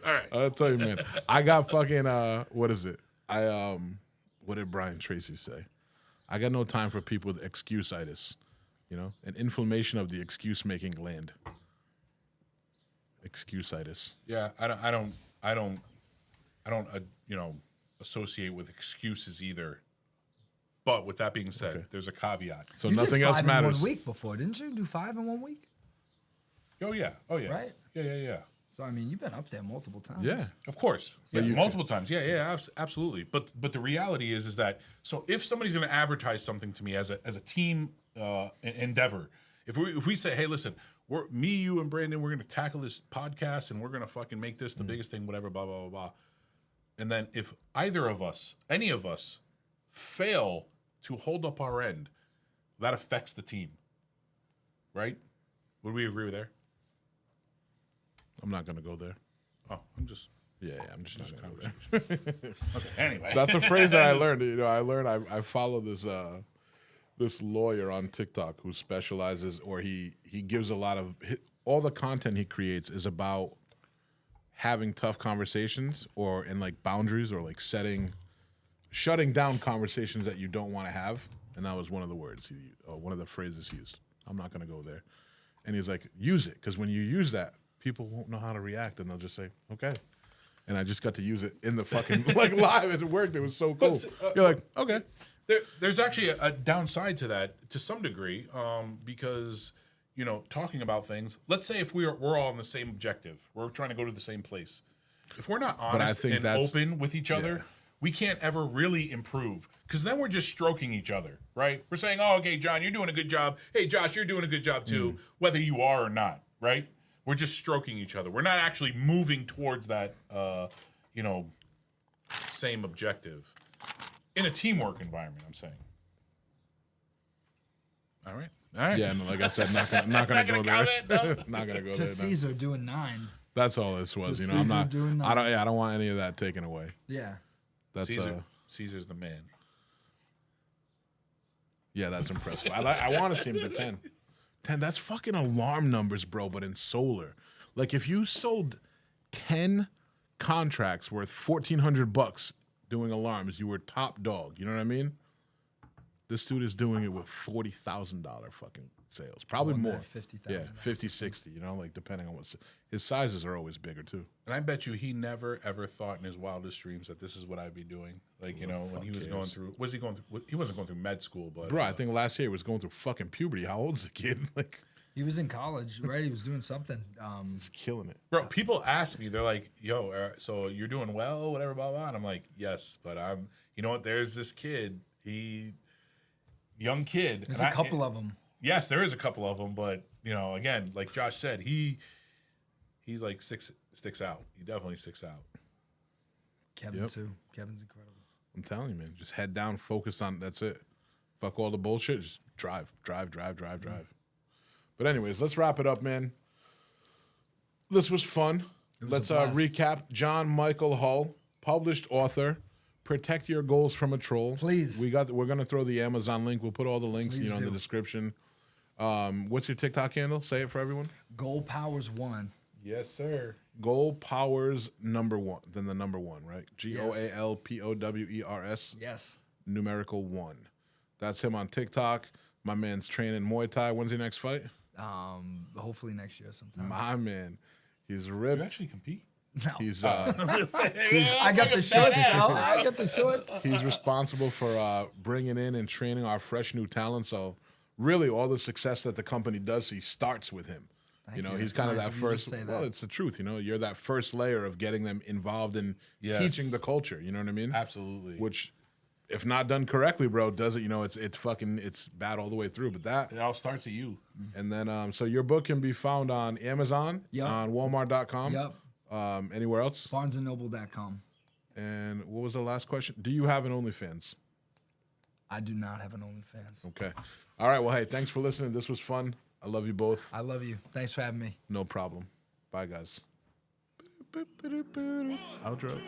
All right. I'll tell you, man. I got fucking what is it? What did Brian Tracy say? I got no time for people with excuse-itis. An inflammation of the excuse-making gland. Excuse-itis. Yeah, I don't associate with excuses either. But with that being said, there's a caveat. So You nothing did else 5 matters. in 1 week before, didn't you? Do 5 in 1 week? Oh yeah. Right? Yeah. So I mean, you've been up there multiple times. Yeah. Of course. But you multiple times. Yeah, absolutely. But the reality is that so if somebody's going to advertise something to me as a team endeavor, if we say, hey, listen, me, you, and Brandon, we're going to tackle this podcast and we're going to fucking make this the biggest thing, whatever, blah blah blah blah. And then if either of us, any of us, fail to hold up our end, that affects the team, right? Would we agree with there? I'm not gonna go there. Oh, I'm just. Yeah, I'm just not gonna go there. Okay. Anyway, That's a phrase that I learned. I follow this this lawyer on TikTok who specializes, or he gives a lot of all the content he creates is about having tough conversations or in like boundaries or like shutting down conversations that you don't want to have. And that was one of the words one of the phrases he used. I'm not gonna go there. And he's like, use it, because when you use that, people won't know how to react, and they'll just say, okay. And I just got to use it in the fucking, like, live. It worked. It was so cool. You're like, okay. There's actually a downside to that to some degree, because, you know, talking about things, let's say if we're all on the same objective, we're trying to go to the same place. If we're not honest and open with each other, we can't ever really improve, because then we're just stroking each other, right? We're saying, oh, okay, John, you're doing a good job. Hey, Josh, you're doing a good job too, whether you are or not, right? We're just stroking each other. We're not actually moving towards that, you know, same objective in a teamwork environment, I'm saying. All right. Yeah, no, like I said, not gonna go there. Not gonna go To there. Caesar doing 9. That's all this was. To You know, I'm Caesar not. doing I don't want any of that taken away. Yeah. That's Caesar's the man. Yeah, that's impressive. I want to see him to 10. 10, that's fucking alarm numbers, bro, but in solar. Like, if you sold 10 contracts worth $1,400 doing alarms, you were top dog. You know what I mean? This dude is doing it with $40,000 fucking sales. Probably more. 50,000. Yeah, 50, 60, you know, like, depending on what. His sizes are always bigger, too. And I bet you he never, ever thought in his wildest dreams that this is what I'd be doing. Like, you know, when he was going through, he wasn't going through med school, but. Bro, I think last year he was going through fucking puberty. How old's the kid? Like, He was in college, right? He was doing something. he's killing it. Bro, people ask me, they're like, yo, so you're doing well, whatever, blah, blah. And I'm like, yes, but you know what? There's this kid, young kid. There's a couple of them. Yes, there is a couple of them, but, you know, again, like Josh said, he like sticks out. He definitely sticks out. Kevin, too. Kevin's incredible. I'm telling you, man. Just head down, focus on, that's it. Fuck all the bullshit. Just drive. But anyways, let's wrap it up, man. This was fun. Let's recap. John Michael Hull, published author. Protect your goals from a troll. Please. We're gonna throw the Amazon link. We'll put all the links, Please in the description. What's your TikTok handle? Say it for everyone. Goal Powers 1. Yes, sir. Goal Powers #1. Then the number 1, right? GOALPOWERS. Yes. Numerical 1. That's him on TikTok. My man's training Muay Thai. When's your next fight? Hopefully next year sometime. My man. He's ripped. You actually compete? No. He's I got the shorts now. I got the shorts. he's responsible for bringing in and training our fresh new talent. So really all the success that the company does see starts with him. You know, he's It's kind of nice that of you to first. say Well, that. it's the truth. You know, you're that first layer of getting them involved in teaching the culture. You know what I mean? Absolutely. Which, if not done correctly, bro, does it? You know, it's bad all the way through. But that It all starts at you. and then so your book can be found on Amazon, Yup. on Walmart.com. Yep. Anywhere else? BarnesandNoble.com. And what was the last question? Do you have an OnlyFans? I do not have an OnlyFans. Okay. All right. Well, hey, thanks for listening. This was fun. I love you both. I love you. Thanks for having me. No problem. Bye, guys. Outro.